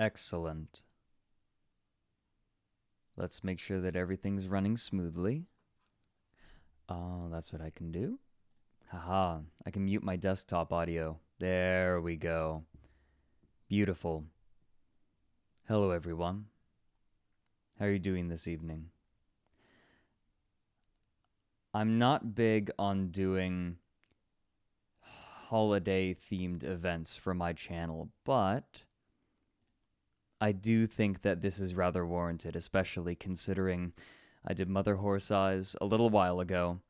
Excellent. Let's make sure that everything's running smoothly. Oh, that's what I can do. Haha, I can mute my desktop audio. There we go. Beautiful. Hello, everyone. How are you doing this evening? I'm not big on doing holiday-themed events for my channel, but I do think that this is rather warranted, especially considering I did Mother Horse Eyes a little while ago,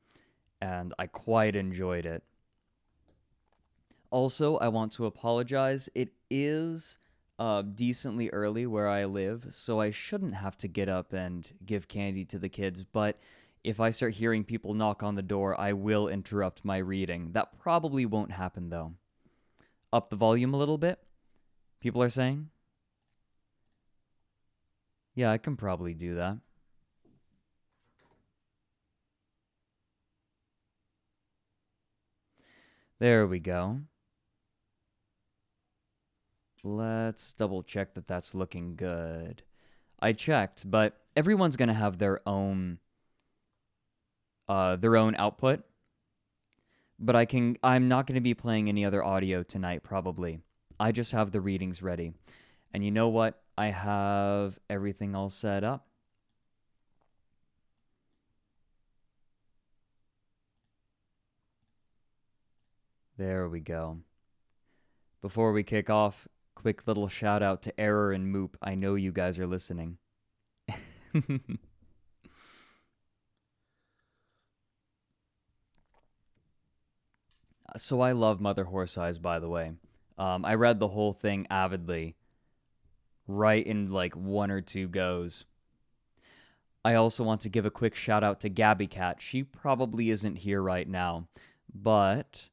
and I quite enjoyed it. Also, I want to apologize. It is decently early where I live, so I shouldn't have to get up and give candy to the kids, but if I start hearing people knock on the door, I will interrupt my reading. That probably won't happen, though. Up the volume a little bit, people are saying? Yeah, I can probably do that. There we go. Let's double check that that's looking good. I checked, but everyone's going to have their own output. But I'm not going to be playing any other audio tonight probably. I just have the readings ready. And you know what? I have everything all set up. There we go. Before we kick off, quick little shout out to Error and Moop. I know you guys are listening. So I love Mother Horse Eyes, by the way. I read the whole thing avidly, right in like one or two goes. I also want to give a quick shout out to Gabby Cat. She probably isn't here right now, but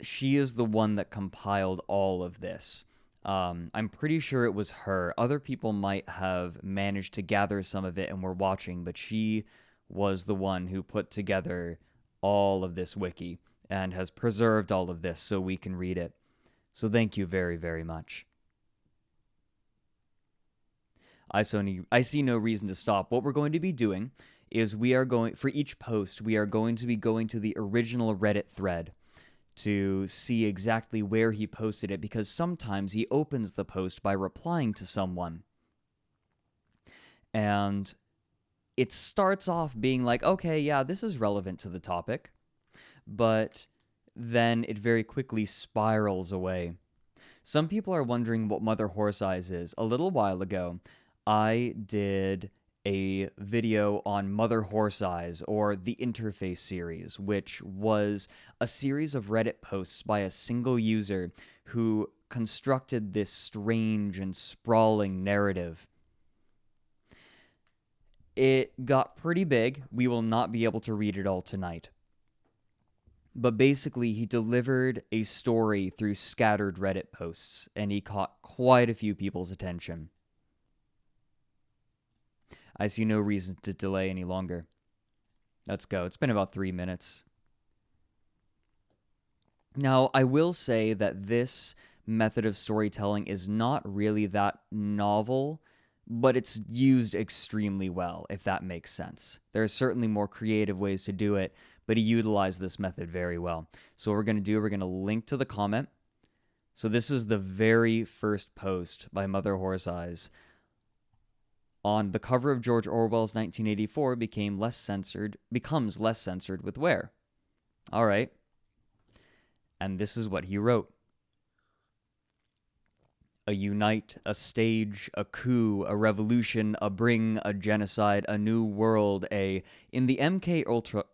she is the one that compiled all of this. I'm pretty sure it was her. Other people might have managed to gather some of it and were watching, but she was the one who put together all of this wiki and has preserved all of this so we can read it. So thank you very, very much. I see no reason to stop. What we're going to be doing is for each post, we are going to be going to the original Reddit thread to see exactly where he posted it, because sometimes he opens the post by replying to someone. And it starts off being like, okay, yeah, this is relevant to the topic. But then it very quickly spirals away. Some people are wondering what Mother Horse Eyes is. A little while ago, I did a video on Mother Horse Eyes, or the Interface series, which was a series of Reddit posts by a single user who constructed this strange and sprawling narrative. It got pretty big. We will not be able to read it all tonight. But basically, he delivered a story through scattered Reddit posts, and he caught quite a few people's attention. I see no reason to delay any longer. Let's go. It's been about 3 minutes. Now, I will say that this method of storytelling is not really that novel, but it's used extremely well, if that makes sense. There are certainly more creative ways to do it, but he utilized this method very well. So what we're going to do, we're going to link to the comment. So this is the very first post by Mother Horse Eyes. On the cover of George Orwell's 1984 becomes less censored with wear. All right. And this is what he wrote. A unite, a stage, a coup, a revolution, a bring, a genocide, a new world, In the MK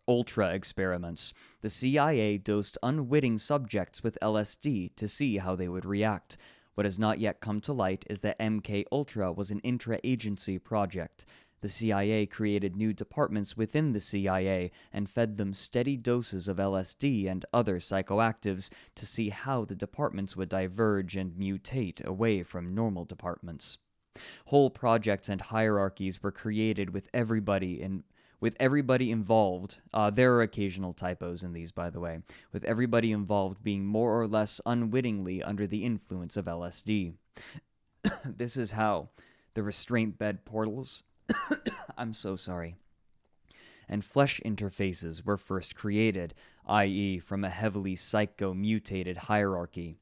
Ultra experiments, the CIA dosed unwitting subjects with LSD to see how they would react. What has not yet come to light is that MK Ultra was an intra-agency project. The CIA created new departments within the CIA and fed them steady doses of LSD and other psychoactives to see how the departments would diverge and mutate away from normal departments. Whole projects and hierarchies were created with everybody With everybody involved, there are occasional typos in these, by the way, with everybody involved being more or less unwittingly under the influence of LSD. This is how the restraint bed portals, I'm so sorry, and flesh interfaces were first created, i.e., from a heavily psycho-mutated hierarchy.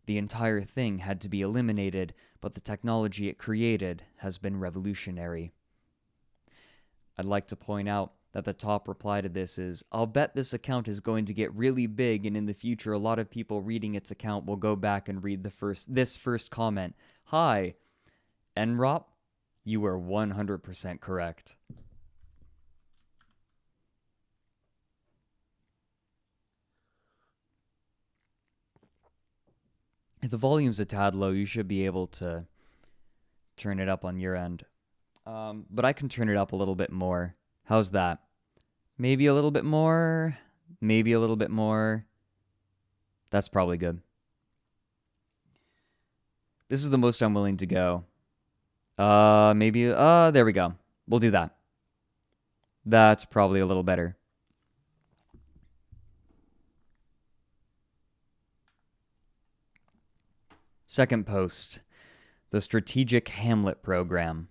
The entire thing had to be eliminated, but the technology it created has been revolutionary. I'd like to point out that the top reply to this is, I'll bet this account is going to get really big, and in the future a lot of people reading its account will go back and read this first comment. Hi, Enrop, you were 100% correct. If the volume's a tad low, you should be able to turn it up on your end. But I can turn it up a little bit more. How's that? Maybe a little bit more. Maybe a little bit more. That's probably good. This is the most I'm willing to go. There we go. We'll do that. That's probably a little better. Second post. The Strategic Hamlet Program.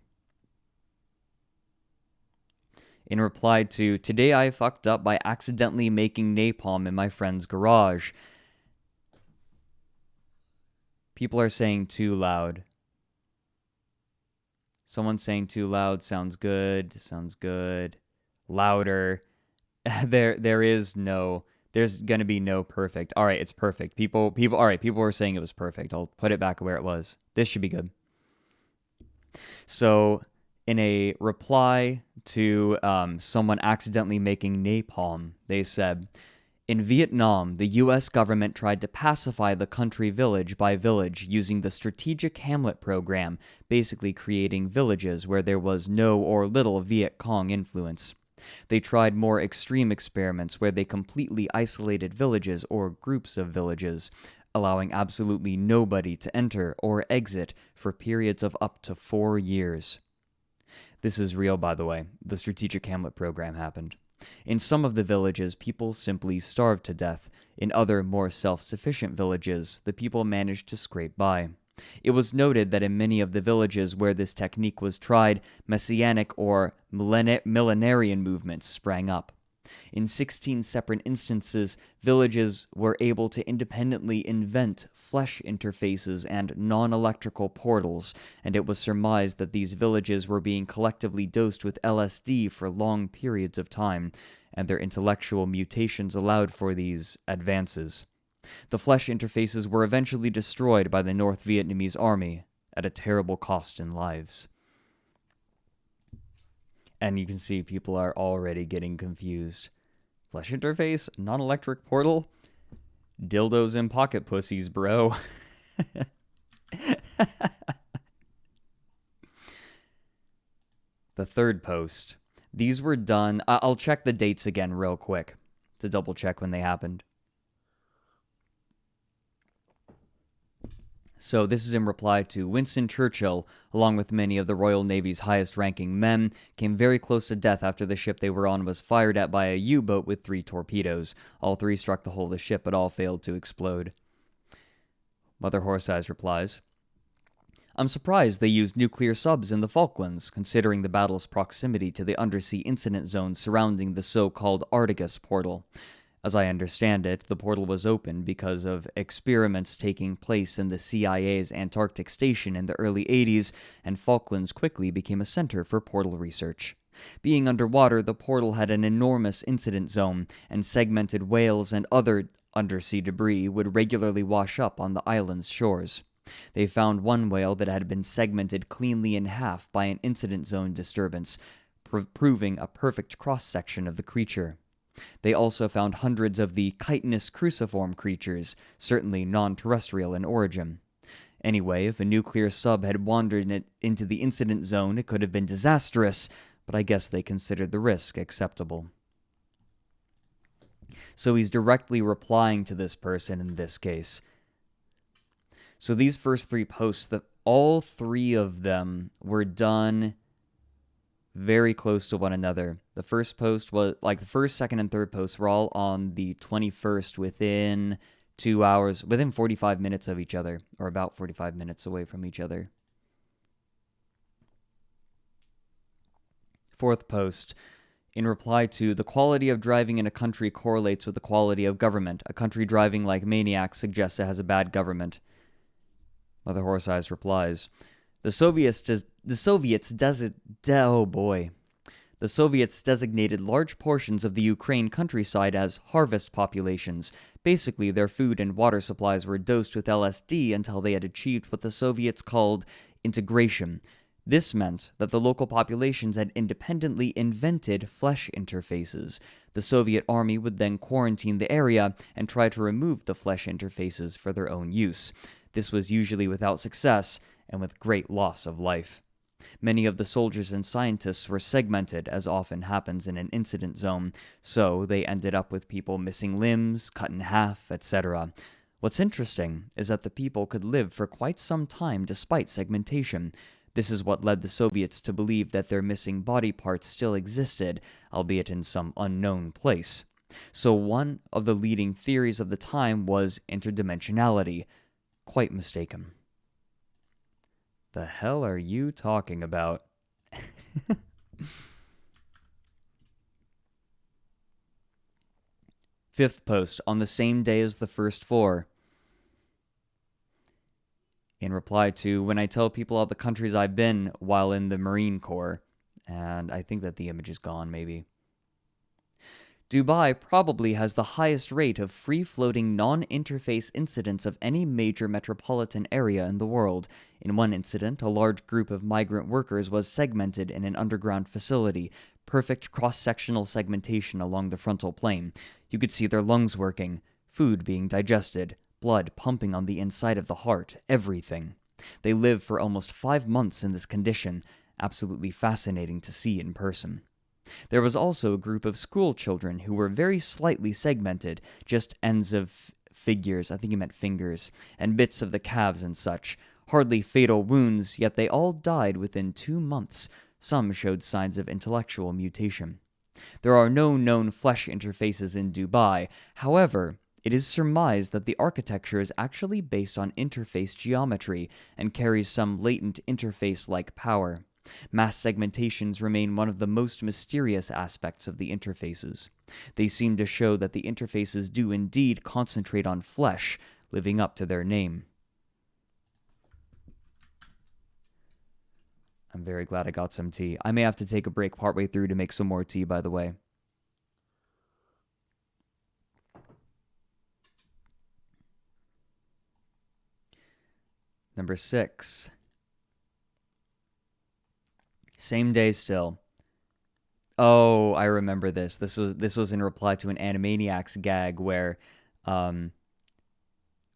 In reply to, today I fucked up by accidentally making napalm in my friend's garage. People are saying too loud. Someone's saying too loud. Sounds good. Sounds good. Louder. There's gonna be no perfect. All right, it's perfect. People were saying it was perfect. I'll put it back where it was. This should be good. So, in a reply to someone accidentally making napalm, they said, in Vietnam, the U.S. government tried to pacify the country village by village using the Strategic Hamlet Program, basically creating villages where there was no or little Viet Cong influence. They tried more extreme experiments where they completely isolated villages or groups of villages, allowing absolutely nobody to enter or exit for periods of up to 4 years. This is real, by the way. The Strategic Hamlet Program happened. In some of the villages, people simply starved to death. In other, more self-sufficient villages, the people managed to scrape by. It was noted that in many of the villages where this technique was tried, messianic or millenarian movements sprang up. In 16 separate instances, villages were able to independently invent flesh interfaces and non-electrical portals, and it was surmised that these villages were being collectively dosed with LSD for long periods of time, and their intellectual mutations allowed for these advances. The flesh interfaces were eventually destroyed by the North Vietnamese army at a terrible cost in lives. And you can see people are already getting confused. Flesh interface? Non-electric portal? Dildos and pocket pussies, bro. The third post. These were done... I'll check the dates again real quick to double check when they happened. So this is in reply to Winston Churchill, along with many of the Royal Navy's highest-ranking men, came very close to death after the ship they were on was fired at by a U-boat with 3 torpedoes. All 3 struck the hull of the ship, but all failed to explode. Mother Horse Eyes replies, I'm surprised they used nuclear subs in the Falklands, considering the battle's proximity to the undersea incident zone surrounding the so-called Artegus portal. As I understand it, the portal was opened because of experiments taking place in the CIA's Antarctic station in the early 80s, and Falklands quickly became a center for portal research. Being underwater, the portal had an enormous incident zone, and segmented whales and other undersea debris would regularly wash up on the island's shores. They found one whale that had been segmented cleanly in half by an incident zone disturbance, proving a perfect cross-section of the creature. They also found hundreds of the chitinous cruciform creatures, certainly non-terrestrial in origin. Anyway, if a nuclear sub had wandered into the incident zone, it could have been disastrous, but I guess they considered the risk acceptable. So he's directly replying to this person in this case. So these first 3 posts, all 3 of them were done very close to one another. The first post was like the first, second, and third posts were all on the 21st within 2 hours, within 45 minutes of each other, or about 45 minutes away from each other. Fourth post, in reply to, the quality of driving in a country correlates with the quality of government. A country driving like maniacs suggests it has a bad government. Mother Horse Eyes replies, The Soviets designated large portions of the Ukraine countryside as harvest populations. Basically, their food and water supplies were dosed with LSD until they had achieved what the Soviets called integration. This meant that the local populations had independently invented flesh interfaces. The Soviet army would then quarantine the area and try to remove the flesh interfaces for their own use. This was usually without success and with great loss of life. Many of the soldiers and scientists were segmented, as often happens in an incident zone, so they ended up with people missing limbs, cut in half, etc. What's interesting is that the people could live for quite some time despite segmentation. This is what led the Soviets to believe that their missing body parts still existed, albeit in some unknown place. So one of the leading theories of the time was interdimensionality. Quite mistaken. The hell are you talking about? Fifth post, on the same day as the first four. In reply to, when I tell people all the countries I've been while in the Marine Corps. And I think that the image is gone, maybe. Dubai probably has the highest rate of free-floating non-interface incidents of any major metropolitan area in the world. In one incident, a large group of migrant workers was segmented in an underground facility. Perfect cross-sectional segmentation along the frontal plane. You could see their lungs working, food being digested, blood pumping on the inside of the heart, everything. They lived for almost 5 months in this condition. Absolutely fascinating to see in person. There was also a group of school children who were very slightly segmented, just ends of figures, I think he meant fingers, and bits of the calves and such. Hardly fatal wounds, yet they all died within 2 months. Some showed signs of intellectual mutation. There are no known flesh interfaces in Dubai. However, it is surmised that the architecture is actually based on interface geometry and carries some latent interface-like power. Mass segmentations remain one of the most mysterious aspects of the interfaces. They seem to show that the interfaces do indeed concentrate on flesh, living up to their name. I'm very glad I got some tea. I may have to take a break partway through to make some more tea, by the way. Number 6. Same day still. Oh, I remember this. This was in reply to an Animaniacs gag where one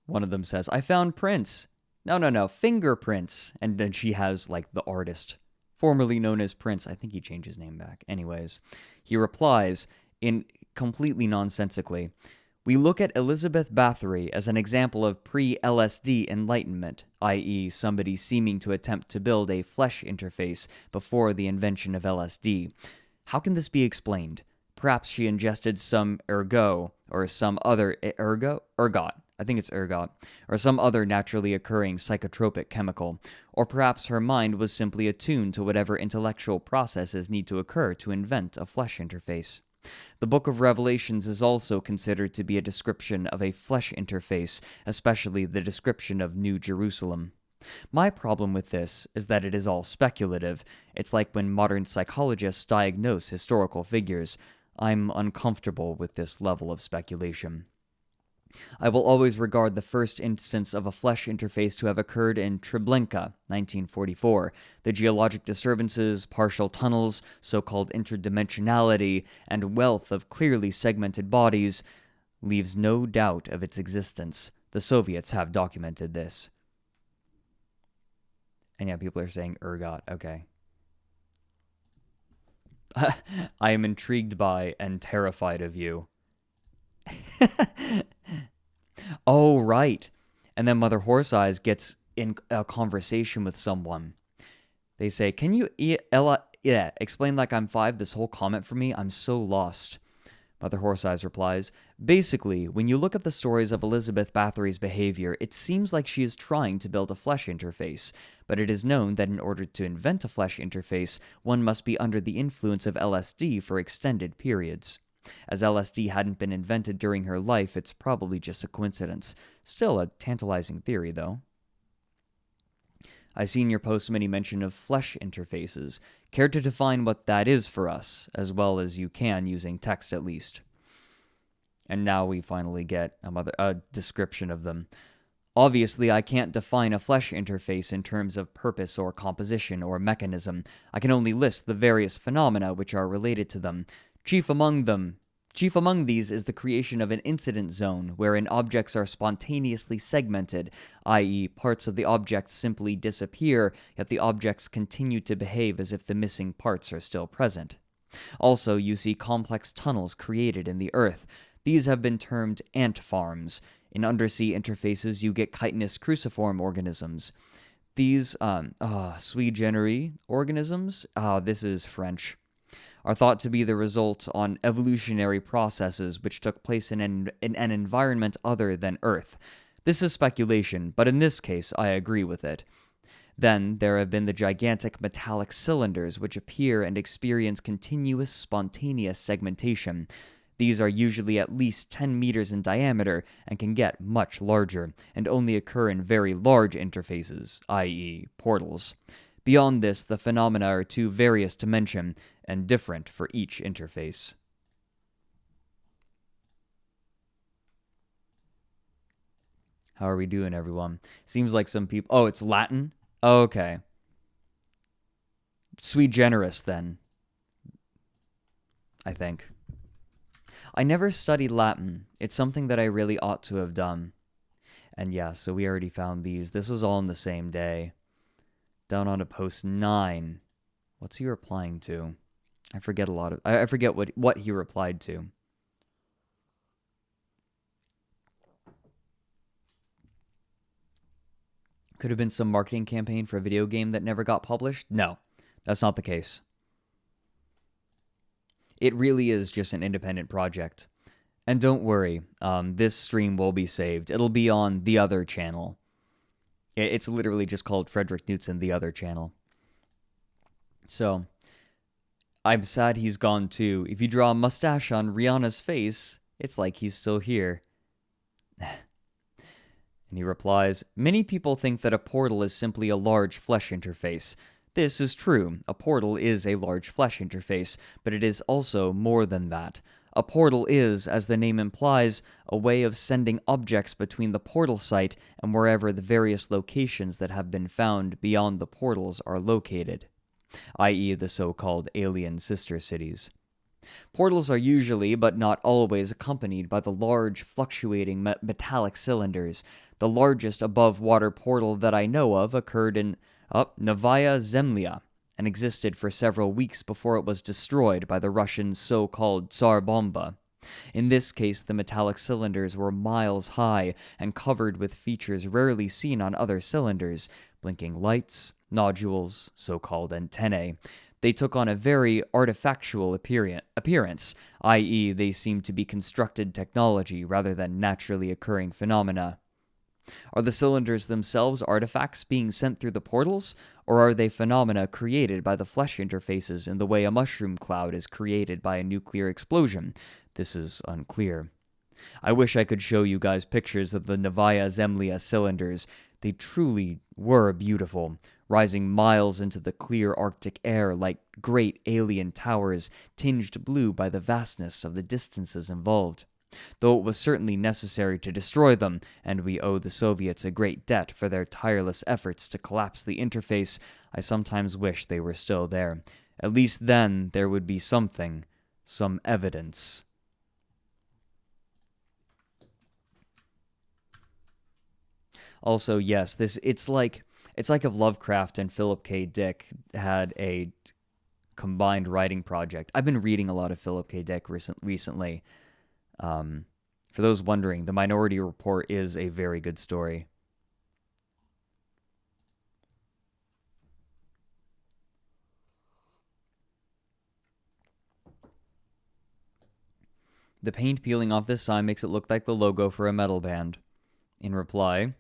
of them says, I found prints. No, fingerprints. And then she has, like, the artist, formerly known as Prince. I think he changed his name back. Anyways, he replies, in completely nonsensically, we look at Elizabeth Bathory as an example of pre-LSD enlightenment, i.e. somebody seeming to attempt to build a flesh interface before the invention of LSD. How can this be explained? Perhaps she ingested some ergot, or some other ergot, I think it's ergot, or some other naturally occurring psychotropic chemical, or perhaps her mind was simply attuned to whatever intellectual processes need to occur to invent a flesh interface. The Book of Revelations is also considered to be a description of a flesh interface, especially the description of New Jerusalem. My problem with this is that it is all speculative. It's like when modern psychologists diagnose historical figures. I'm uncomfortable with this level of speculation. I will always regard the first instance of a flesh interface to have occurred in Treblinka, 1944. The geologic disturbances, partial tunnels, so-called interdimensionality, and wealth of clearly segmented bodies leaves no doubt of its existence. The Soviets have documented this. And yeah, people are saying ergot. Okay. I am intrigued by and terrified of you. Oh, right. And then Mother Horse Eyes gets in a conversation with someone. They say, can you Yeah, explain like I'm 5. This whole comment for me, I'm so lost. Mother Horse Eyes replies, basically, when you look at the stories of Elizabeth Bathory's behavior, it seems like she is trying to build a flesh interface, but it is known that in order to invent a flesh interface, one must be under the influence of LSD for extended periods. As LSD hadn't been invented during her life, it's probably just a coincidence. Still a tantalizing theory, though. I see in your post many mention of flesh interfaces. Care to define what that is for us, as well as you can using text at least? And now we finally get a description of them. Obviously, I can't define a flesh interface in terms of purpose or composition or mechanism. I can only list the various phenomena which are related to them. Chief among these is the creation of an incident zone wherein objects are spontaneously segmented, i.e., parts of the objects simply disappear, yet the objects continue to behave as if the missing parts are still present. Also, you see complex tunnels created in the earth. These have been termed ant farms. In undersea interfaces, you get chitinous cruciform organisms. These, sui generis organisms, this is French, are thought to be the result on evolutionary processes which took place in an environment other than Earth. This is speculation, but in this case, I agree with it. Then there have been the gigantic metallic cylinders which appear and experience continuous spontaneous segmentation. These are usually at least 10 meters in diameter and can get much larger, and only occur in very large interfaces, i.e., portals. Beyond this, the phenomena are too various to mention, and different for each interface. How are we doing, everyone? Seems like some people... Oh, it's Latin? Oh, okay. Sui generis, then. I think. I never studied Latin. It's something that I really ought to have done. And yeah, so we already found these. This was all in the same day. Down on to post 9. What's he replying to? I forget I forget what he replied to. Could have been some marketing campaign for a video game that never got published? No, that's not the case. It really is just an independent project. And don't worry, this stream will be saved. It'll be on the other channel. It's literally just called Fredrik Knudsen, the other channel. So, I'm sad he's gone too. If you draw a mustache on Rihanna's face, it's like he's still here. And he replies, many people think that a portal is simply a large flesh interface. This is true. A portal is a large flesh interface, but it is also more than that. A portal is, as the name implies, a way of sending objects between the portal site and wherever the various locations that have been found beyond the portals are located, i.e. the so-called alien sister cities. Portals are usually, but not always, accompanied by the large, fluctuating metallic cylinders. The largest above-water portal that I know of occurred in Novaya Zemlya, and existed for several weeks before it was destroyed by the Russian so-called Tsar Bomba. In this case, the metallic cylinders were miles high and covered with features rarely seen on other cylinders, blinking lights, nodules, so-called antennae. They took on a very artifactual appearance, i.e. they seemed to be constructed technology rather than naturally occurring phenomena. Are the cylinders themselves artifacts being sent through the portals, or are they phenomena created by the flesh interfaces in the way a mushroom cloud is created by a nuclear explosion? This is unclear. I wish I could show you guys pictures of the Novaya Zemlya cylinders. They truly were beautiful, rising miles into the clear Arctic air like great alien towers tinged blue by the vastness of the distances involved. Though it was certainly necessary to destroy them, and we owe the Soviets a great debt for their tireless efforts to collapse the interface, I sometimes wish they were still there. At least then there would be something, some evidence. Also, yes, it's like if Lovecraft and Philip K. Dick had a combined writing project. I've been reading a lot of Philip K. Dick recently. For those wondering, The Minority Report is a very good story. The paint peeling off this sign makes it look like the logo for a metal band. In reply,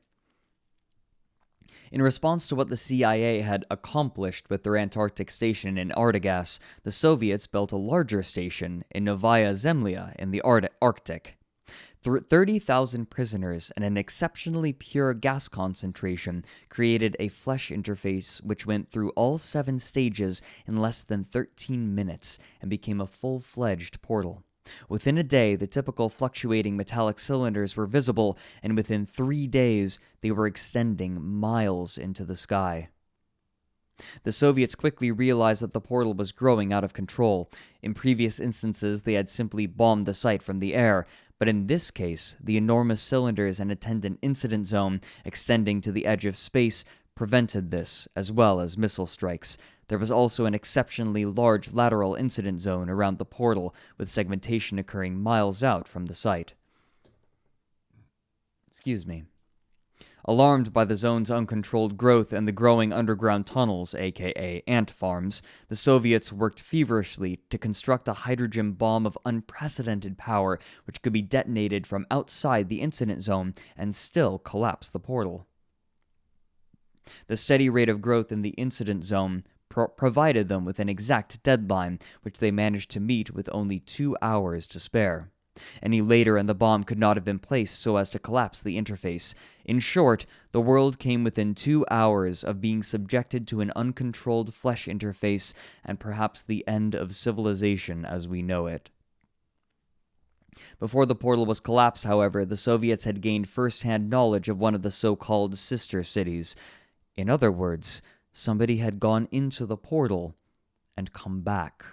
in response to what the CIA had accomplished with their Antarctic station in Artigas, the Soviets built a larger station in Novaya Zemlya in the Arctic. 30,000 prisoners and an exceptionally pure gas concentration created a flesh interface which went through all 7 stages in less than 13 minutes and became a full-fledged portal. Within a day, the typical fluctuating metallic cylinders were visible, and within 3 days, they were extending miles into the sky. The Soviets quickly realized that the portal was growing out of control. In previous instances, they had simply bombed the site from the air, but in this case, the enormous cylinders and attendant incident zone extending to the edge of space prevented this, as well as missile strikes. There was also an exceptionally large lateral incident zone around the portal, with segmentation occurring miles out from the site. Excuse me. Alarmed by the zone's uncontrolled growth and the growing underground tunnels, aka ant farms, the Soviets worked feverishly to construct a hydrogen bomb of unprecedented power which could be detonated from outside the incident zone and still collapse the portal. The steady rate of growth in the incident zone provided them with an exact deadline, which they managed to meet with only 2 hours to spare. Any later and the bomb could not have been placed so as to collapse the interface. In short, the world came within 2 hours of being subjected to an uncontrolled flesh interface and perhaps the end of civilization as we know it. Before the portal was collapsed, however, the Soviets had gained first-hand knowledge of one of the so-called sister cities. In other words, somebody had gone into the portal and come back.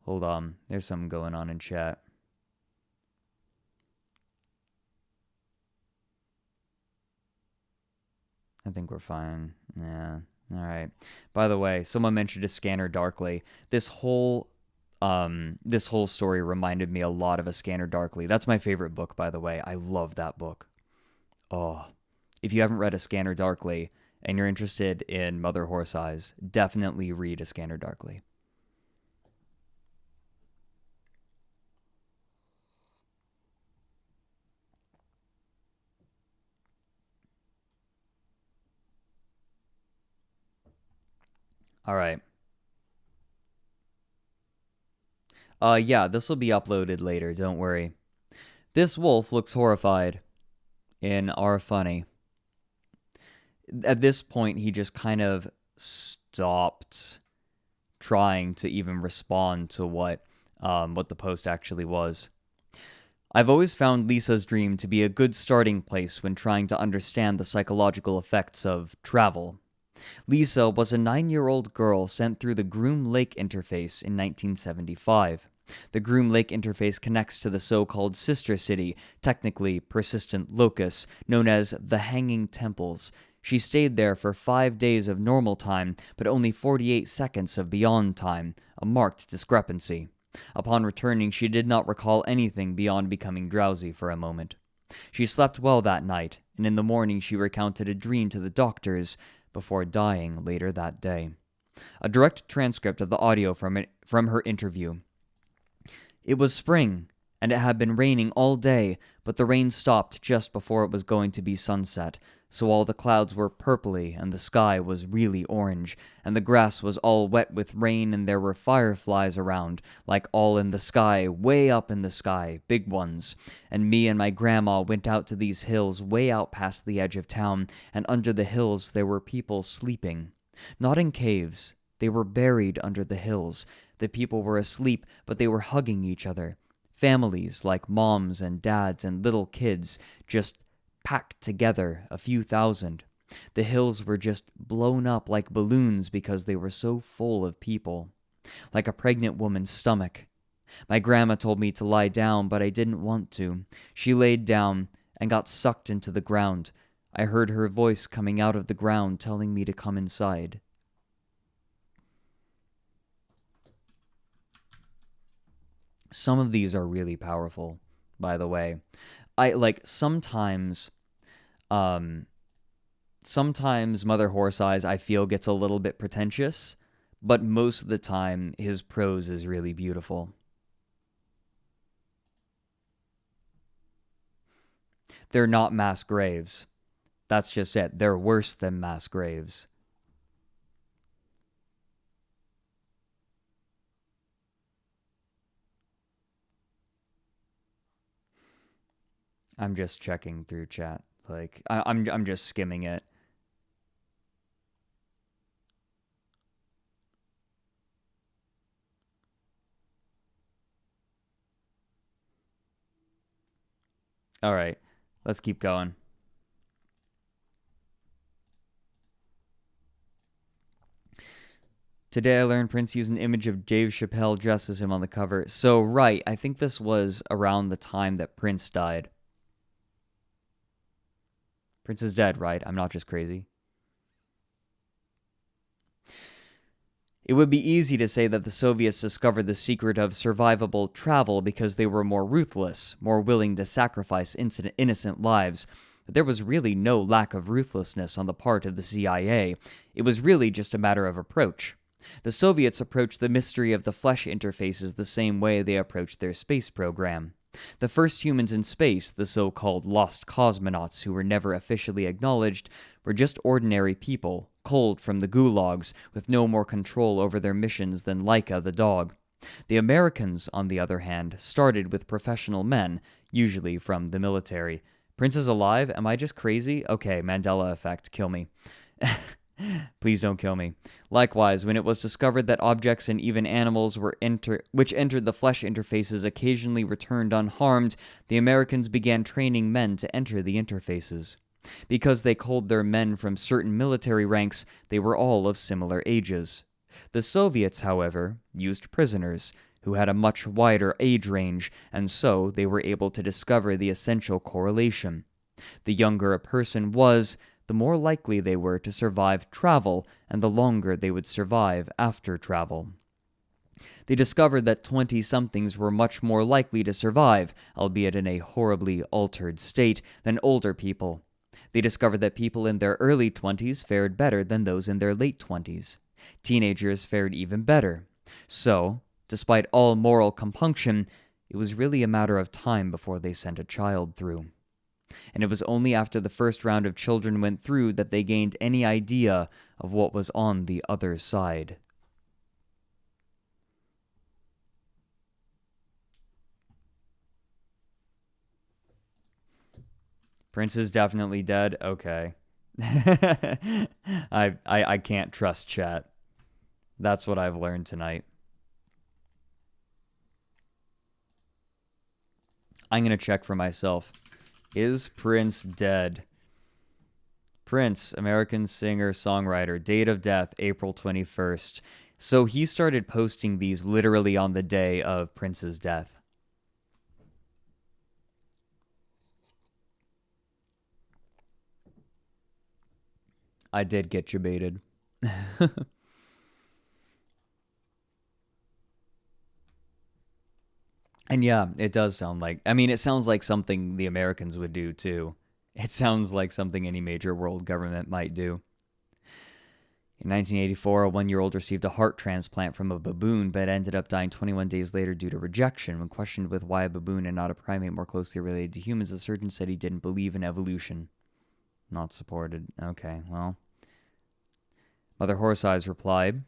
Hold on, there's something going on in chat. I think we're fine. Yeah, alright. By the way, someone mentioned A Scanner Darkly. This whole story reminded me a lot of A Scanner Darkly. That's my favorite book, by the way. I love that book. Oh, if you haven't read A Scanner Darkly and you're interested in Mother Horse Eyes, definitely read A Scanner Darkly. All right. Yeah, this will be uploaded later, don't worry. This wolf looks horrified in Our Funny. At this point, he just kind of stopped trying to even respond to what the post actually was. I've always found Lisa's dream to be a good starting place when trying to understand the psychological effects of travel. Lisa was a 9-year-old girl sent through the Groom Lake interface in 1975. The Groom Lake interface connects to the so-called sister city, technically persistent locus, known as the Hanging Temples. She stayed there for 5 days of normal time, but only 48 seconds of beyond time, a marked discrepancy. Upon returning, she did not recall anything beyond becoming drowsy for a moment. She slept well that night, and in the morning she recounted a dream to the doctors, before dying later that day. A direct transcript of the audio from her interview. It was spring, and it had been raining all day, but the rain stopped just before it was going to be sunset, so all the clouds were purply and the sky was really orange, and the grass was all wet with rain and there were fireflies around, like all in the sky, way up in the sky, big ones. And me and my grandma went out to these hills way out past the edge of town, and under the hills there were people sleeping. Not in caves, they were buried under the hills. The people were asleep, but they were hugging each other. Families like moms and dads and little kids, just packed together, a few thousand. The hills were just blown up like balloons because they were so full of people. Like a pregnant woman's stomach. My grandma told me to lie down, but I didn't want to. She laid down and got sucked into the ground. I heard her voice coming out of the ground telling me to come inside. Some of these are really powerful, by the way. Sometimes Mother Horse Eyes, I feel, gets a little bit pretentious, but most of the time his prose is really beautiful. They're not mass graves. That's just it. They're worse than mass graves. I'm just checking through chat. Like I'm just skimming it. All right, let's keep going. Today I learned Prince used an image of Dave Chappelle dressed as him on the cover. So, right, I think this was around the time that Prince died. Prince is dead, right? I'm not just crazy. It would be easy to say that the Soviets discovered the secret of survivable travel because they were more ruthless, more willing to sacrifice innocent lives. But there was really no lack of ruthlessness on the part of the CIA. It was really just a matter of approach. The Soviets approached the mystery of the flesh interfaces the same way they approached their space program. The first humans in space, the so-called lost cosmonauts who were never officially acknowledged, were just ordinary people, culled from the gulags, with no more control over their missions than Laika the dog. The Americans, on the other hand, started with professional men, usually from the military. Prince is alive? Am I just crazy? Okay, Mandela effect, kill me. Please don't kill me. Likewise, when it was discovered that objects and even animals which entered the flesh interfaces occasionally returned unharmed, the Americans began training men to enter the interfaces. Because they culled their men from certain military ranks, they were all of similar ages. The Soviets, however, used prisoners, who had a much wider age range, and so they were able to discover the essential correlation. The younger a person was, the more likely they were to survive travel, and the longer they would survive after travel. They discovered that 20-somethings were much more likely to survive, albeit in a horribly altered state, than older people. They discovered that people in their early 20s fared better than those in their late 20s. Teenagers fared even better. So, despite all moral compunction, it was really a matter of time before they sent a child through. And it was only after the first round of children went through that they gained any idea of what was on the other side. Prince is definitely dead? Okay. I can't trust chat. That's what I've learned tonight. I'm going to check for myself. Is Prince dead? Prince, American singer, songwriter, date of death, April 21st. So he started posting these literally on the day of Prince's death. I did get you baited. And yeah, it does sound like, it sounds like something the Americans would do too. It sounds like something any major world government might do. In 1984, a 1-year-old received a heart transplant from a baboon, but ended up dying 21 days later due to rejection. When questioned with why a baboon and not a primate more closely related to humans, the surgeon said he didn't believe in evolution. Not supported. Okay, well. Mother Horse Eyes replied,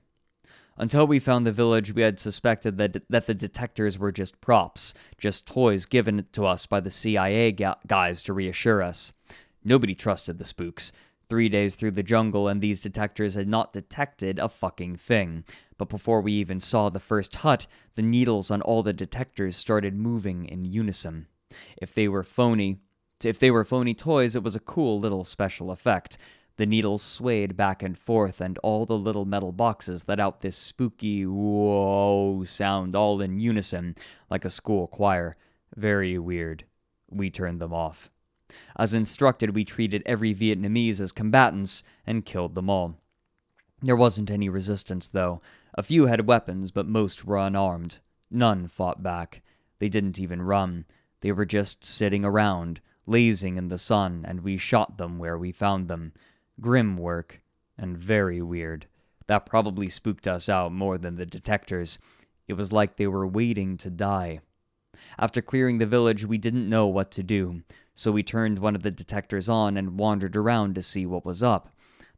"Until we found the village, we had suspected that the detectors were just props, just toys given to us by the CIA guys to reassure us. Nobody trusted the spooks. 3 days through the jungle and these detectors had not detected a fucking thing. But before we even saw the first hut, the needles on all the detectors started moving in unison. If they were phony toys, it was a cool little special effect. The needles swayed back and forth, and all the little metal boxes let out this spooky whoa sound all in unison, like a school choir. Very weird. We turned them off. As instructed, we treated every Vietnamese as combatants and killed them all. There wasn't any resistance, though. A few had weapons, but most were unarmed. None fought back. They didn't even run. They were just sitting around, lazing in the sun, and we shot them where we found them. Grim work, and very weird. That probably spooked us out more than the detectors. It was like they were waiting to die. After clearing the village, we didn't know what to do, so we turned one of the detectors on and wandered around to see what was up.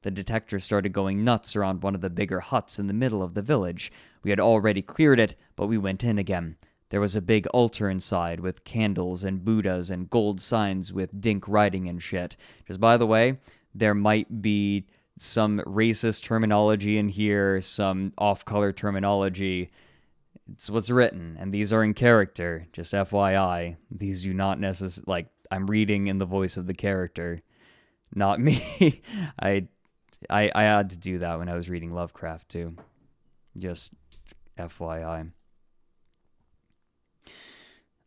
The detector started going nuts around one of the bigger huts in the middle of the village. We had already cleared it, but we went in again. There was a big altar inside with candles and Buddhas and gold signs with dink writing and shit. Just by the way, there might be some racist terminology in here, some off-color terminology. It's what's written, and these are in character, just FYI. These do not necessarily, like, I'm reading in the voice of the character, not me. I had to do that when I was reading Lovecraft, too. Just FYI.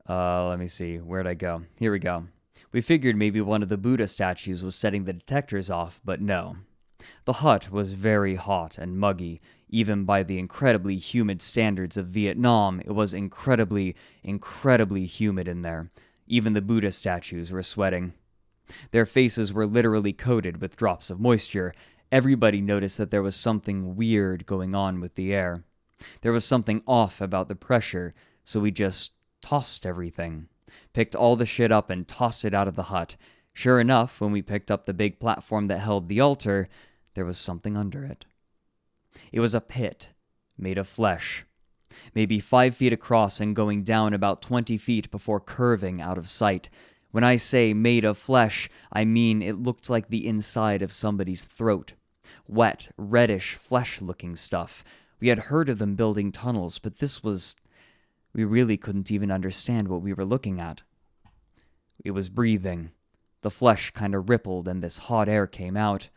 Let me see. Where'd I go? Here we go. We figured maybe one of the Buddha statues was setting the detectors off, but no. The hut was very hot and muggy. Even by the incredibly humid standards of Vietnam, it was incredibly, incredibly humid in there. Even the Buddha statues were sweating. Their faces were literally coated with drops of moisture. Everybody noticed that there was something weird going on with the air. There was something off about the pressure, so we just tossed everything. Picked all the shit up and tossed it out of the hut. Sure enough, when we picked up the big platform that held the altar, there was something under it. It was a pit, made of flesh. Maybe 5 feet across and going down about 20 feet before curving out of sight. When I say made of flesh, I mean it looked like the inside of somebody's throat. Wet, reddish, flesh-looking stuff. We had heard of them building tunnels, but this was... We really couldn't even understand what we were looking at. It was breathing. The flesh kind of rippled and this hot air came out.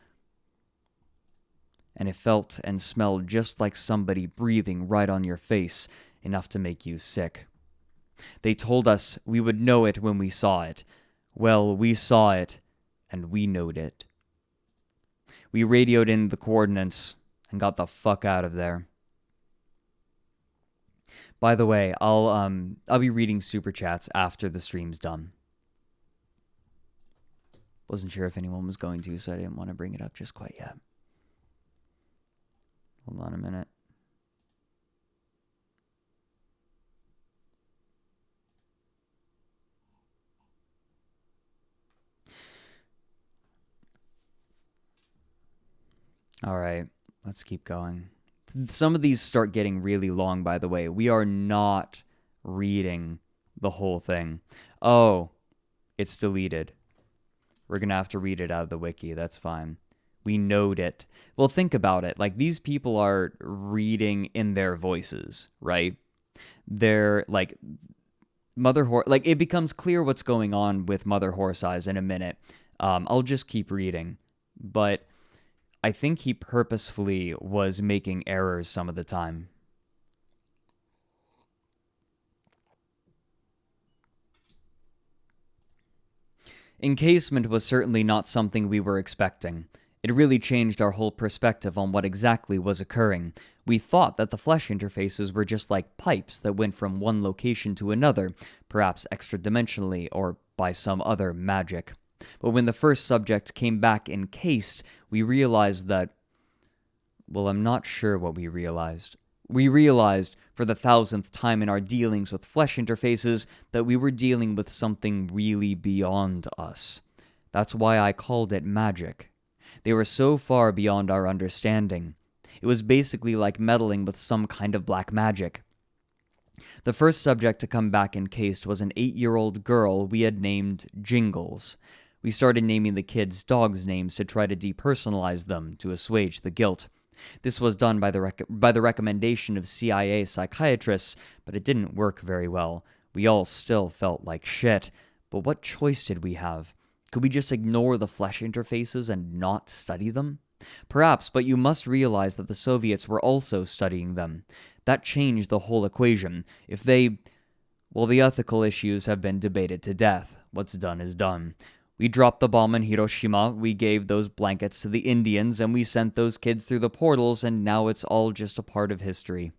And it felt and smelled just like somebody breathing right on your face, enough to make you sick. They told us we would know it when we saw it. Well, we saw it, and we knowed it. We radioed in the coordinates and got the fuck out of there. By the way, I'll be reading super chats after the stream's done. Wasn't sure if anyone was going to, so I didn't want to bring it up just quite yet. Hold on a minute. All right, let's keep going. Some of these start getting really long, by the way. We are not reading the whole thing. Oh, it's deleted. We're going to have to read it out of the wiki. That's fine. We knowed it. Well, think about it. Like, these people are reading in their voices, right? They're, like, Mother Horse... Like, it becomes clear what's going on with Mother Horse Eyes in a minute. I'll just keep reading. But I think he purposefully was making errors some of the time. Encasement was certainly not something we were expecting. It really changed our whole perspective on what exactly was occurring. We thought that the flesh interfaces were just like pipes that went from one location to another, perhaps extra-dimensionally or by some other magic. But when the first subject came back encased, we realized that... Well, I'm not sure what we realized. We realized, for the 1000th time in our dealings with flesh interfaces, that we were dealing with something really beyond us. That's why I called it magic. They were so far beyond our understanding. It was basically like meddling with some kind of black magic. The first subject to come back encased was an 8-year-old girl we had named Jingles. We started naming the kids dogs' names to try to depersonalize them to assuage the guilt. This was done by the recommendation of CIA psychiatrists, but it didn't work very well. We all still felt like shit. But what choice did we have? Could we just ignore the flesh interfaces and not study them? Perhaps, but you must realize that the Soviets were also studying them. That changed the whole equation. If they... Well, the ethical issues have been debated to death. What's done is done. We dropped the bomb in Hiroshima, we gave those blankets to the Indians, and we sent those kids through the portals, and now it's all just a part of history.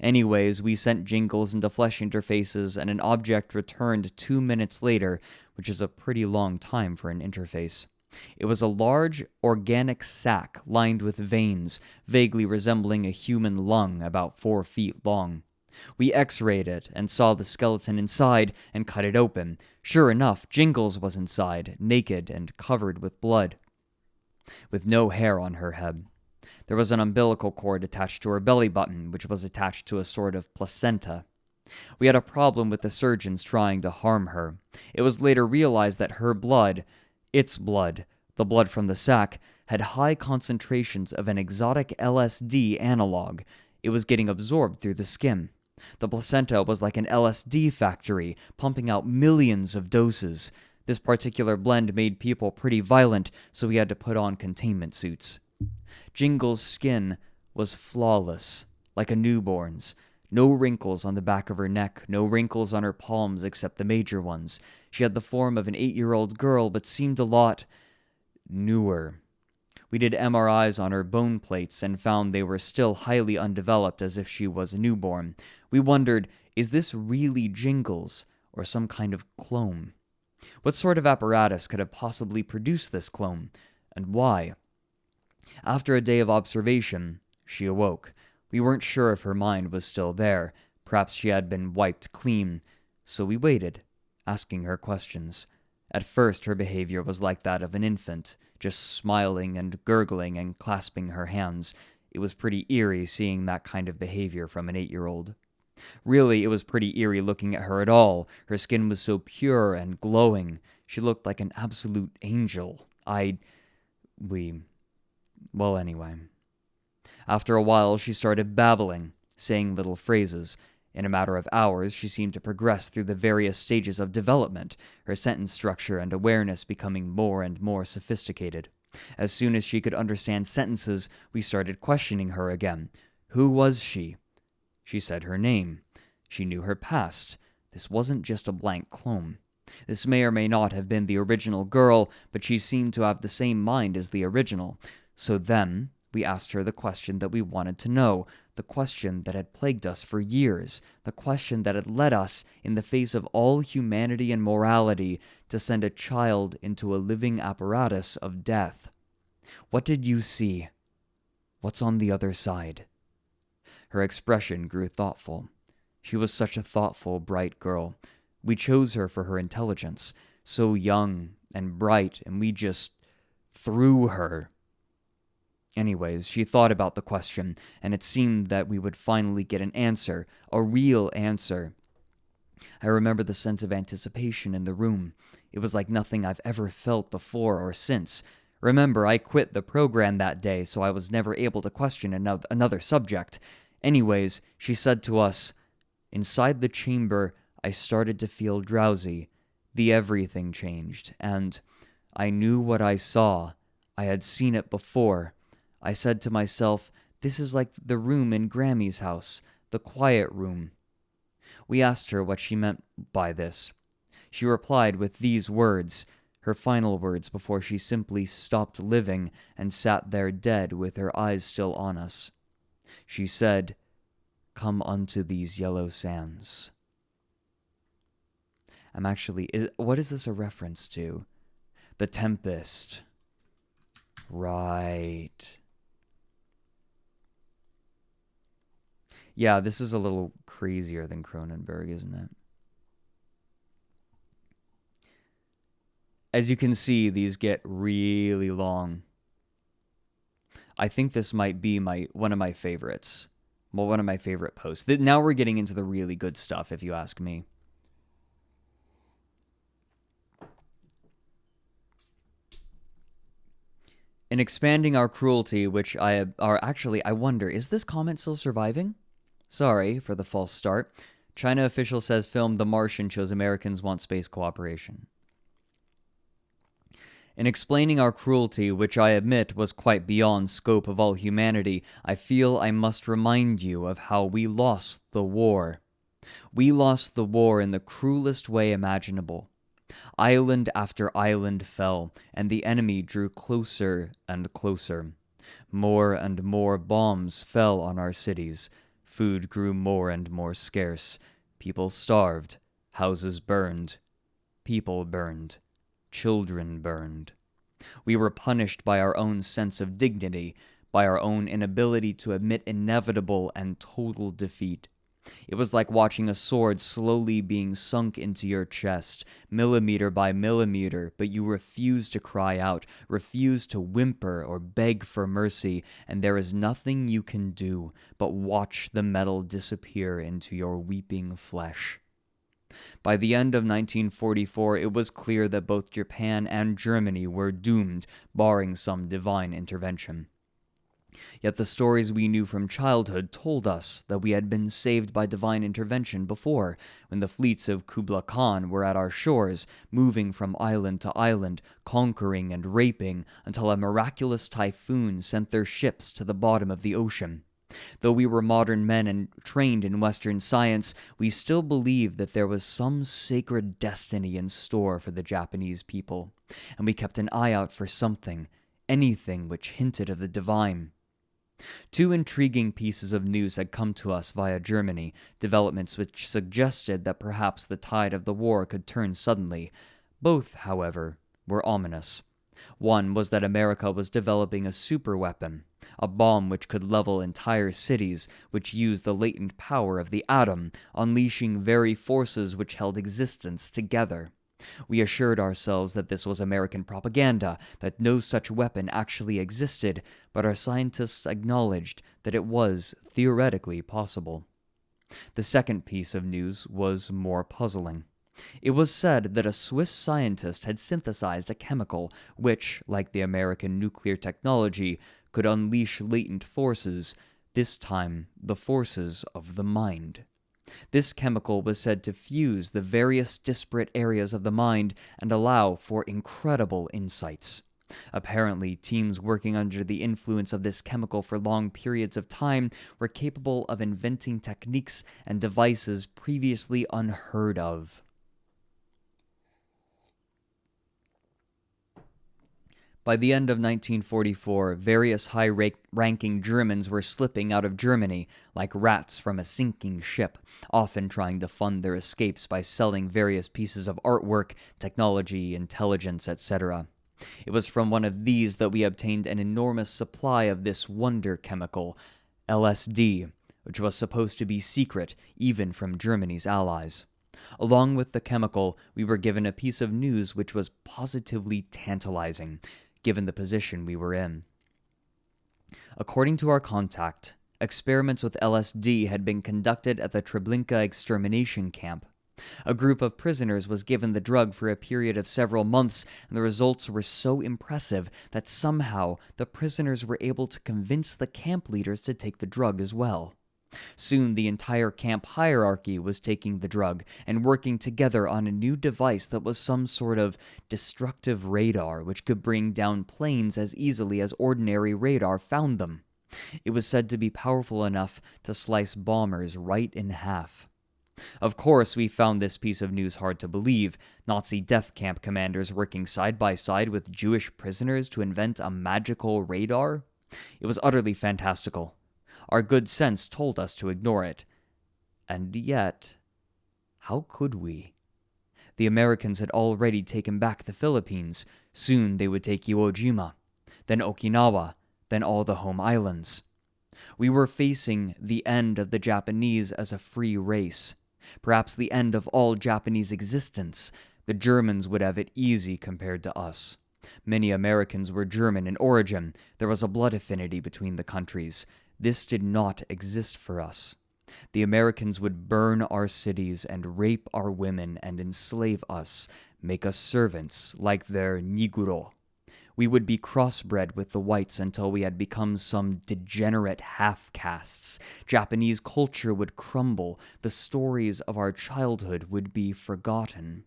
Anyways, we sent Jingles into flesh interfaces, and an object returned 2 minutes later, which is a pretty long time for an interface. It was a large, organic sac lined with veins, vaguely resembling a human lung about 4 feet long. We x-rayed it and saw the skeleton inside and cut it open. Sure enough, Jingles was inside, naked and covered with blood, with no hair on her head. There was an umbilical cord attached to her belly button, which was attached to a sort of placenta. We had a problem with the surgeons trying to harm her. It was later realized that her blood, its blood, the blood from the sac, had high concentrations of an exotic LSD analog. It was getting absorbed through the skin. The placenta was like an LSD factory, pumping out millions of doses. This particular blend made people pretty violent, so we had to put on containment suits. Jingle's skin was flawless, like a newborn's. No wrinkles on the back of her neck, no wrinkles on her palms except the major ones. She had the form of an 8-year-old girl, but seemed a lot newer. We did MRIs on her bone plates and found they were still highly undeveloped, as if she was a newborn. We wondered, is this really Jingles, or some kind of clone? What sort of apparatus could have possibly produced this clone, and why? After a day of observation, she awoke. We weren't sure if her mind was still there. Perhaps she had been wiped clean. So we waited, asking her questions. At first, her behavior was like that of an infant, just smiling and gurgling and clasping her hands. It was pretty eerie seeing that kind of behavior from an 8-year-old. Really, it was pretty eerie looking at her at all. Her skin was so pure and glowing. She looked like an absolute angel. Well, anyway. After a while, she started babbling, saying little phrases. In a matter of hours, she seemed to progress through the various stages of development, her sentence structure and awareness becoming more and more sophisticated. As soon as she could understand sentences, we started questioning her again. Who was she? She said her name. She knew her past. This wasn't just a blank clone. This may or may not have been the original girl, but she seemed to have the same mind as the original. So then, we asked her the question that we wanted to know, the question that had plagued us for years, the question that had led us, in the face of all humanity and morality, to send a child into a living apparatus of death. What did you see? What's on the other side? Her expression grew thoughtful. She was such a thoughtful, bright girl. We chose her for her intelligence, so young and bright, and we just threw her. Anyways, she thought about the question, and it seemed that we would finally get an answer, a real answer. I remember the sense of anticipation in the room. It was like nothing I've ever felt before or since. Remember, I quit the program that day, so I was never able to question another subject. Anyways, she said to us, "Inside the chamber, I started to feel drowsy. The everything changed, and I knew what I saw. I had seen it before. I said to myself, this is like the room in Grammy's house, the quiet room." We asked her what she meant by this. She replied with these words, her final words before she simply stopped living and sat there dead with her eyes still on us. She said, "Come unto these yellow sands." What is this a reference to? The Tempest. Right. Yeah, this is a little crazier than Cronenberg, isn't it? As you can see, these get really long. I think this might be one of my favorites. Well, one of my favorite posts. Now we're getting into the really good stuff, if you ask me. In expanding our cruelty, which I wonder, is this comment still surviving? Sorry for the false start. China official says film The Martian shows Americans want space cooperation. In explaining our cruelty, which I admit was quite beyond scope of all humanity, I feel I must remind you of how we lost the war. We lost the war in the cruelest way imaginable. Island after island fell, and the enemy drew closer and closer. More and more bombs fell on our cities. Food grew more and more scarce. People starved. Houses burned. People burned. Children burned. We were punished by our own sense of dignity, by our own inability to admit inevitable and total defeat. It was like watching a sword slowly being sunk into your chest, millimeter by millimeter, but you refuse to cry out, refuse to whimper or beg for mercy, and there is nothing you can do but watch the metal disappear into your weeping flesh. By the end of 1944, it was clear that both Japan and Germany were doomed, barring some divine intervention. Yet the stories we knew from childhood told us that we had been saved by divine intervention before, when the fleets of Kublai Khan were at our shores, moving from island to island, conquering and raping, until a miraculous typhoon sent their ships to the bottom of the ocean. Though we were modern men and trained in Western science, we still believed that there was some sacred destiny in store for the Japanese people, and we kept an eye out for something, anything which hinted of the divine. Two intriguing pieces of news had come to us via Germany, developments which suggested that perhaps the tide of the war could turn suddenly. Both, however, were ominous. One was that America was developing a superweapon, a bomb which could level entire cities, which used the latent power of the atom, unleashing very forces which held existence together. We assured ourselves that this was American propaganda, that no such weapon actually existed, but our scientists acknowledged that it was theoretically possible. The second piece of news was more puzzling. It was said that a Swiss scientist had synthesized a chemical which, like the American nuclear technology, could unleash latent forces, this time the forces of the mind. This chemical was said to fuse the various disparate areas of the mind and allow for incredible insights. Apparently, teams working under the influence of this chemical for long periods of time were capable of inventing techniques and devices previously unheard of. By the end of 1944, various high-ranking Germans were slipping out of Germany like rats from a sinking ship, often trying to fund their escapes by selling various pieces of artwork, technology, intelligence, etc. It was from one of these that we obtained an enormous supply of this wonder chemical, LSD, which was supposed to be secret even from Germany's allies. Along with the chemical, we were given a piece of news which was positively tantalizing, given the position we were in. According to our contact, experiments with LSD had been conducted at the Treblinka extermination camp. A group of prisoners was given the drug for a period of several months, and the results were so impressive that somehow the prisoners were able to convince the camp leaders to take the drug as well. Soon the entire camp hierarchy was taking the drug and working together on a new device that was some sort of destructive radar which could bring down planes as easily as ordinary radar found them. It was said to be powerful enough to slice bombers right in half. Of course, we found this piece of news hard to believe. Nazi death camp commanders working side by side with Jewish prisoners to invent a magical radar? It was utterly fantastical. Our good sense told us to ignore it. And yet, how could we? The Americans had already taken back the Philippines. Soon they would take Iwo Jima, then Okinawa, then all the home islands. We were facing the end of the Japanese as a free race, perhaps the end of all Japanese existence. The Germans would have it easy compared to us. Many Americans were German in origin. There was a blood affinity between the countries. This did not exist for us. The Americans would burn our cities and rape our women and enslave us, make us servants like their niguro. We would be crossbred with the whites until we had become some degenerate half-castes. Japanese culture would crumble. The stories of our childhood would be forgotten.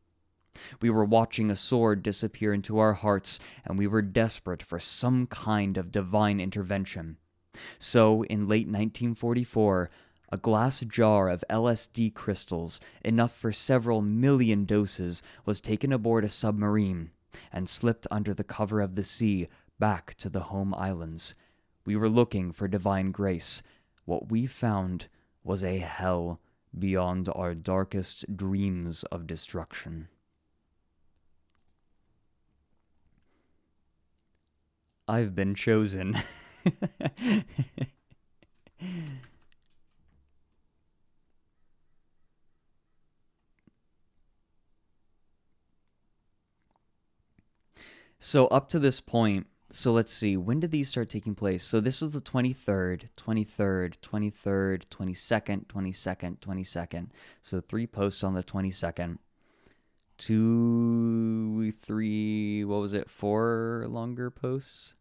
We were watching a sword disappear into our hearts, and we were desperate for some kind of divine intervention. So, in late 1944, a glass jar of LSD crystals, enough for several million doses, was taken aboard a submarine and slipped under the cover of the sea back to the home islands. We were looking for divine grace. What we found was a hell beyond our darkest dreams of destruction. I've been chosen. So up to this point, so let's see, when did these start taking place? So this was the 23rd, 23rd, 23rd, 22nd, 22nd, 22nd. So 3 posts on the 22nd. 2, 3, what was it? 4 longer posts?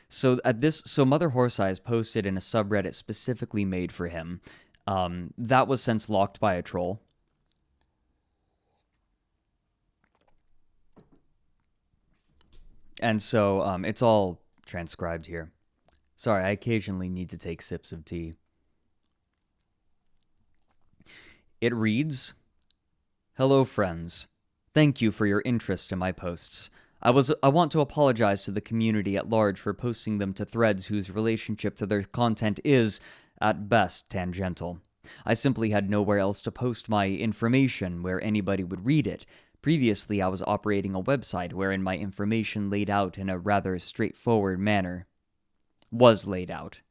So Mother Horse Eyes posted in a subreddit specifically made for him. That was since locked by a troll. And so it's all transcribed here. Sorry, I occasionally need to take sips of tea. It reads, "Hello, friends. Thank you for your interest in my posts. I want to apologize to the community at large for posting them to threads whose relationship to their content is, at best, tangential. I simply had nowhere else to post my information where anybody would read it. Previously, I was operating a website wherein my information laid out in a rather straightforward manner. Was laid out.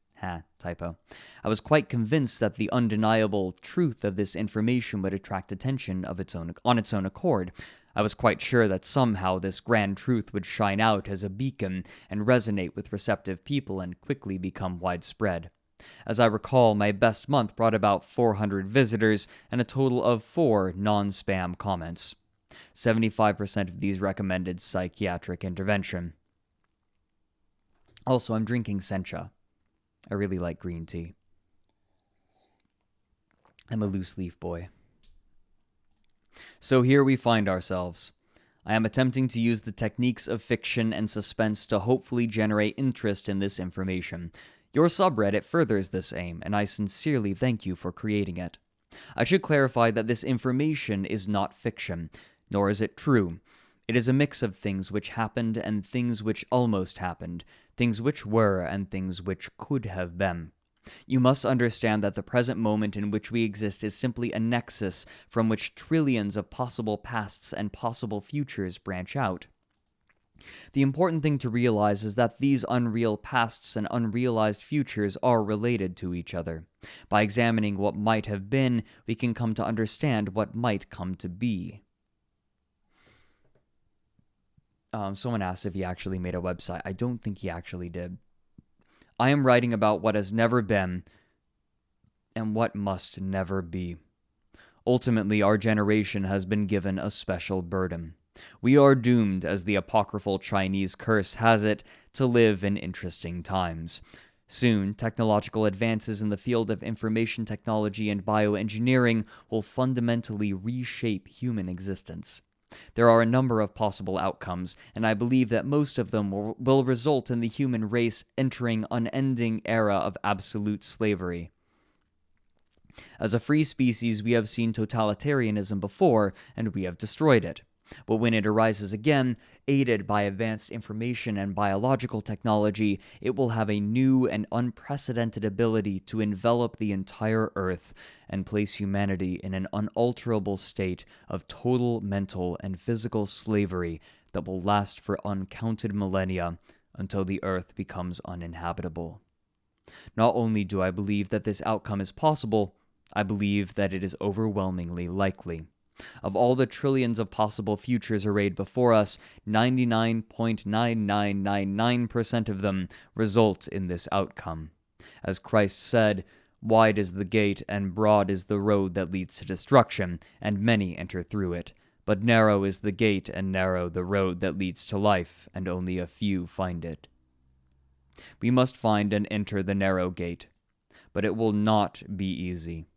Typo. I was quite convinced that the undeniable truth of this information would attract attention on its own accord. I was quite sure that somehow this grand truth would shine out as a beacon and resonate with receptive people and quickly become widespread. As I recall, my best month brought about 400 visitors and a total of 4 non-spam comments. 75% of these recommended psychiatric intervention. Also, I'm drinking sencha. I really like green tea. I'm a loose leaf boy. So here we find ourselves. I am attempting to use the techniques of fiction and suspense to hopefully generate interest in this information. Your subreddit furthers this aim, and I sincerely thank you for creating it. I should clarify that this information is not fiction, nor is it true. It is a mix of things which happened and things which almost happened, things which were and things which could have been. You must understand that the present moment in which we exist is simply a nexus from which trillions of possible pasts and possible futures branch out. The important thing to realize is that these unreal pasts and unrealized futures are related to each other. By examining what might have been, we can come to understand what might come to be." Someone asked if he actually made a website. I don't think he actually did. I am writing about what has never been and what must never be. Ultimately, our generation has been given a special burden. We are doomed, as the apocryphal Chinese curse has it, to live in interesting times. Soon, technological advances in the field of information technology and bioengineering will fundamentally reshape human existence. There are a number of possible outcomes, and I believe that most of them will result in the human race entering an unending era of absolute slavery. As a free species, we have seen totalitarianism before, and we have destroyed it. But when it arises again, aided by advanced information and biological technology, it will have a new and unprecedented ability to envelop the entire Earth and place humanity in an unalterable state of total mental and physical slavery that will last for uncounted millennia until the Earth becomes uninhabitable. Not only do I believe that this outcome is possible, I believe that it is overwhelmingly likely. Of all the trillions of possible futures arrayed before us, 99.9999% of them result in this outcome. As Christ said, "Wide is the gate and broad is the road that leads to destruction, and many enter through it. But narrow is the gate and narrow the road that leads to life, and only a few find it." We must find and enter the narrow gate, but it will not be easy.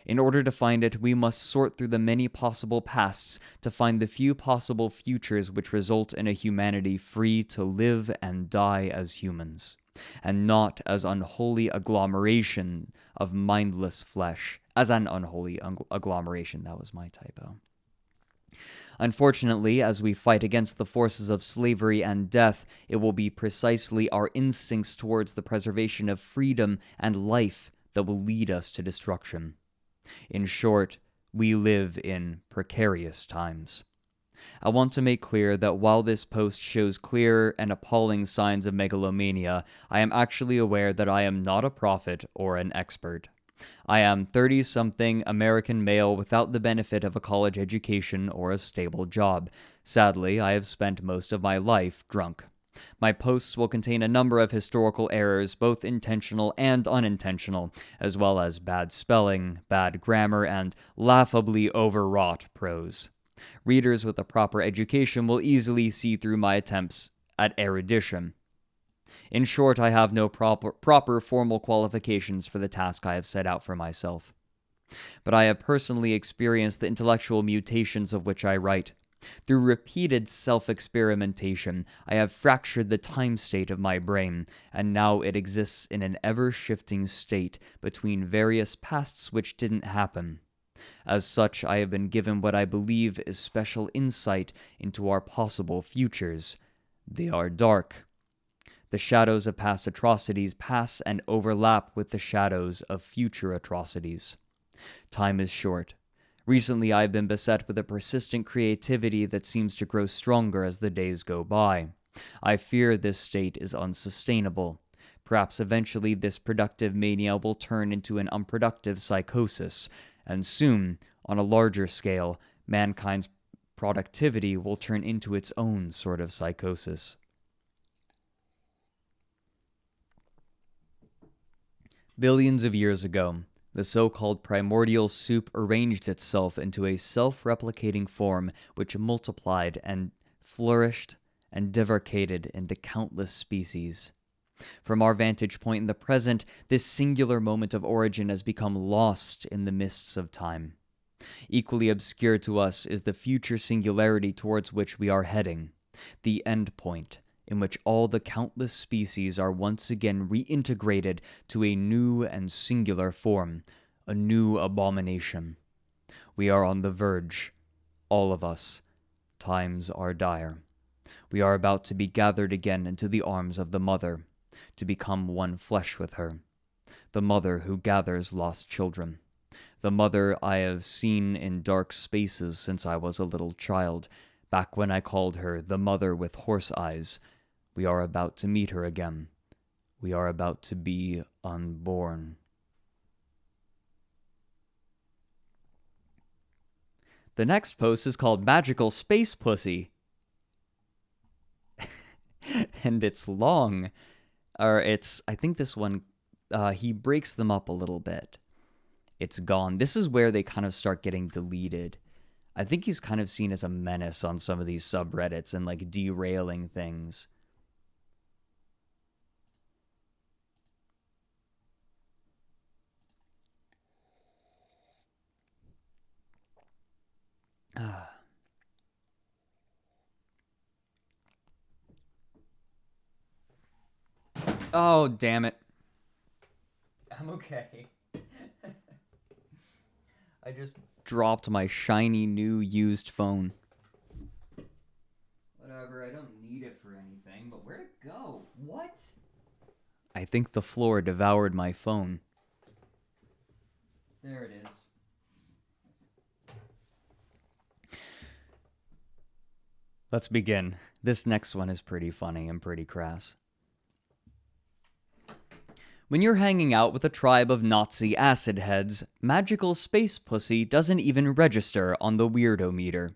In order to find it, we must sort through the many possible pasts to find the few possible futures which result in a humanity free to live and die as humans, and not as unholy agglomeration of mindless flesh. As an unholy agglomeration, that was my typo. Unfortunately, as we fight against the forces of slavery and death, it will be precisely our instincts towards the preservation of freedom and life that will lead us to destruction. In short, we live in precarious times. I want to make clear that while this post shows clear and appalling signs of megalomania, I am actually aware that I am not a prophet or an expert. I am 30-something American male without the benefit of a college education or a stable job. Sadly, I have spent most of my life drunk. My posts will contain a number of historical errors, both intentional and unintentional, as well as bad spelling, bad grammar, and laughably overwrought prose. Readers with a proper education will easily see through my attempts at erudition. In short, I have no proper formal qualifications for the task I have set out for myself. But I have personally experienced the intellectual mutations of which I write. Through repeated self-experimentation, I have fractured the time state of my brain, and now it exists in an ever-shifting state between various pasts which didn't happen. As such, I have been given what I believe is special insight into our possible futures. They are dark. The shadows of past atrocities pass and overlap with the shadows of future atrocities. Time is short. Recently, I have been beset with a persistent creativity that seems to grow stronger as the days go by. I fear this state is unsustainable. Perhaps eventually this productive mania will turn into an unproductive psychosis, and soon, on a larger scale, mankind's productivity will turn into its own sort of psychosis. Billions of years ago, the so-called primordial soup arranged itself into a self-replicating form which multiplied and flourished and divaricated into countless species. From our vantage point in the present, this singular moment of origin has become lost in the mists of time. Equally obscure to us is the future singularity towards which we are heading, the end point, in which all the countless species are once again reintegrated to a new and singular form, a new abomination. We are on the verge, all of us. Times are dire. We are about to be gathered again into the arms of the mother, to become one flesh with her. The mother who gathers lost children. The mother I have seen in dark spaces since I was a little child, back when I called her the mother with horse eyes. We are about to meet her again. We are about to be unborn. The next post is called Magical Space Pussy. And it's long. I think this one, he breaks them up a little bit. It's gone. This is where they kind of start getting deleted. I think he's kind of seen as a menace on some of these subreddits and like derailing things. Oh, damn it. I'm okay. I just dropped my shiny new used phone. Whatever, I don't need it for anything, but where'd it go? What? I think the floor devoured my phone. There it is. Let's begin. This next one is pretty funny and pretty crass. When you're hanging out with a tribe of Nazi acid heads, magical space pussy doesn't even register on the weirdo meter.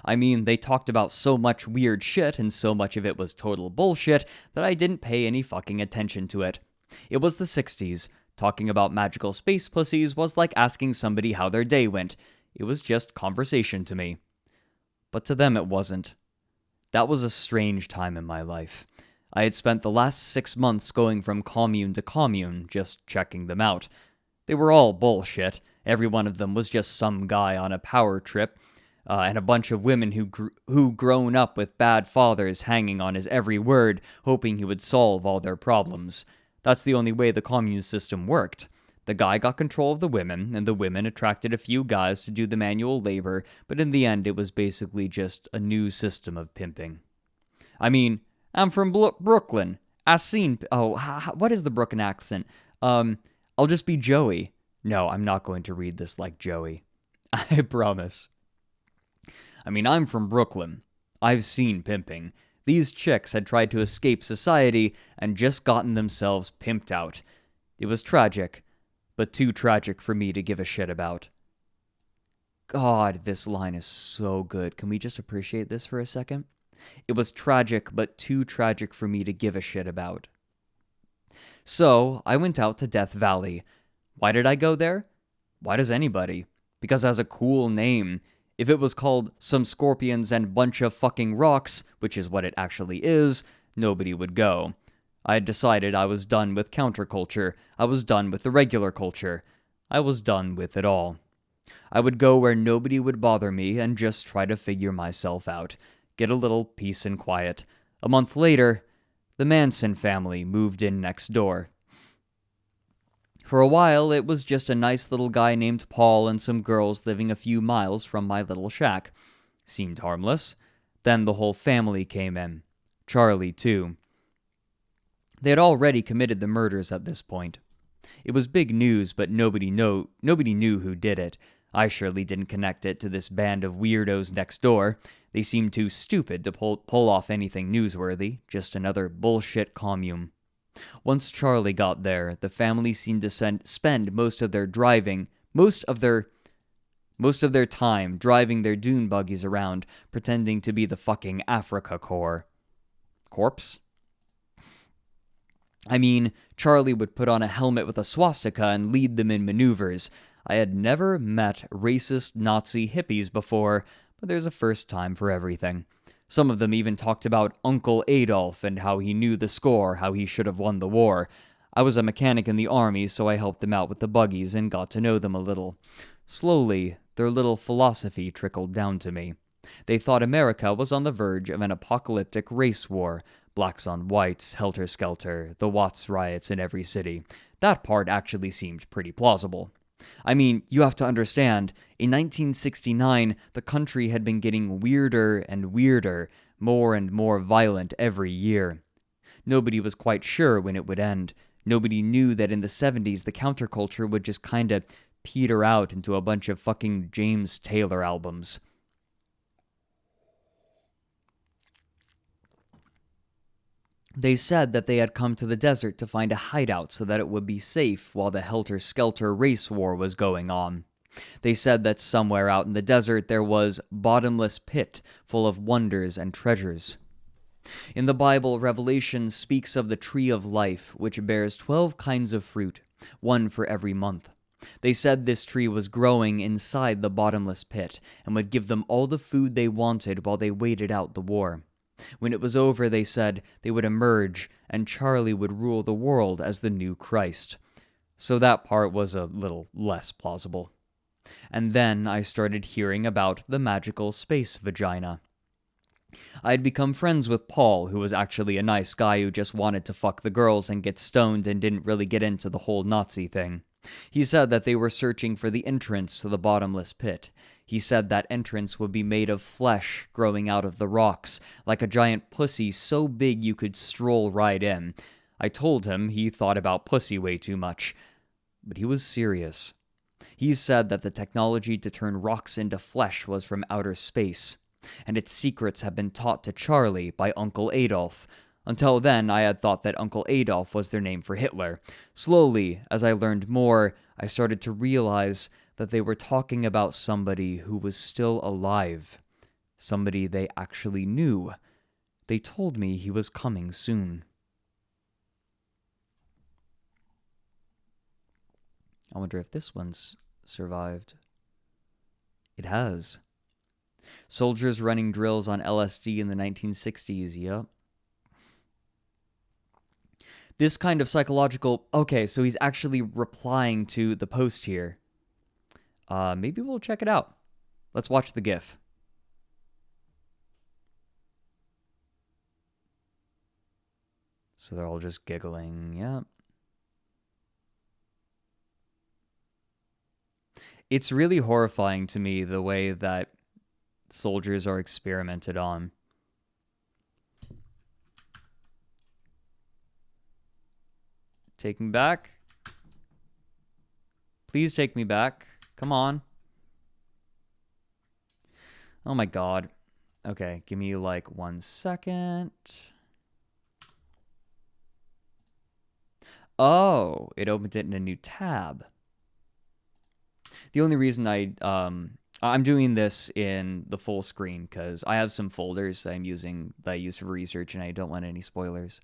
I mean, they talked about so much weird shit and so much of it was total bullshit that I didn't pay any fucking attention to it. It was the 60s. Talking about magical space pussies was like asking somebody how their day went. It was just conversation to me. But to them it wasn't. That was a strange time in my life. I had spent the last 6 months going from commune to commune, just checking them out. They were all bullshit. Every one of them was just some guy on a power trip, and a bunch of women who grown up with bad fathers hanging on his every word, hoping he would solve all their problems. That's the only way the commune system worked. The guy got control of the women, and the women attracted a few guys to do the manual labor, but in the end it was basically just a new system of pimping. I mean, I'm from Brooklyn. What is the Brooklyn accent? I'll just be Joey. No, I'm not going to read this like Joey. I promise. I mean, I'm from Brooklyn. I've seen pimping. These chicks had tried to escape society and just gotten themselves pimped out. It was tragic, but too tragic for me to give a shit about. God, this line is so good. Can we just appreciate this for a second? It was tragic, but too tragic for me to give a shit about. So, I went out to Death Valley. Why did I go there? Why does anybody? Because it has a cool name. If it was called Some Scorpions and Bunch of Fucking Rocks, which is what it actually is, nobody would go. I had decided I was done with counterculture. I was done with the regular culture. I was done with it all. I would go where nobody would bother me and just try to figure myself out. Get a little peace and quiet. A month later, the Manson family moved in next door. For a while, it was just a nice little guy named Paul and some girls living a few miles from my little shack. Seemed harmless. Then the whole family came in. Charlie, too. They had already committed the murders at this point. It was big news, but nobody knew who did it. I surely didn't connect it to this band of weirdos next door. They seemed too stupid to pull off anything newsworthy, just another bullshit commune. Once Charlie got there, the family seemed to spend most of their time driving their dune buggies around, pretending to be the fucking Africa Corps. Corpse? I mean, Charlie would put on a helmet with a swastika and lead them in maneuvers. I had never met racist Nazi hippies before, but there's a first time for everything. Some of them even talked about Uncle Adolf and how he knew the score, how he should have won the war. I was a mechanic in the army, so I helped them out with the buggies and got to know them a little. Slowly, their little philosophy trickled down to me. They thought America was on the verge of an apocalyptic race war. Blacks on whites, helter-skelter, the Watts riots in every city. That part actually seemed pretty plausible. I mean, you have to understand, in 1969, the country had been getting weirder and weirder, more and more violent every year. Nobody was quite sure when it would end. Nobody knew that in the 70s the counterculture would just kinda peter out into a bunch of fucking James Taylor albums. They said that they had come to the desert to find a hideout so that it would be safe while the helter-skelter race war was going on. They said that somewhere out in the desert there was bottomless pit full of wonders and treasures. In the Bible, Revelation speaks of the tree of life, which bears 12 kinds of fruit, one for every month. They said this tree was growing inside the bottomless pit and would give them all the food they wanted while they waited out the war. When it was over, they said they would emerge and Charlie would rule the world as the new Christ. So that part was a little less plausible. And then I started hearing about the magical space vagina. I had become friends with Paul, who was actually a nice guy who just wanted to fuck the girls and get stoned and didn't really get into the whole Nazi thing. He said that they were searching for the entrance to the bottomless pit. He said that entrance would be made of flesh growing out of the rocks, like a giant pussy so big you could stroll right in. I told him he thought about pussy way too much, but he was serious. He said that the technology to turn rocks into flesh was from outer space, and its secrets had been taught to Charlie by Uncle Adolf. Until then, I had thought that Uncle Adolf was their name for Hitler. Slowly, as I learned more, I started to realize that they were talking about somebody who was still alive. Somebody they actually knew. They told me he was coming soon. I wonder if this one's survived. It has. Soldiers running drills on LSD in the 1960s, yep. This kind of psychological... Okay, so he's actually replying to the post here. Maybe we'll check it out. Let's watch the GIF. So they're all just giggling, yeah. It's really horrifying to me the way that soldiers are experimented on. Take me back. Please take me back. Come on. Oh my god. Okay, give me like 1 second. Oh, it opened it in a new tab. The only reason I'm doing this in the full screen because I have some folders that I use for research and I don't want any spoilers.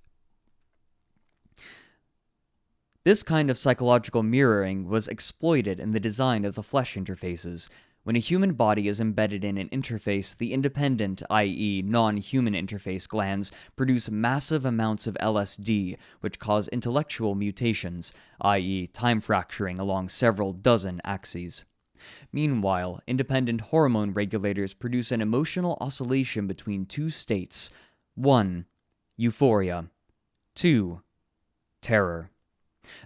This kind of psychological mirroring was exploited in the design of the flesh interfaces. When a human body is embedded in an interface, the independent, i.e., non-human interface glands produce massive amounts of LSD, which cause intellectual mutations, i.e., time fracturing along several dozen axes. Meanwhile, independent hormone regulators produce an emotional oscillation between two states. 1. Euphoria. 2. Terror.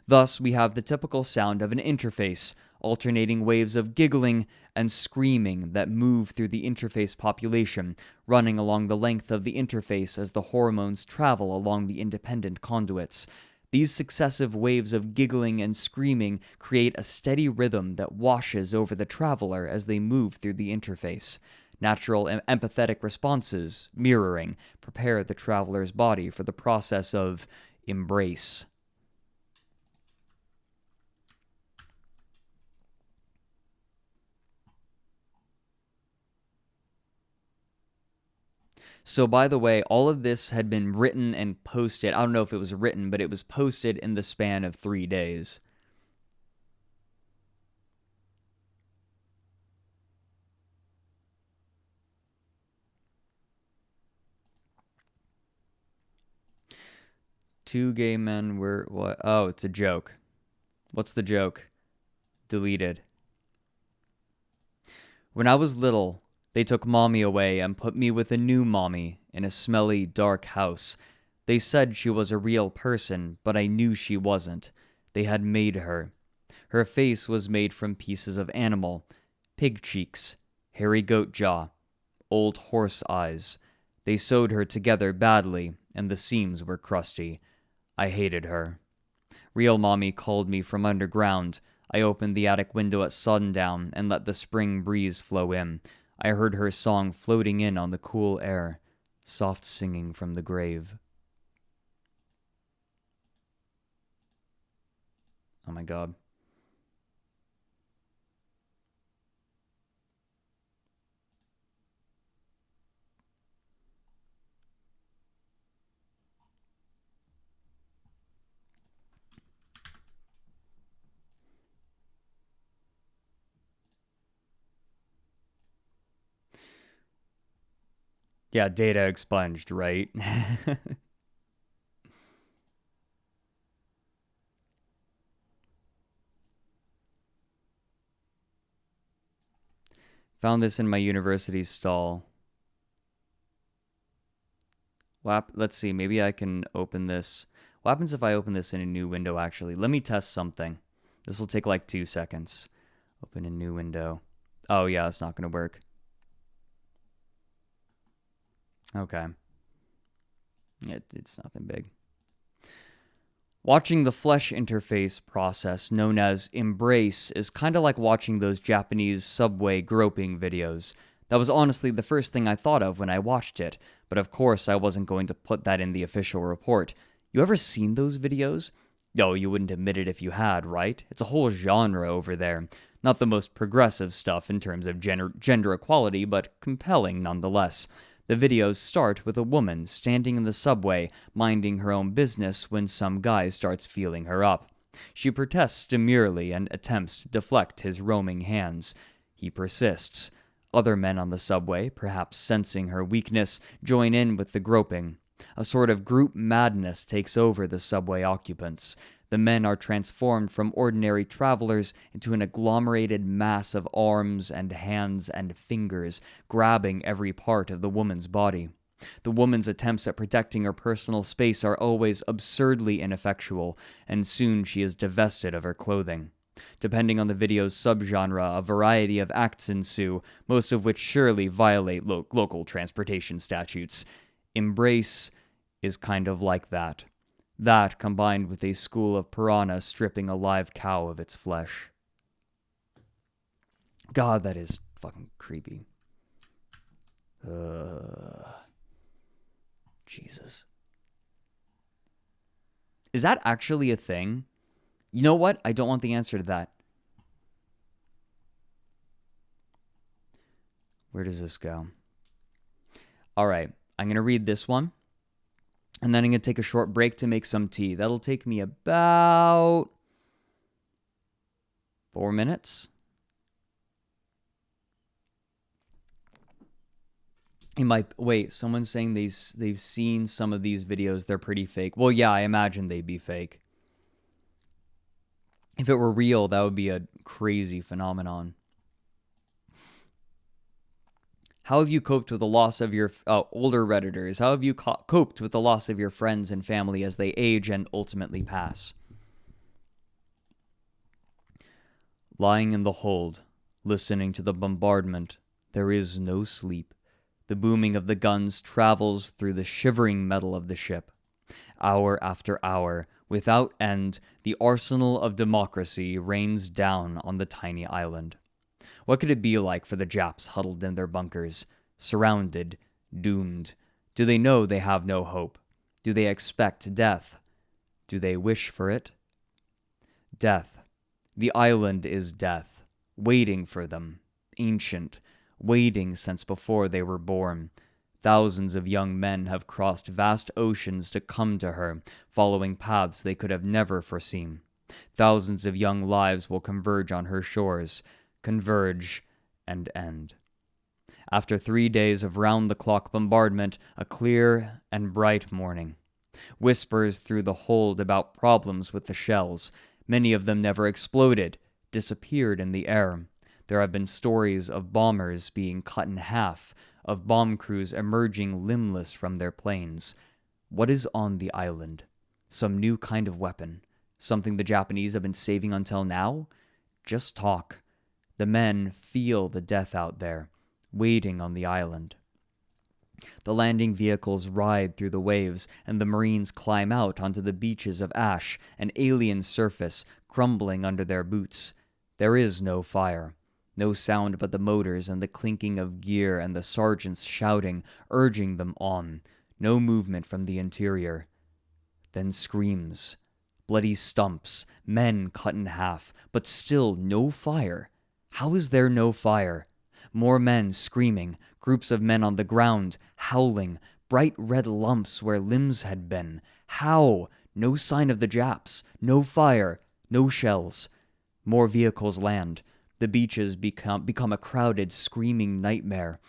Thus, we have the typical sound of an interface, alternating waves of giggling and screaming that move through the interface population, running along the length of the interface as the hormones travel along the independent conduits. These successive waves of giggling and screaming create a steady rhythm that washes over the traveler as they move through the interface. Natural and empathetic responses, mirroring, prepare the traveler's body for the process of embrace. So, by the way, all of this had been written and posted. I don't know if it was written, but it was posted in the span of 3 days. Two gay men were what? Oh, it's a joke. What's the joke? Deleted. When I was little, they took mommy away and put me with a new mommy in a smelly, dark house. They said she was a real person, but I knew she wasn't. They had made her. Her face was made from pieces of animal, pig cheeks, hairy goat jaw, old horse eyes. They sewed her together badly, and the seams were crusty. I hated her. Real mommy called me from underground. I opened the attic window at sundown and let the spring breeze flow in. I heard her song floating in on the cool air, soft singing from the grave. Oh my god. Yeah, data expunged, right? Found this in my university's stall. Let's see, maybe I can open this. What happens if I open this in a new window, actually? Let me test something. This will take like 2 seconds. Open a new window. Oh, yeah, it's not going to work. Okay. It's nothing big. Watching the flesh interface process known as embrace is kind of like watching those Japanese subway groping videos. That was honestly the first thing I thought of when I watched it, but of course I wasn't going to put that in the official report. You ever seen those videos? No, you wouldn't admit it if you had, right? It's a whole genre over there. Not the most progressive stuff in terms of gender equality, but compelling nonetheless. The videos start with a woman standing in the subway, minding her own business when some guy starts feeling her up. She protests demurely and attempts to deflect his roaming hands. He persists. Other men on the subway, perhaps sensing her weakness, join in with the groping. A sort of group madness takes over the subway occupants. The men are transformed from ordinary travelers into an agglomerated mass of arms and hands and fingers, grabbing every part of the woman's body. The woman's attempts at protecting her personal space are always absurdly ineffectual, and soon she is divested of her clothing. Depending on the video's subgenre, a variety of acts ensue, most of which surely violate local transportation statutes. Embrace is kind of like that. That, combined with a school of piranha stripping a live cow of its flesh. God, that is fucking creepy. Jesus. Is that actually a thing? You know what? I don't want the answer to that. Where does this go? All right. I'm going to read this one. And then I'm going to take a short break to make some tea. That'll take me about 4 minutes. You might wait. Someone's saying they've seen some of these videos. They're pretty fake. Well, yeah, I imagine they'd be fake. If it were real, that would be a crazy phenomenon. How have you coped with the loss of your older Redditors? How have you coped with the loss of your friends and family as they age and ultimately pass? Lying in the hold, listening to the bombardment, there is no sleep. The booming of the guns travels through the shivering metal of the ship. Hour after hour, without end, the arsenal of democracy rains down on the tiny island. What could it be like for the Japs huddled in their bunkers, surrounded, doomed? Do they know they have no hope? Do they expect death? Do they wish for it? Death. The island is death, waiting for them, ancient, waiting since before they were born. Thousands of young men have crossed vast oceans to come to her, following paths they could have never foreseen. Thousands of young lives will converge on her shores, converge and end. After 3 days of round-the-clock bombardment, a clear and bright morning. Whispers through the hold about problems with the shells. Many of them never exploded, disappeared in the air. There have been stories of bombers being cut in half, of bomb crews emerging limbless from their planes. What is on the island? Some new kind of weapon? Something the Japanese have been saving until now? Just talk. The men feel the death out there, waiting on the island. The landing vehicles ride through the waves, and the Marines climb out onto the beaches of ash, an alien surface crumbling under their boots. There is no fire. No sound but the motors and the clinking of gear and the sergeants shouting, urging them on. No movement from the interior. Then screams. Bloody stumps, men cut in half, but still no fire. How is there no fire? More men screaming, groups of men on the ground, howling, bright red lumps where limbs had been. How? No sign of the Japs, no fire, no shells. More vehicles land. The beaches become a crowded, screaming nightmare.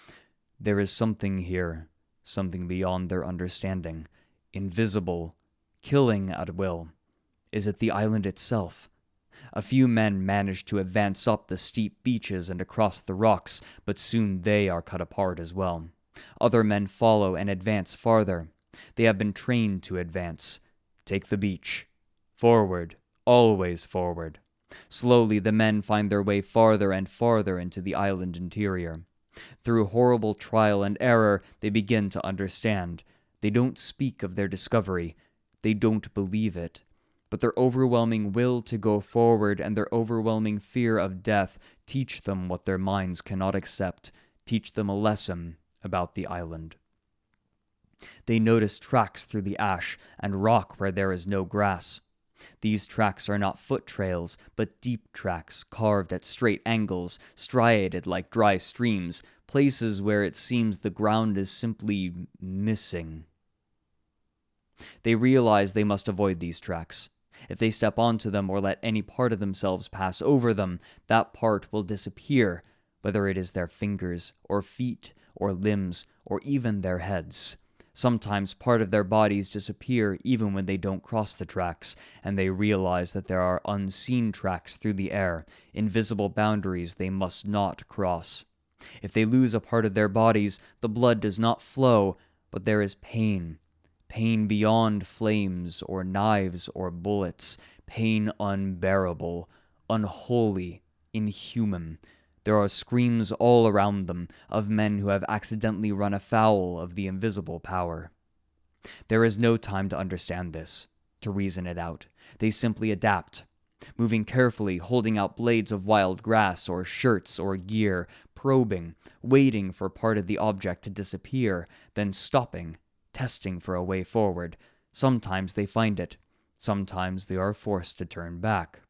There is something here, something beyond their understanding, invisible, killing at will. Is it the island itself? A few men manage to advance up the steep beaches and across the rocks, but soon they are cut apart as well. Other men follow and advance farther. They have been trained to advance. Take the beach. Forward, always forward. Slowly the men find their way farther and farther into the island interior. Through horrible trial and error, they begin to understand. They don't speak of their discovery. They don't believe it. But their overwhelming will to go forward and their overwhelming fear of death teach them what their minds cannot accept, teach them a lesson about the island. They notice tracks through the ash and rock where there is no grass. These tracks are not foot trails, but deep tracks carved at straight angles, striated like dry streams, places where it seems the ground is simply missing. They realize they must avoid these tracks. If they step onto them or let any part of themselves pass over them, that part will disappear, whether it is their fingers or feet or limbs or even their heads. Sometimes part of their bodies disappear even when they don't cross the tracks, and they realize that there are unseen tracks through the air, invisible boundaries they must not cross. If they lose a part of their bodies, the blood does not flow, but there is pain. Pain beyond flames or knives or bullets. Pain unbearable, unholy, inhuman. There are screams all around them of men who have accidentally run afoul of the invisible power. There is no time to understand this, to reason it out. They simply adapt. moving carefully, holding out blades of wild grass or shirts or gear, probing, waiting for part of the object to disappear, then stopping, testing for a way forward. Sometimes they find it. Sometimes they are forced to turn back.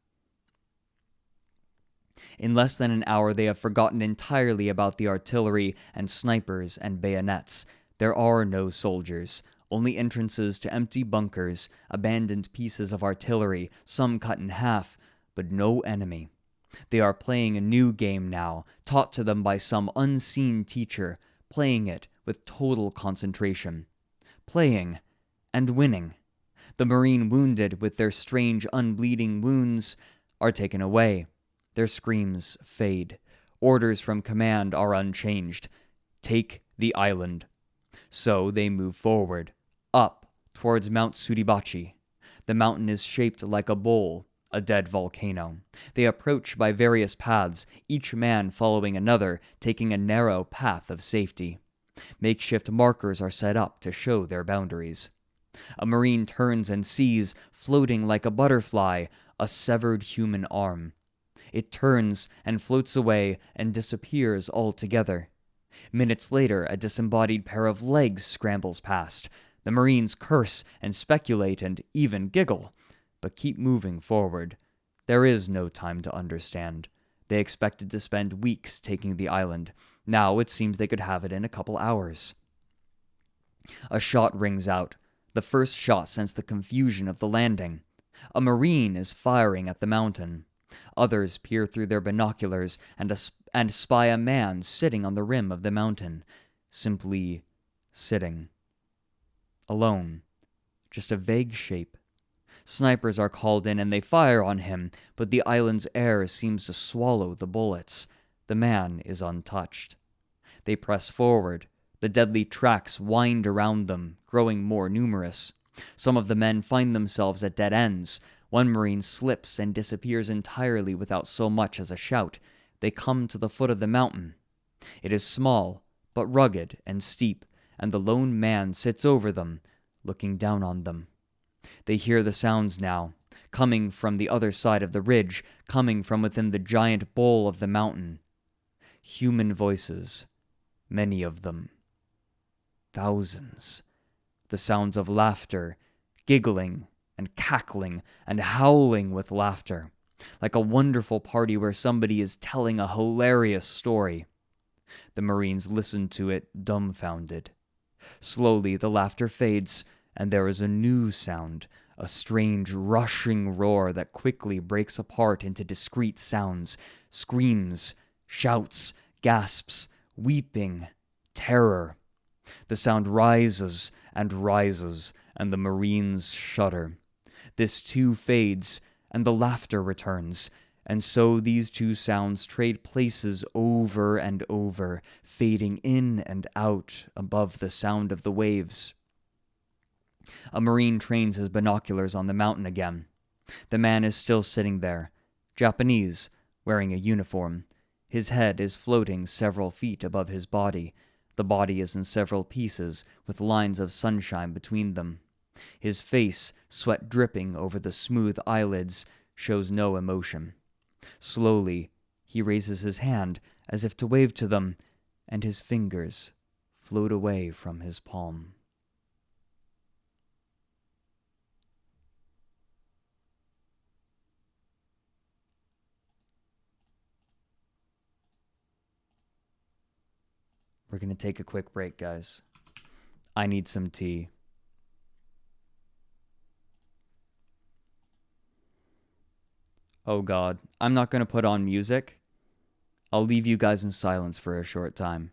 In less than an hour, they have forgotten entirely about the artillery and snipers and bayonets. There are no soldiers, only entrances to empty bunkers, abandoned pieces of artillery, some cut in half, but no enemy. They are playing a new game now, taught to them by some unseen teacher, playing it with total concentration. Playing and winning. The Marine wounded with their strange unbleeding wounds are taken away. Their screams fade. Orders from command are unchanged. Take the island. So they move forward, up towards Mount Suribachi. The mountain is shaped like a bowl, a dead volcano. They approach by various paths, each man following another, taking a narrow path of safety. Makeshift markers are set up to show their boundaries. A Marine turns and sees, floating like a butterfly, a severed human arm. It turns and floats away and disappears altogether. Minutes later, a disembodied pair of legs scrambles past. The Marines curse and speculate and even giggle, but keep moving forward. There is no time to understand. They expected to spend weeks taking the island. Now it seems they could have it in a couple hours. A shot rings out. The first shot since the confusion of the landing. A Marine is firing at the mountain. Others peer through their binoculars and spy a man sitting on the rim of the mountain. Simply sitting. Alone. Just a vague shape. Snipers are called in and they fire on him, but the island's air seems to swallow the bullets. The man is untouched. They press forward. The deadly tracks wind around them, growing more numerous. Some of the men find themselves at dead ends. One Marine slips and disappears entirely without so much as a shout. They come to the foot of the mountain. It is small, but rugged and steep, and the lone man sits over them, looking down on them. They hear the sounds now, coming from the other side of the ridge, coming from within the giant bowl of the mountain. Human voices, many of them. Thousands. The sounds of laughter, giggling and cackling and howling with laughter, like a wonderful party where somebody is telling a hilarious story. The Marines listen to it dumbfounded. Slowly the laughter fades, and there is a new sound, a strange rushing roar that quickly breaks apart into discrete sounds, screams, shouts, gasps, weeping, terror. The sound rises, and the Marines shudder. This too fades, and the laughter returns, and so these two sounds trade places over and over, fading in and out above the sound of the waves. A Marine trains his binoculars on the mountain again. The man is still sitting there, Japanese, wearing a uniform. His head is floating several feet above his body. The body is in several pieces, with lines of sunshine between them. His face, sweat dripping over the smooth eyelids, shows no emotion. Slowly, he raises his hand as if to wave to them, and his fingers float away from his palm. We're going to take a quick break, guys. I need some tea. Oh God, I'm not going to put on music. I'll leave you guys in silence for a short time.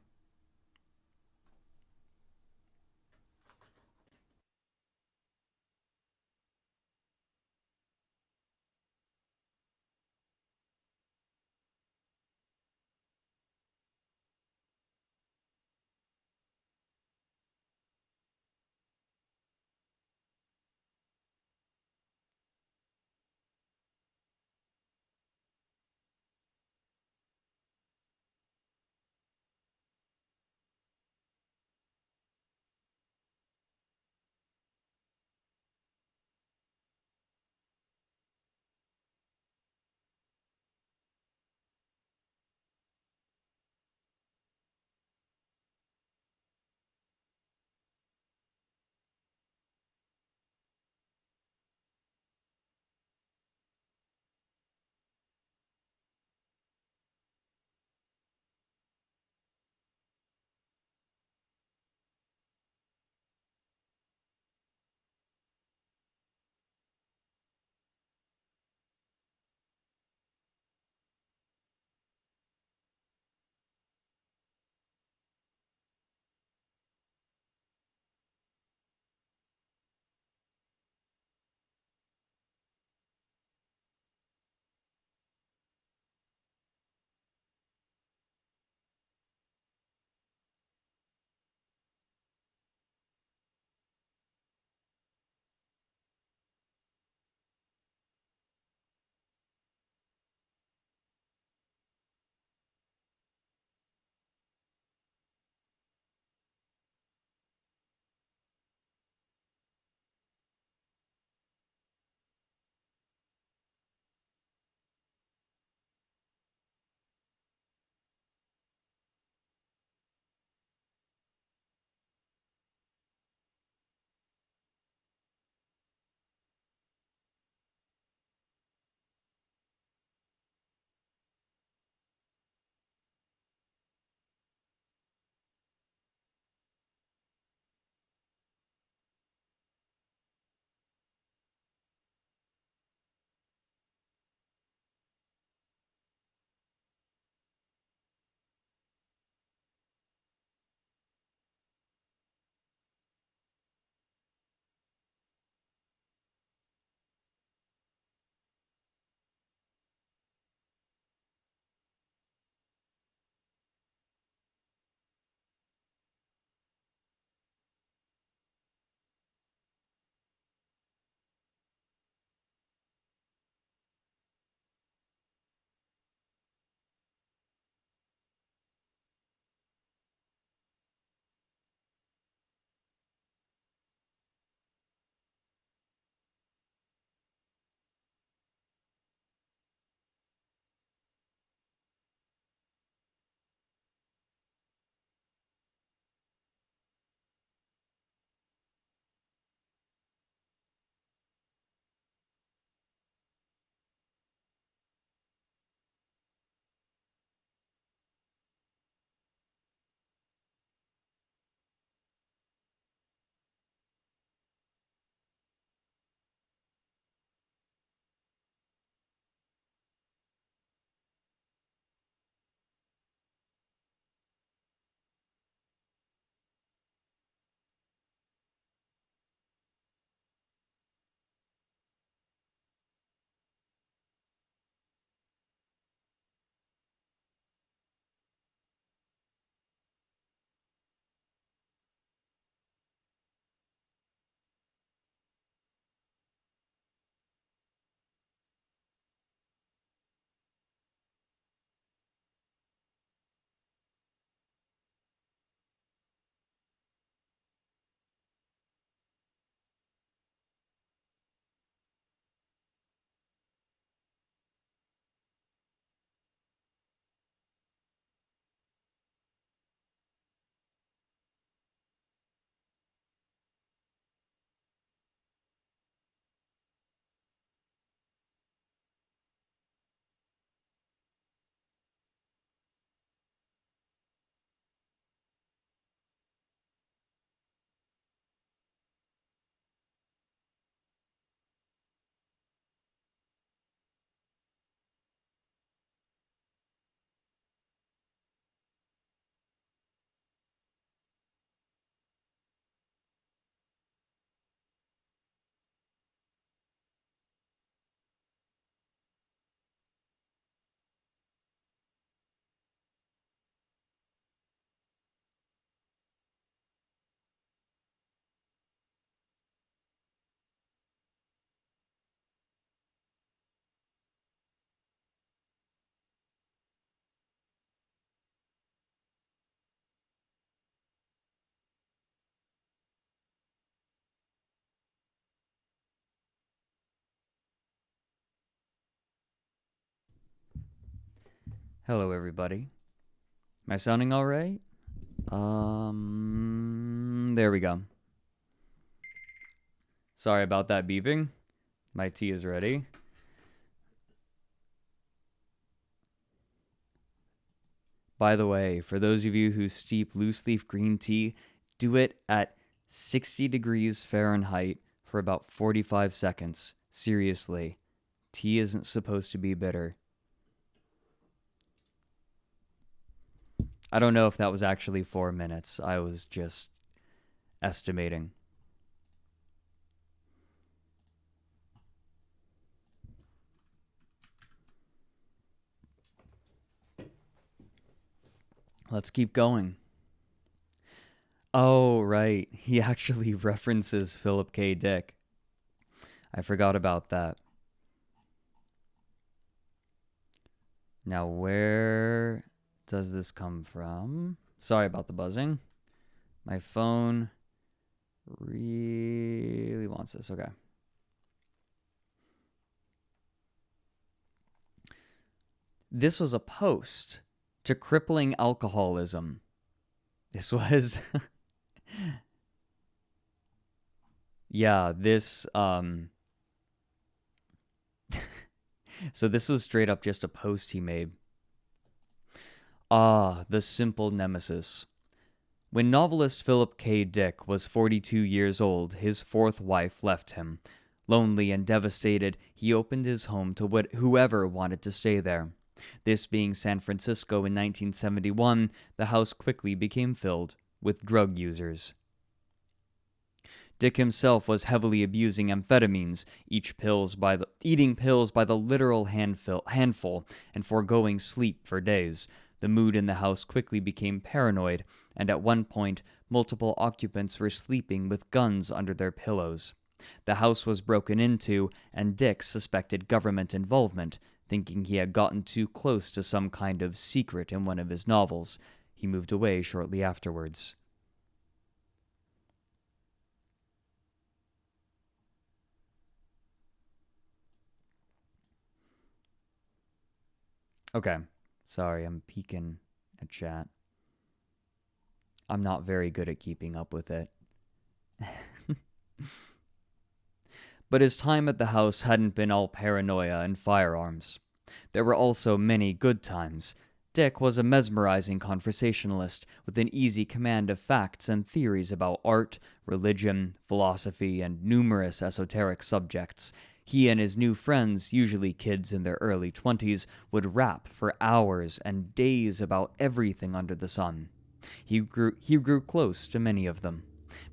Hello, everybody. Am I sounding all right? There we go. Sorry about that beeping. My tea is ready. By the way, for those of you who steep loose leaf green tea, do it at 60 degrees Fahrenheit for about 45 seconds. Seriously, tea isn't supposed to be bitter. I don't know if that was actually 4 minutes. I was just estimating. Let's keep going. Oh, right. He actually references Philip K. Dick. I forgot about that. Now, where does this come from? Sorry about the buzzing. My phone really wants this. Okay. This was a post to crippling alcoholism. This was yeah, this so this was straight up just a post he made. Ah, the simple nemesis. When novelist Philip K. Dick was 42 years old, his fourth wife left him. Lonely and devastated, he opened his home to whoever wanted to stay there. This being San Francisco in 1971, the house quickly became filled with drug users. Dick himself was heavily abusing amphetamines, eating pills by the literal handful, and foregoing sleep for days. The mood in the house quickly became paranoid, and at one point, multiple occupants were sleeping with guns under their pillows. The house was broken into, and Dick suspected government involvement, thinking he had gotten too close to some kind of secret in one of his novels. He moved away shortly afterwards. Okay, sorry, I'm peeking at chat. I'm not very good at keeping up with it. But his time at the house hadn't been all paranoia and firearms. There were also many good times. Dick was a mesmerizing conversationalist with an easy command of facts and theories about art, religion, philosophy, and numerous esoteric subjects. He and his new friends, usually kids in their early 20s, would rap for hours and days about everything under the sun. He grew close to many of them.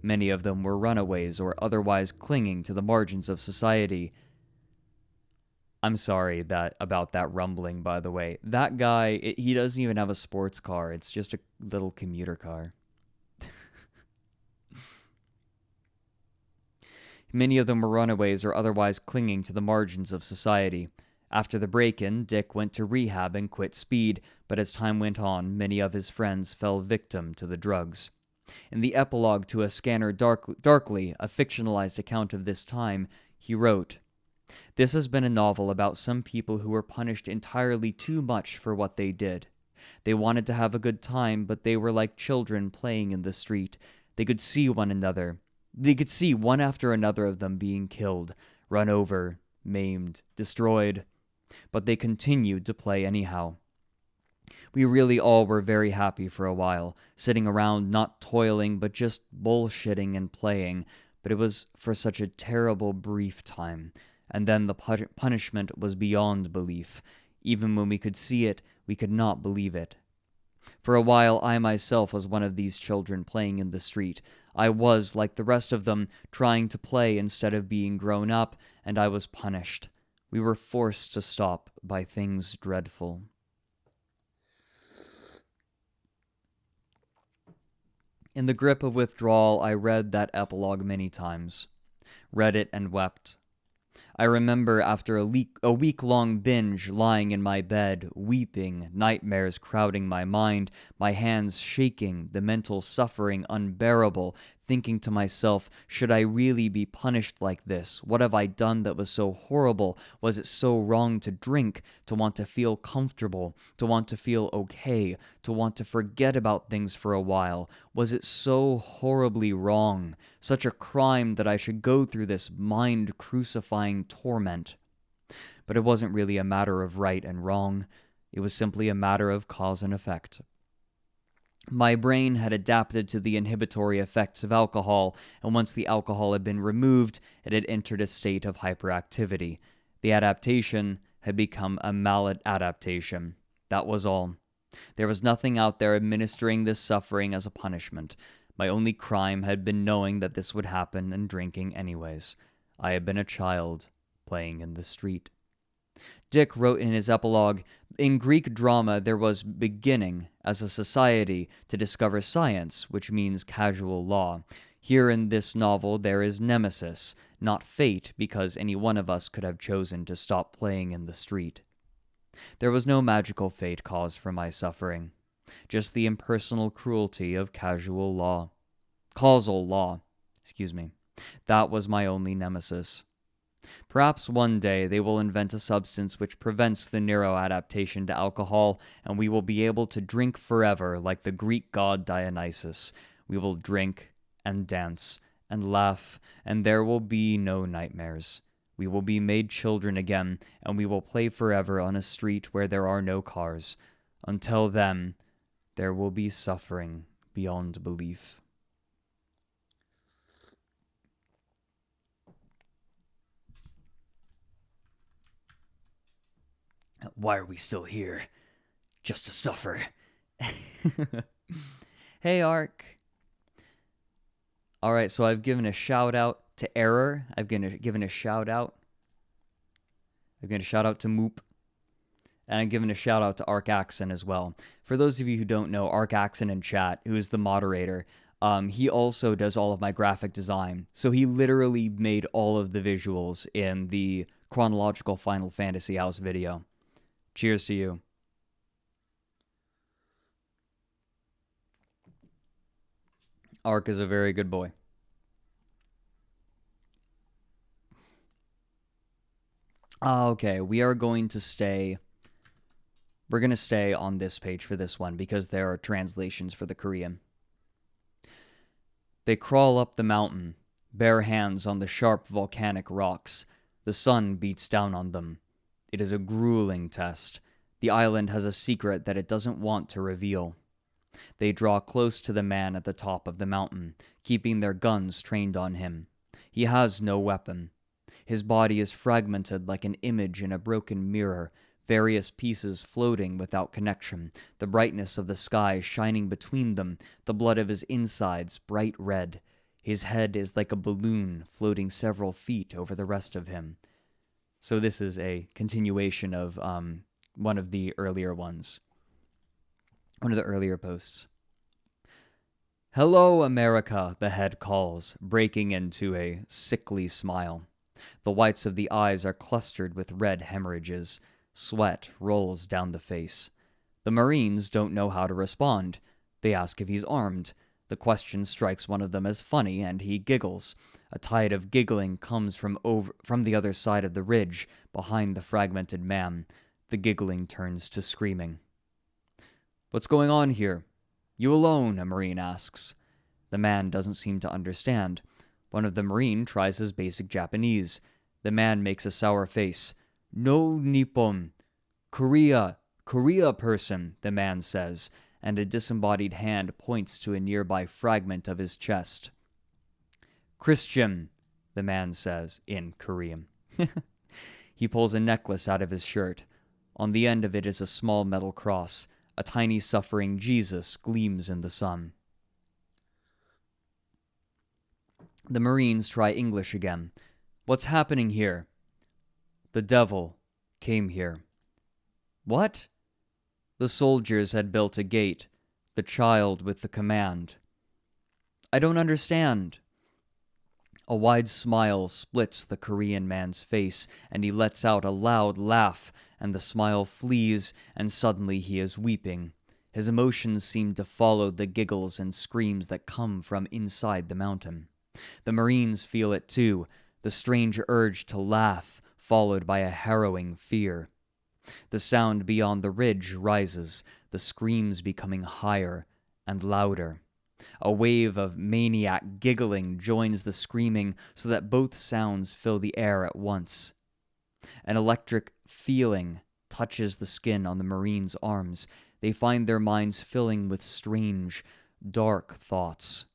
Many of them were runaways or otherwise clinging to the margins of society. I'm sorry about that rumbling, by the way. That guy, he doesn't even have a sports car. It's just a little commuter car. Many of them were runaways or otherwise clinging to the margins of society. After the break-in, Dick went to rehab and quit speed, but as time went on, many of his friends fell victim to the drugs. In the epilogue to A Scanner Darkly, a fictionalized account of this time, he wrote, "This has been a novel about some people who were punished entirely too much for what they did. They wanted to have a good time, but they were like children playing in the street. They could see one another. They could see one after another of them being killed, run over, maimed, destroyed. But they continued to play anyhow. We really all were very happy for a while, sitting around not toiling but just bullshitting and playing, but it was for such a terrible brief time, and then the punishment was beyond belief. Even when we could see it, we could not believe it. For a while, I myself was one of these children playing in the street. I was, like the rest of them, trying to play instead of being grown up, and I was punished. We were forced to stop by things dreadful." In the grip of withdrawal, I read that epilogue many times. Read it and wept. I remember after a week-long binge lying in my bed, weeping, nightmares crowding my mind, my hands shaking, the mental suffering unbearable, thinking to myself, should I really be punished like this? What have I done that was so horrible? Was it so wrong to drink, to want to feel comfortable, to want to feel okay, to want to forget about things for a while? Was it so horribly wrong? Such a crime that I should go through this mind-crucifying torment? But it wasn't really a matter of right and wrong. It was simply a matter of cause and effect. My brain had adapted to the inhibitory effects of alcohol, and once the alcohol had been removed, it had entered a state of hyperactivity. The adaptation had become a maladaptation. That was all. There was nothing out there administering this suffering as a punishment. My only crime had been knowing that this would happen and drinking anyways. I had been a child, playing in the street. Dick wrote in his epilogue, in Greek drama there was beginning, as a society, to discover science, which means casual law. Here in this novel there is nemesis, not fate, because any one of us could have chosen to stop playing in the street. There was no magical fate cause for my suffering, just the impersonal cruelty of casual law. Causal law, That was my only nemesis. Perhaps one day they will invent a substance which prevents the neuroadaptation to alcohol, and we will be able to drink forever like the Greek god Dionysus. We will drink and dance and laugh, and there will be no nightmares. We will be made children again, and we will play forever on a street where there are no cars. Until then, there will be suffering beyond belief. Why are we still here? Just to suffer. Hey, Ark. Alright, so I've given a shout out to Error. I've given a shout out. I've given a shout out to Moop. And I've given a shout out to Ark Axon as well. For those of you who don't know, Ark Axon in chat, who is the moderator, he also does all of my graphic design. So he literally made all of the visuals in the chronological Final Fantasy House video. Cheers to you. Ark is a very good boy. Okay, we're going to stay on this page for this one because there are translations for the Korean. They crawl up the mountain, bare hands on the sharp volcanic rocks. The sun beats down on them. It is a grueling test. The island has a secret that it doesn't want to reveal. They draw close to the man at the top of the mountain, keeping their guns trained on him. He has no weapon. His body is fragmented like an image in a broken mirror, various pieces floating without connection, the brightness of the sky shining between them, the blood of his insides bright red. His head is like a balloon floating several feet over the rest of him. So this is a continuation of one of the earlier ones. One of the earlier posts. Hello, America, the head calls, breaking into a sickly smile. The whites of the eyes are clustered with red hemorrhages. Sweat rolls down the face. The Marines don't know how to respond. They ask if he's armed. The question strikes one of them as funny, and he giggles. A tide of giggling comes from the other side of the ridge, behind the fragmented man. The giggling turns to screaming. What's going on here? You alone? A Marine asks. The man doesn't seem to understand. One of the Marine tries his basic Japanese. The man makes a sour face. No Nippon. Korea person, the man says, and a disembodied hand points to a nearby fragment of his chest. Christian, the man says, in Korean. He pulls a necklace out of his shirt. On the end of it is a small metal cross. A tiny suffering Jesus gleams in the sun. The Marines try English again. What's happening here? The devil came here. What? The soldiers had built a gate. The child with the command. I don't understand. A wide smile splits the Korean man's face, and he lets out a loud laugh, and the smile flees, and suddenly he is weeping. His emotions seem to follow the giggles and screams that come from inside the mountain. The Marines feel it too, the strange urge to laugh, followed by a harrowing fear. The sound beyond the ridge rises, the screams becoming higher and louder. A wave of maniac giggling joins the screaming so that both sounds fill the air at once. An electric feeling touches the skin on the Marines' arms. They find their minds filling with strange, dark thoughts.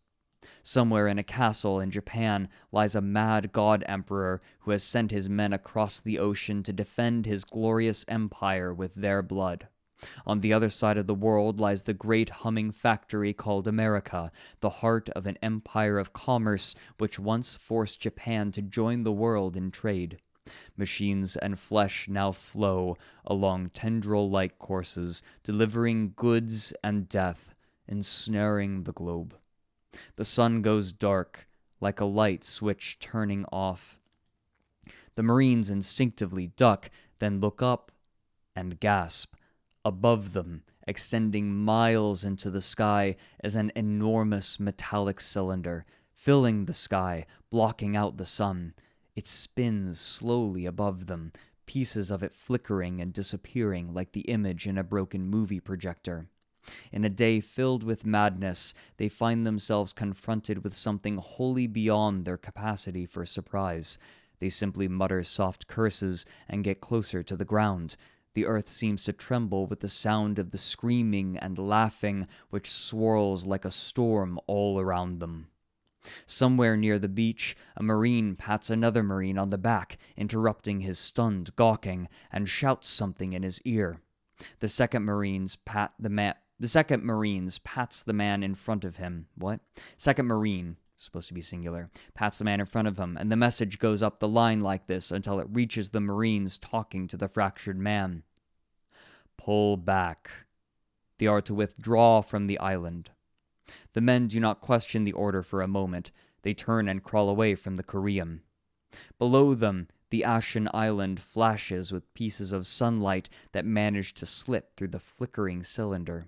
Somewhere in a castle in Japan lies a mad god emperor who has sent his men across the ocean to defend his glorious empire with their blood. On the other side of the world lies the great humming factory called America, the heart of an empire of commerce which once forced Japan to join the world in trade. Machines and flesh now flow along tendril-like courses, delivering goods and death, ensnaring the globe. The sun goes dark, like a light switch turning off. The Marines instinctively duck, then look up and gasp. Above them, extending miles into the sky, is an enormous metallic cylinder, filling the sky, blocking out the sun. It spins slowly above them, pieces of it flickering and disappearing like the image in a broken movie projector. In a day filled with madness, they find themselves confronted with something wholly beyond their capacity for surprise. They simply mutter soft curses and get closer to the ground. The earth seems to tremble with the sound of the screaming and laughing which swirls like a storm all around them. Somewhere near the beach, a Marine pats another Marine on the back, interrupting his stunned gawking, and shouts something in his ear. The second Marines pats the man in front of him. What? Second Marine, supposed to be singular, pats the man in front of him, and the message goes up the line like this until it reaches the Marines talking to the fractured man. Pull back. They are to withdraw from the island. The men do not question the order for a moment. They turn and crawl away from the Korean. Below them, the ashen island flashes with pieces of sunlight that manage to slip through the flickering cylinder.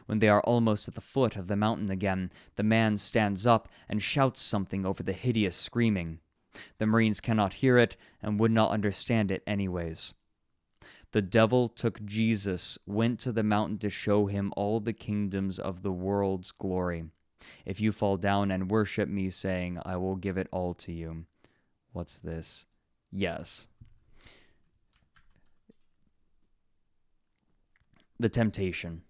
When they are almost at the foot of the mountain again, the man stands up and shouts something over the hideous screaming. The Marines cannot hear it and would not understand it anyways. The devil took Jesus, went to the mountain to show him all the kingdoms of the world's glory. If you fall down and worship me, saying, I will give it all to you. What's this? Yes. The temptation.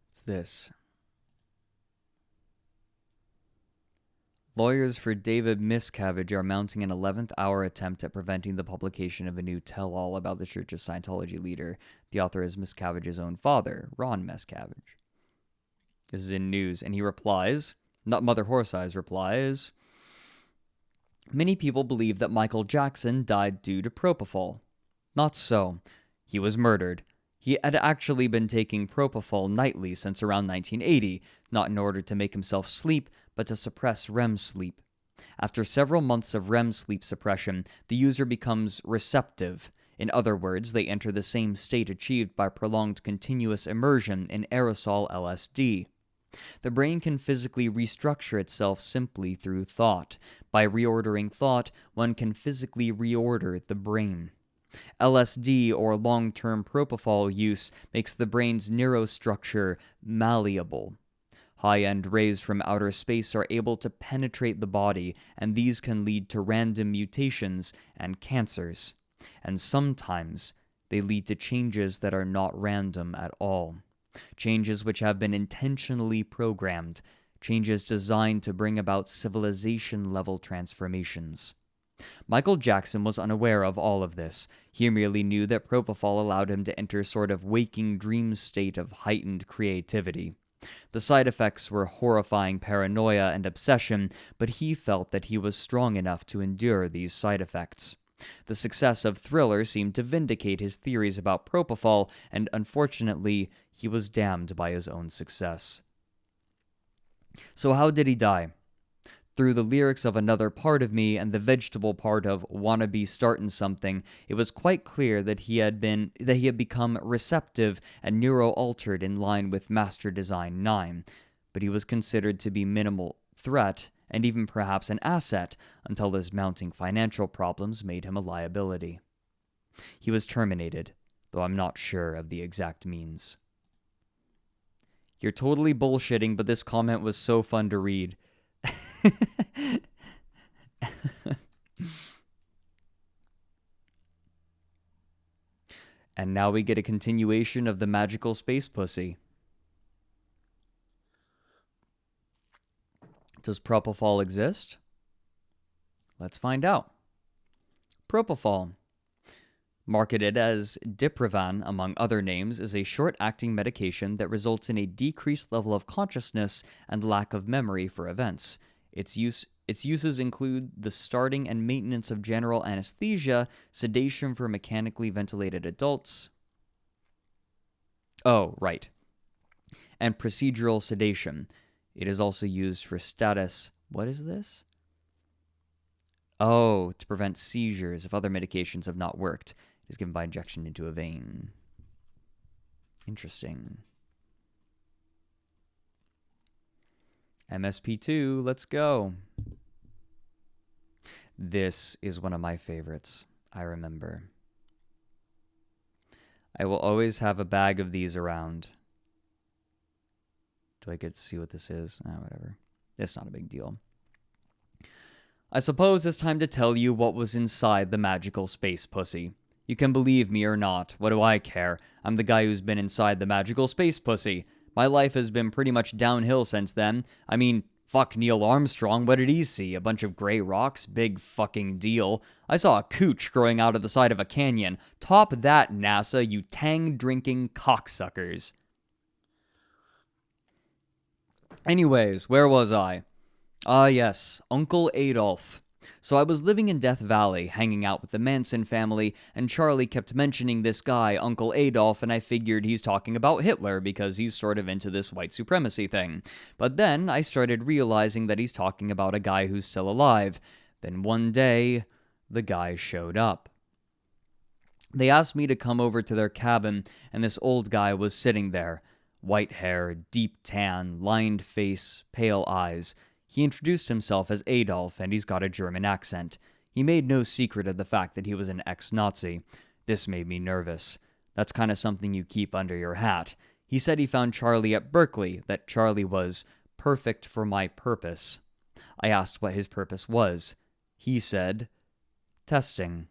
It's this. Lawyers for David Miscavige are mounting an 11th hour attempt at preventing the publication of a new tell-all about the Church of Scientology leader. The author is Miscavige's own father, Ron Miscavige. This is in news, and he replies, not Mother Horseye's replies, many people believe that Michael Jackson died due to propofol. Not so. He was murdered. He had actually been taking propofol nightly since around 1980, not in order to make himself sleep, but to suppress REM sleep. After several months of REM sleep suppression, the user becomes receptive. In other words, they enter the same state achieved by prolonged continuous immersion in aerosol LSD. The brain can physically restructure itself simply through thought. By reordering thought, one can physically reorder the brain. LSD, or long-term propofol use, makes the brain's neurostructure malleable. High-end rays from outer space are able to penetrate the body, and these can lead to random mutations and cancers. And sometimes they lead to changes that are not random at all. Changes which have been intentionally programmed. Changes designed to bring about civilization-level transformations. Michael Jackson was unaware of all of this. He merely knew that propofol allowed him to enter a sort of waking dream state of heightened creativity. The side effects were horrifying paranoia and obsession, but he felt that he was strong enough to endure these side effects. The success of Thriller seemed to vindicate his theories about propofol, and unfortunately, he was damned by his own success. So how did he die? Through the lyrics of Another Part of Me and the vegetable part of Wanna Be Startin' Something, it was quite clear that he had become receptive and neuro-altered in line with Master Design 9, but he was considered to be minimal threat and even perhaps an asset until his mounting financial problems made him a liability. He was terminated, though I'm not sure of the exact means. You're totally bullshitting, but this comment was so fun to read. And now we get a continuation of the magical space pussy. Does propofol exist? Let's find out. Propofol, marketed as Diprivan among other names, is a short-acting medication that results in a decreased level of consciousness and lack of memory for events. Its uses include the starting and maintenance of general anesthesia, sedation for mechanically ventilated adults. Oh, right. And procedural sedation. It is also used for status. What is this? Oh, to prevent seizures if other medications have not worked. It is given by injection into a vein. Interesting. MSP2, let's go. This is one of my favorites, I remember. I will always have a bag of these around. Do I get to see what this is? Whatever. It's not a big deal. I suppose it's time to tell you what was inside the magical space pussy. You can believe me or not. What do I care? I'm the guy who's been inside the magical space pussy. My life has been pretty much downhill since then. I mean, fuck Neil Armstrong, what did he see? A bunch of gray rocks? Big fucking deal. I saw a cooch growing out of the side of a canyon. Top that, NASA, you tang-drinking cocksuckers. Anyways, where was I? Ah, yes, Uncle Adolf. So I was living in Death Valley, hanging out with the Manson family, and Charlie kept mentioning this guy, Uncle Adolf, and I figured he's talking about Hitler because he's sort of into this white supremacy thing. But then I started realizing that he's talking about a guy who's still alive. Then one day, the guy showed up. They asked me to come over to their cabin, and this old guy was sitting there. White hair, deep tan, lined face, pale eyes. He introduced himself as Adolf, and he's got a German accent. He made no secret of the fact that he was an ex-Nazi. This made me nervous. That's kind of something you keep under your hat. He said he found Charlie at Berkeley, that Charlie was perfect for my purpose. I asked what his purpose was. He said, testing.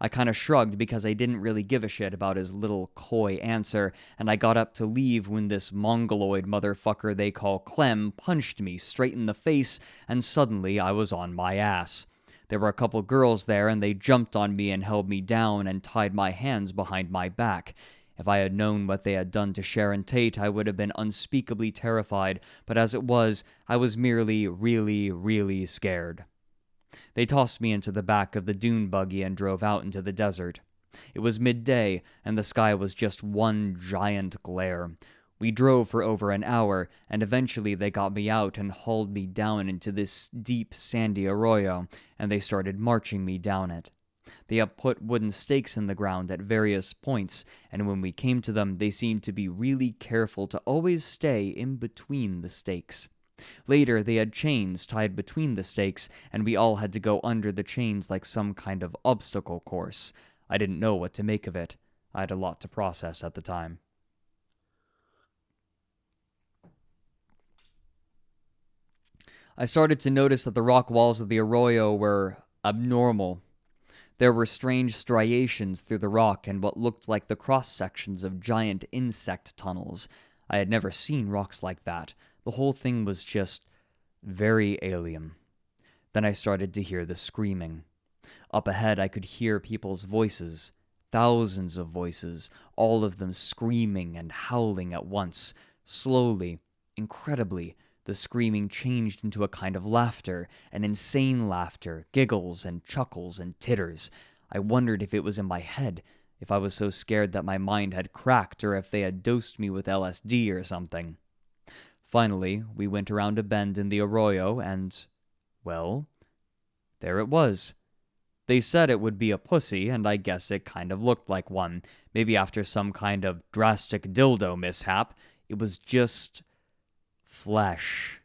I kind of shrugged because I didn't really give a shit about his little coy answer, and I got up to leave when this mongoloid motherfucker they call Clem punched me straight in the face, and suddenly I was on my ass. There were a couple girls there, and they jumped on me and held me down and tied my hands behind my back. If I had known what they had done to Sharon Tate, I would have been unspeakably terrified, but as it was, I was merely really, really scared. They tossed me into the back of the dune buggy and drove out into the desert. It was midday, and the sky was just one giant glare. We drove for over an hour, and eventually they got me out and hauled me down into this deep, sandy arroyo, and they started marching me down it. They had put wooden stakes in the ground at various points, and when we came to them, they seemed to be really careful to always stay in between the stakes. Later, they had chains tied between the stakes, and we all had to go under the chains like some kind of obstacle course. I didn't know what to make of it. I had a lot to process at the time. I started to notice that the rock walls of the arroyo were abnormal. There were strange striations through the rock and what looked like the cross-sections of giant insect tunnels. I had never seen rocks like that. The whole thing was just very alien. Then I started to hear the screaming. Up ahead, I could hear people's voices, thousands of voices, all of them screaming and howling at once. Slowly, incredibly, the screaming changed into a kind of laughter, an insane laughter, giggles and chuckles and titters. I wondered if it was in my head, if I was so scared that my mind had cracked, or if they had dosed me with LSD or something. Finally, we went around a bend in the arroyo, and, well, there it was. They said it would be a pussy, and I guess it kind of looked like one. Maybe after some kind of drastic dildo mishap, it was just flesh.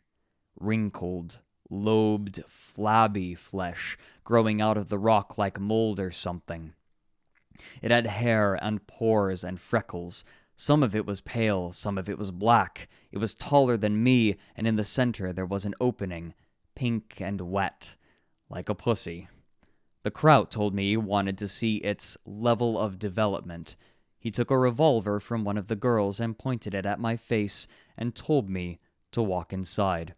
Wrinkled, lobed, flabby flesh, growing out of the rock like mold or something. It had hair and pores and freckles. Some of it was pale, some of it was black. It was taller than me, and in the center there was an opening, pink and wet, like a pussy. The Kraut told me he wanted to see its level of development. He took a revolver from one of the girls and pointed it at my face and told me to walk inside.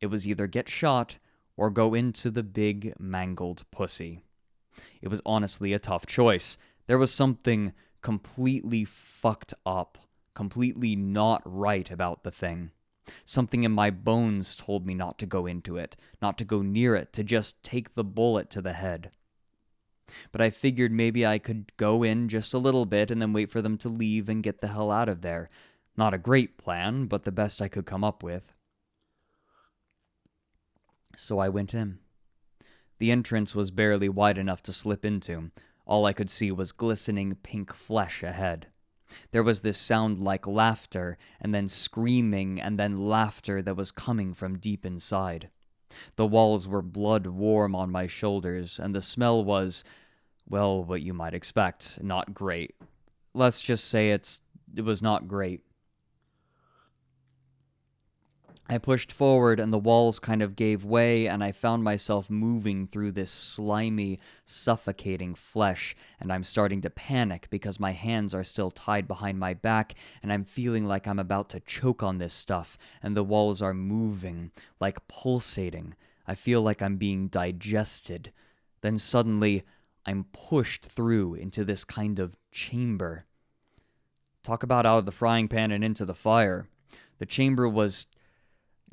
It was either get shot or go into the big, mangled pussy. It was honestly a tough choice. There was something completely fucked up, completely not right about the thing. Something in my bones told me not to go into it, not to go near it, to just take the bullet to the head. But I figured maybe I could go in just a little bit and then wait for them to leave and get the hell out of there. Not a great plan, but the best I could come up with. So I went in. The entrance was barely wide enough to slip into. All I could see was glistening pink flesh ahead. There was this sound like laughter, and then screaming, and then laughter that was coming from deep inside. The walls were blood warm on my shoulders, and the smell was, well, what you might expect, not great. Let's just say it was not great. I pushed forward and the walls kind of gave way, and I found myself moving through this slimy, suffocating flesh, and I'm starting to panic because my hands are still tied behind my back, and I'm feeling like I'm about to choke on this stuff, and the walls are moving, like pulsating. I feel like I'm being digested. Then suddenly, I'm pushed through into this kind of chamber. Talk about out of the frying pan and into the fire. The chamber was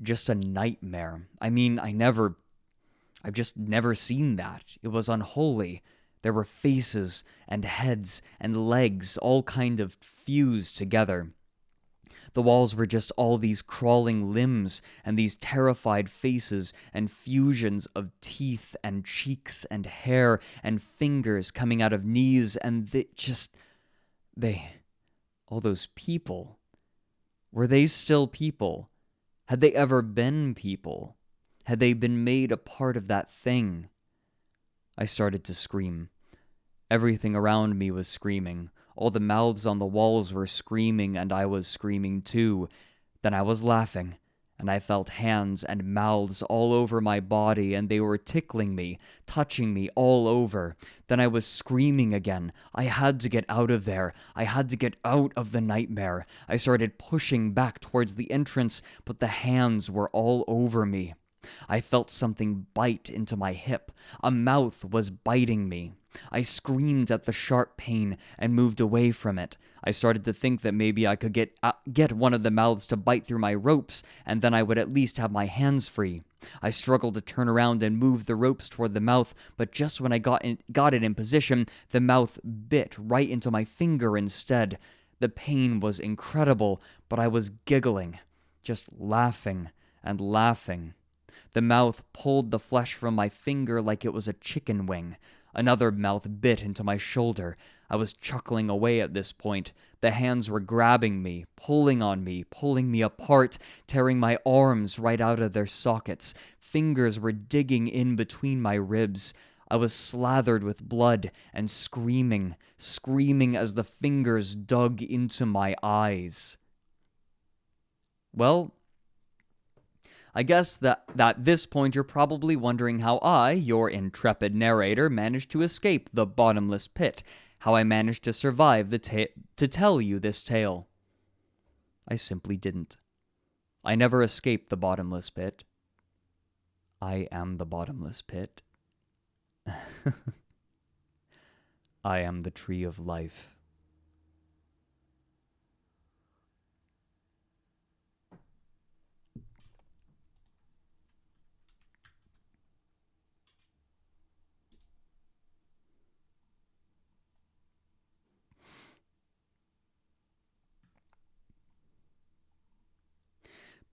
just a nightmare. I mean, I've just never seen that. It was unholy. There were faces and heads and legs all kind of fused together. The walls were just all these crawling limbs and these terrified faces and fusions of teeth and cheeks and hair and fingers coming out of knees, and all those people. Were they still people? Had they ever been people? Had they been made a part of that thing? I started to scream. Everything around me was screaming. All the mouths on the walls were screaming, and I was screaming too. Then I was laughing, and I felt hands and mouths all over my body, and they were tickling me, touching me all over. Then I was screaming again. I had to get out of there. I had to get out of the nightmare. I started pushing back towards the entrance, but the hands were all over me. I felt something bite into my hip. A mouth was biting me. I screamed at the sharp pain and moved away from it. I started to think that maybe I could get one of the mouths to bite through my ropes, and then I would at least have my hands free. I struggled to turn around and move the ropes toward the mouth, but just when I got it in position, the mouth bit right into my finger instead. The pain was incredible, but I was giggling, just laughing and laughing. The mouth pulled the flesh from my finger like it was a chicken wing. Another mouth bit into my shoulder. I was chuckling away at this point. The hands were grabbing me, pulling me apart, tearing my arms right out of their sockets. Fingers were digging in between my ribs. I was slathered with blood and screaming as the fingers dug into my eyes. Well, I guess that at this point you're probably wondering how I, your intrepid narrator, managed to escape the bottomless pit, how I managed to survive to tell you this tale. I simply didn't. I never escaped the bottomless pit. I am the bottomless pit. I am the tree of life.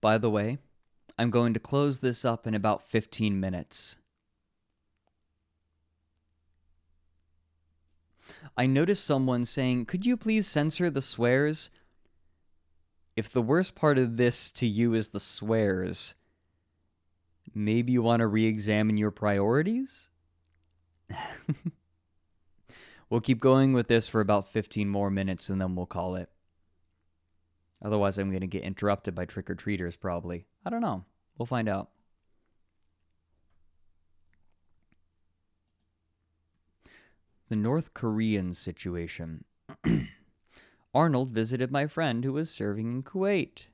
By the way, I'm going to close this up in about 15 minutes. I noticed someone saying, "Could you please censor the swears?" If the worst part of this to you is the swears, maybe you want to re-examine your priorities? We'll keep going with this for about 15 more minutes and then we'll call it. Otherwise, I'm going to get interrupted by trick-or-treaters, probably. I don't know. We'll find out. The North Korean situation. Arnold visited my friend who was serving in Kuwait.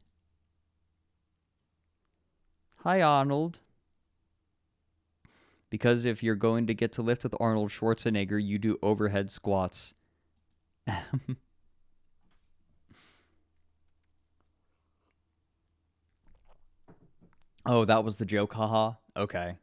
Hi, Arnold. Because if you're going to get to lift with Arnold Schwarzenegger, you do overhead squats. Oh, that was the joke, haha. Okay.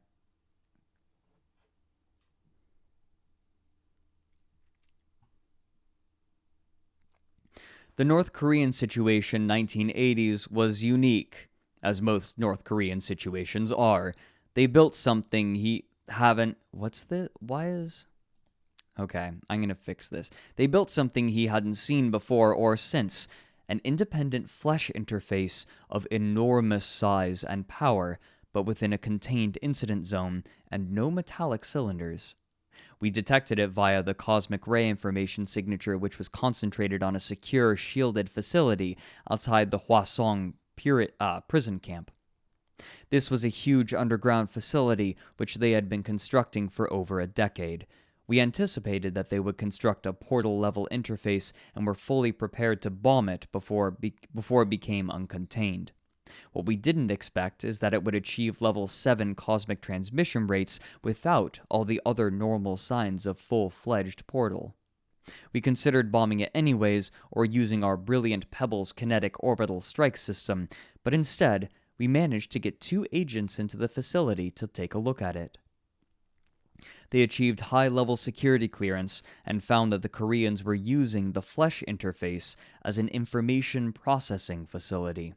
The North Korean situation 1980s was unique, as most North Korean situations are. They built something he haven't... Okay, I'm going to fix this. They built something he hadn't seen before or since. An independent flesh interface of enormous size and power, but within a contained incident zone and no metallic cylinders. We detected it via the cosmic ray information signature, which was concentrated on a secure, shielded facility outside the Hwasong prison camp. This was a huge underground facility which they had been constructing for over a decade. We anticipated that they would construct a portal-level interface and were fully prepared to bomb it before it became uncontained. What we didn't expect is that it would achieve level 7 cosmic transmission rates without all the other normal signs of full-fledged portal. We considered bombing it anyways, or using our brilliant Pebbles kinetic orbital strike system, but instead, we managed to get 2 agents into the facility to take a look at it. They achieved high-level security clearance and found that the Koreans were using the flesh interface as an information processing facility.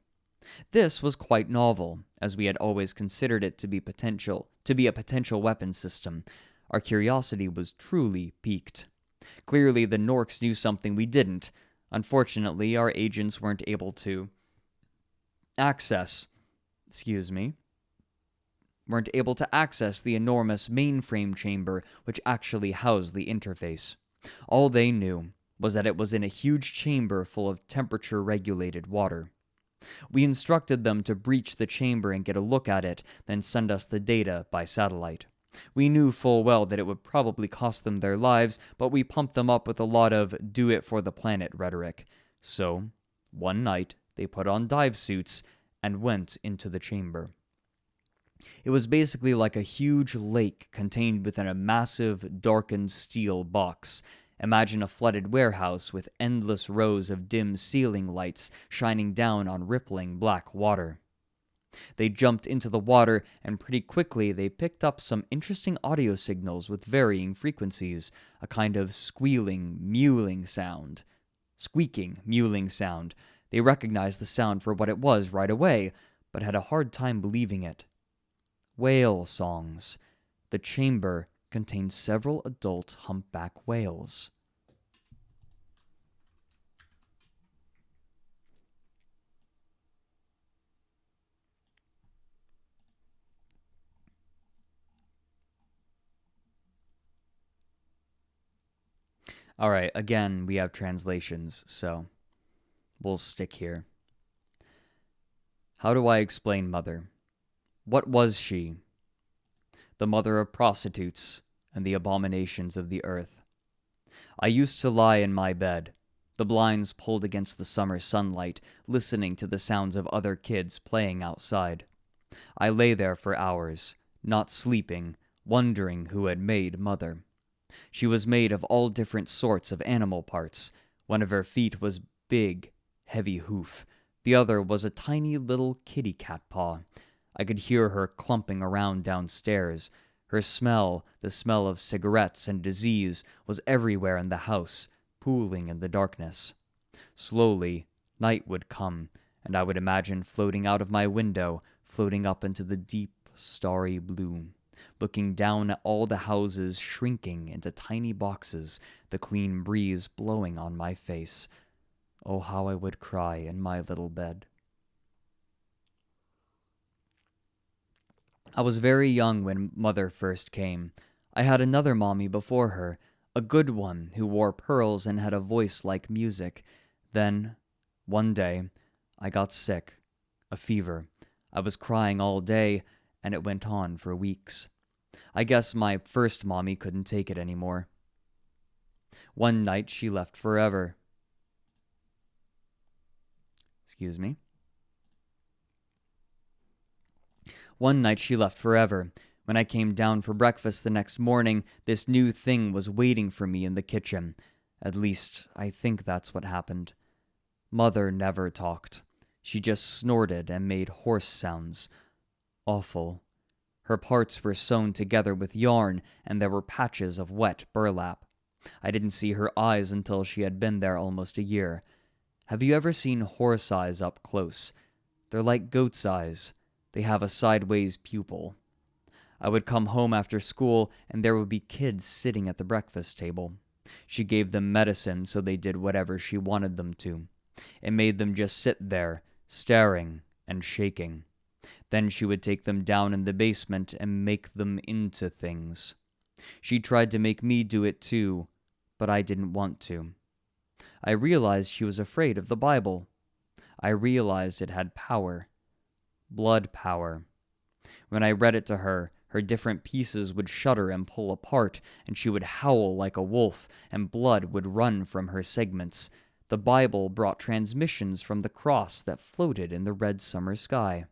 This was quite novel, as we had always considered it to be a potential weapon system. Our curiosity was truly piqued. Clearly, the Norks knew something we didn't. Unfortunately, our agents weren't able to access the enormous mainframe chamber which actually housed the interface. All they knew was that it was in a huge chamber full of temperature-regulated water. We instructed them to breach the chamber and get a look at it, then send us the data by satellite. We knew full well that it would probably cost them their lives, but we pumped them up with a lot of do-it-for-the-planet rhetoric. So, one night, they put on dive suits and went into the chamber. It was basically like a huge lake contained within a massive, darkened steel box. Imagine a flooded warehouse with endless rows of dim ceiling lights shining down on rippling black water. They jumped into the water, and pretty quickly they picked up some interesting audio signals with varying frequencies, a kind of squeaking, mewling sound. They recognized the sound for what it was right away, but had a hard time believing it. Whale songs. The chamber contained several adult humpback whales. All right, again, we have translations, so we'll stick here. How do I explain mother? What was she? The mother of prostitutes and the abominations of the earth. I used to lie in my bed, the blinds pulled against the summer sunlight, listening to the sounds of other kids playing outside. I lay there for hours, not sleeping, wondering who had made mother. She was made of all different sorts of animal parts. One of her feet was big, heavy hoof. The other was a tiny little kitty cat paw. I could hear her clumping around downstairs. Her smell, the smell of cigarettes and disease, was everywhere in the house, pooling in the darkness. Slowly, night would come, and I would imagine floating out of my window, floating up into the deep, starry blue, looking down at all the houses shrinking into tiny boxes, the clean breeze blowing on my face. Oh, how I would cry in my little bed. I was very young when Mother first came. I had another mommy before her, a good one who wore pearls and had a voice like music. Then, one day, I got sick, a fever. I was crying all day, and it went on for weeks. I guess my first mommy couldn't take it anymore. One night she left forever. Excuse me. One night she left forever. When I came down for breakfast the next morning, this new thing was waiting for me in the kitchen. At least, I think that's what happened. Mother never talked. She just snorted and made horse sounds. Awful. Her parts were sewn together with yarn, and there were patches of wet burlap. I didn't see her eyes until she had been there almost a year. Have you ever seen horse eyes up close? They're like goat's eyes. They have a sideways pupil. I would come home after school, and there would be kids sitting at the breakfast table. She gave them medicine, so they did whatever she wanted them to. It made them just sit there, staring and shaking. Then she would take them down in the basement and make them into things. She tried to make me do it too, but I didn't want to. I realized she was afraid of the Bible. I realized it had power. Blood power. When I read it to her, her different pieces would shudder and pull apart, and she would howl like a wolf, and blood would run from her segments. The Bible brought transmissions from the cross that floated in the red summer sky.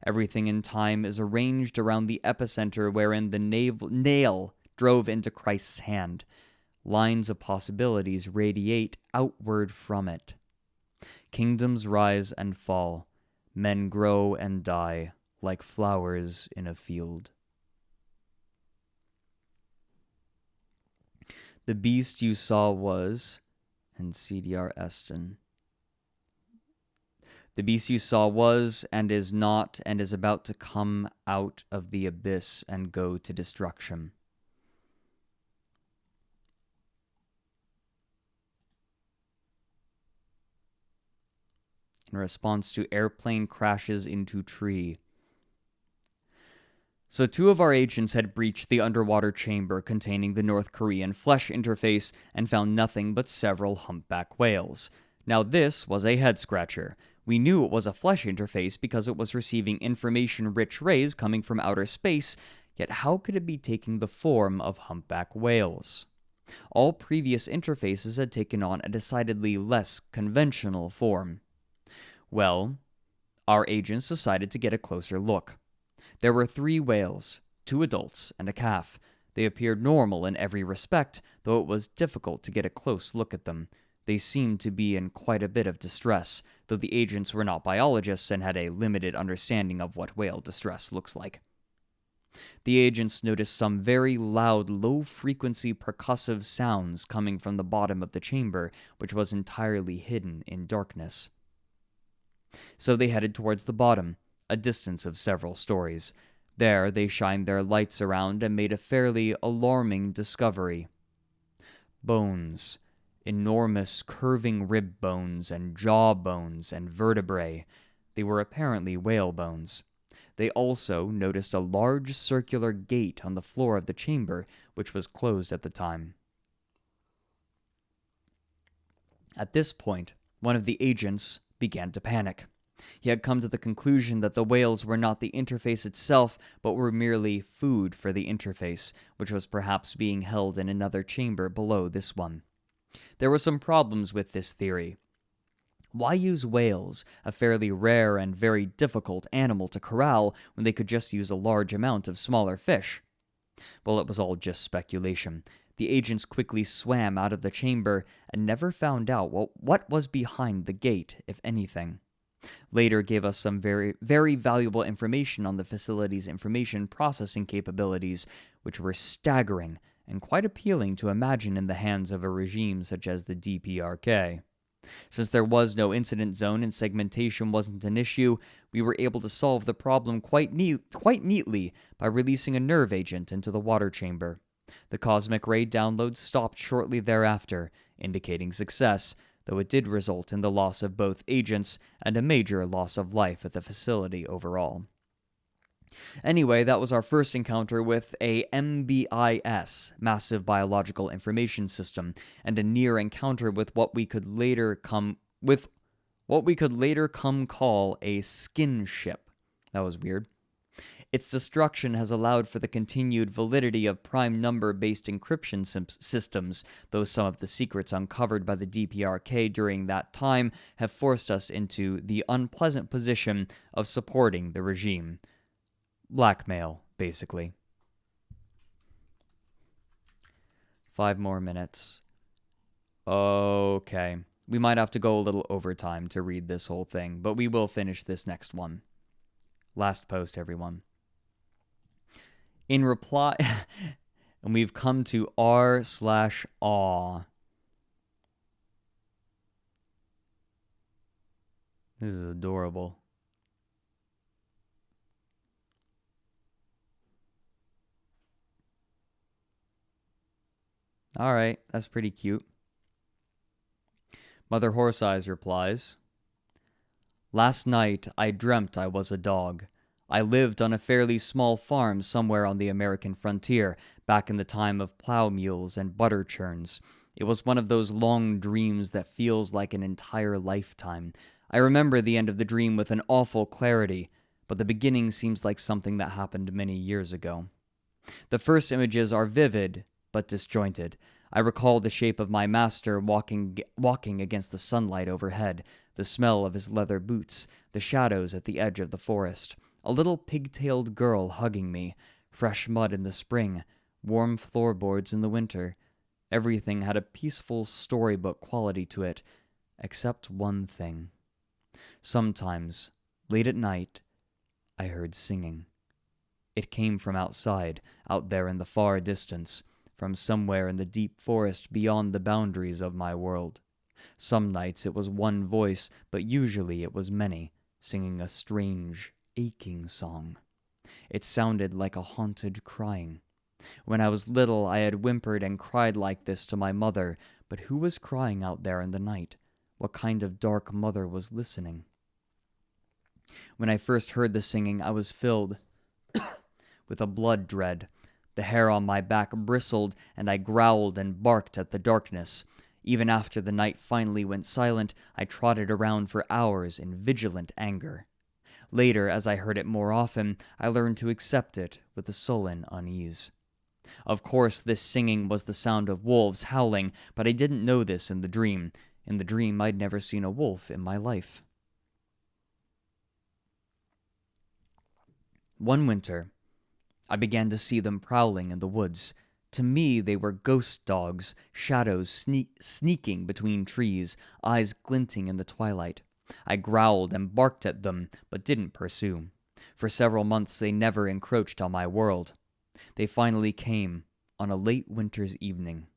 Everything in time is arranged around the epicenter wherein the nail drove into Christ's hand. Lines of possibilities radiate outward from it. Kingdoms rise and fall. Men grow and die like flowers in a field. The beast you saw was, and CDR Eston. The beast you saw was and is not and is about to come out of the abyss and go to destruction. In response to airplane crashes into tree. So 2 of our agents had breached the underwater chamber containing the North Korean flesh interface and found nothing but several humpback whales. Now this was a head-scratcher. We knew it was a flesh interface because it was receiving information-rich rays coming from outer space, yet how could it be taking the form of humpback whales? All previous interfaces had taken on a decidedly less conventional form. Well, our agents decided to get a closer look. There were 3 whales, 2 adults and a calf. They appeared normal in every respect, though it was difficult to get a close look at them. They seemed to be in quite a bit of distress, though the agents were not biologists and had a limited understanding of what whale distress looks like. The agents noticed some very loud, low-frequency percussive sounds coming from the bottom of the chamber, which was entirely hidden in darkness. So they headed towards the bottom, a distance of several stories. There they shined their lights around and made a fairly alarming discovery. Bones. Enormous curving rib bones and jaw bones and vertebrae. They were apparently whale bones. They also noticed a large circular gate on the floor of the chamber, which was closed at the time. At this point, one of the agents began to panic. He had come to the conclusion that the whales were not the interface itself, but were merely food for the interface, which was perhaps being held in another chamber below this one. There were some problems with this theory. Why use whales, a fairly rare and very difficult animal to corral, when they could just use a large amount of smaller fish? Well, it was all just speculation. The agents quickly swam out of the chamber and never found out what was behind the gate, if anything. Later gave us some very, very valuable information on the facility's information processing capabilities, which were staggering and quite appealing to imagine in the hands of a regime such as the DPRK. Since there was no incident zone and segmentation wasn't an issue, we were able to solve the problem quite neatly by releasing a nerve agent into the water chamber. The cosmic ray download stopped shortly thereafter, indicating success, though it did result in the loss of both agents and a major loss of life at the facility overall. Anyway, that was our first encounter with a MBIS, Massive Biological Information System, and a near encounter with what we could later come call a skin ship. That was weird. Its destruction has allowed for the continued validity of prime number-based encryption systems, though some of the secrets uncovered by the DPRK during that time have forced us into the unpleasant position of supporting the regime. Blackmail, basically. 5 more minutes. Okay. We might have to go a little overtime to read this whole thing, but we will finish this next one. Last post, everyone. In reply, and we've come to r/aw. This is adorable. All right, that's pretty cute. Mother Horse Eyes replies, "Last night I dreamt I was a dog. I lived on a fairly small farm somewhere on the American frontier, back in the time of plow mules and butter churns. It was one of those long dreams that feels like an entire lifetime. I remember the end of the dream with an awful clarity, but the beginning seems like something that happened many years ago. The first images are vivid, but disjointed. I recall the shape of my master walking against the sunlight overhead, the smell of his leather boots, the shadows at the edge of the forest, a little pigtailed girl hugging me, fresh mud in the spring, warm floorboards in the winter. Everything had a peaceful storybook quality to it, except one thing. Sometimes, late at night, I heard singing. It came from outside, out there in the far distance, from somewhere in the deep forest beyond the boundaries of my world. Some nights it was one voice, but usually it was many, singing a strange, aching song. It sounded like a haunted crying. When I was little, I had whimpered and cried like this to my mother, but who was crying out there in the night? What kind of dark mother was listening? When I first heard the singing, I was filled with a blood dread. The hair on my back bristled, and I growled and barked at the darkness. Even after the night finally went silent, I trotted around for hours in vigilant anger. Later, as I heard it more often, I learned to accept it with a sullen unease. Of course, this singing was the sound of wolves howling, but I didn't know this in the dream. In the dream, I'd never seen a wolf in my life. One winter, I began to see them prowling in the woods. To me, they were ghost dogs, shadows sneaking between trees, eyes glinting in the twilight. I growled and barked at them, but didn't pursue. For several months, they never encroached on my world. They finally came on a late winter's evening.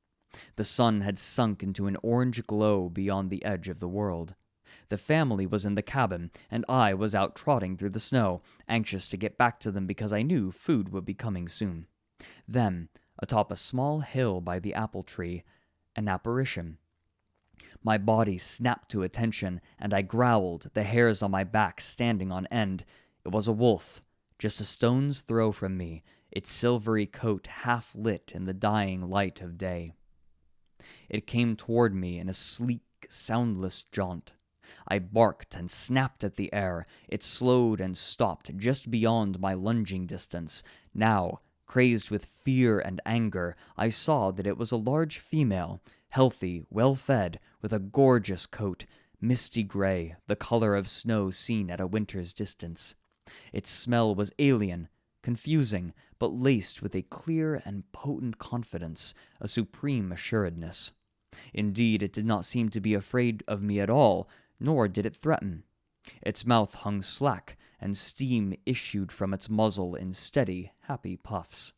The sun had sunk into an orange glow beyond the edge of the world. The family was in the cabin, and I was out trotting through the snow, anxious to get back to them because I knew food would be coming soon. Then, atop a small hill by the apple tree, an apparition. My body snapped to attention, and I growled, the hairs on my back standing on end. It was a wolf, just a stone's throw from me, its silvery coat half lit in the dying light of day. It came toward me in a sleek, soundless jaunt. I barked and snapped at the air. It slowed and stopped just beyond my lunging distance. Now, crazed with fear and anger, I saw that it was a large female, healthy, well-fed, with a gorgeous coat, misty gray, the color of snow seen at a winter's distance. Its smell was alien, confusing, but laced with a clear and potent confidence, a supreme assuredness. Indeed, it did not seem to be afraid of me at all, nor did it threaten. Its mouth hung slack, and steam issued from its muzzle in steady, happy puffs.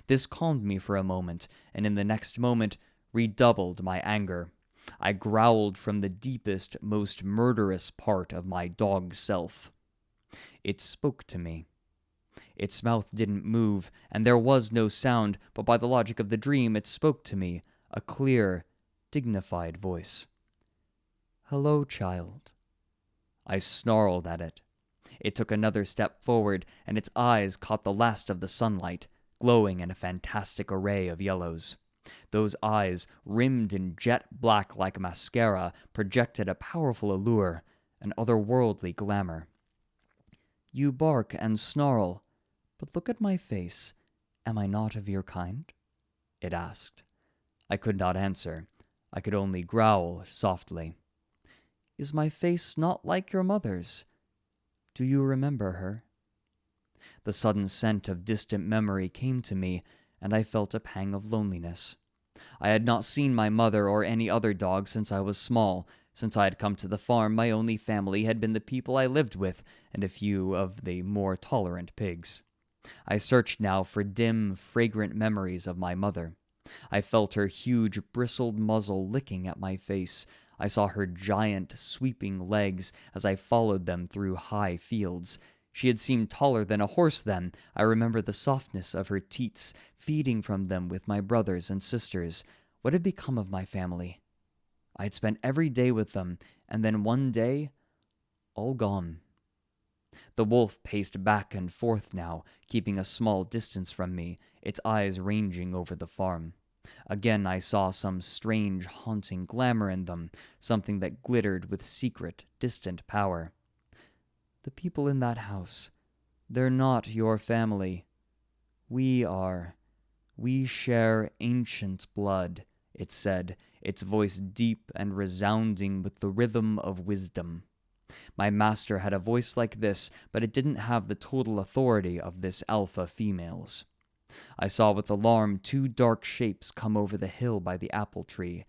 This calmed me for a moment, and in the next moment redoubled my anger. I growled from the deepest, most murderous part of my dog self. It spoke to me. Its mouth didn't move, and there was no sound, but by the logic of the dream, it spoke to me, a clear, dignified voice. "Hello, child." I snarled at it. It took another step forward, and its eyes caught the last of the sunlight, glowing in a fantastic array of yellows. Those eyes, rimmed in jet black like mascara, projected a powerful allure, an otherworldly glamour. "You bark and snarl, but look at my face. Am I not of your kind?" it asked. I could not answer. I could only growl softly. "Is my face not like your mother's? Do you remember her?" The sudden scent of distant memory came to me, and I felt a pang of loneliness. I had not seen my mother or any other dog since I was small. Since I had come to the farm, my only family had been the people I lived with, and a few of the more tolerant pigs. I searched now for dim, fragrant memories of my mother. I felt her huge, bristled muzzle licking at my face. I saw her giant, sweeping legs as I followed them through high fields. She had seemed taller than a horse then. I remember the softness of her teats, feeding from them with my brothers and sisters. What had become of my family? I had spent every day with them, and then one day, all gone. The wolf paced back and forth now, keeping a small distance from me, its eyes ranging over the farm. Again I saw some strange, haunting glamour in them, something that glittered with secret, distant power. "The people in that house, they're not your family. We are. We share ancient blood," it said, its voice deep and resounding with the rhythm of wisdom. My master had a voice like this, but it didn't have the total authority of this alpha female's. I saw with alarm two dark shapes come over the hill by the apple tree.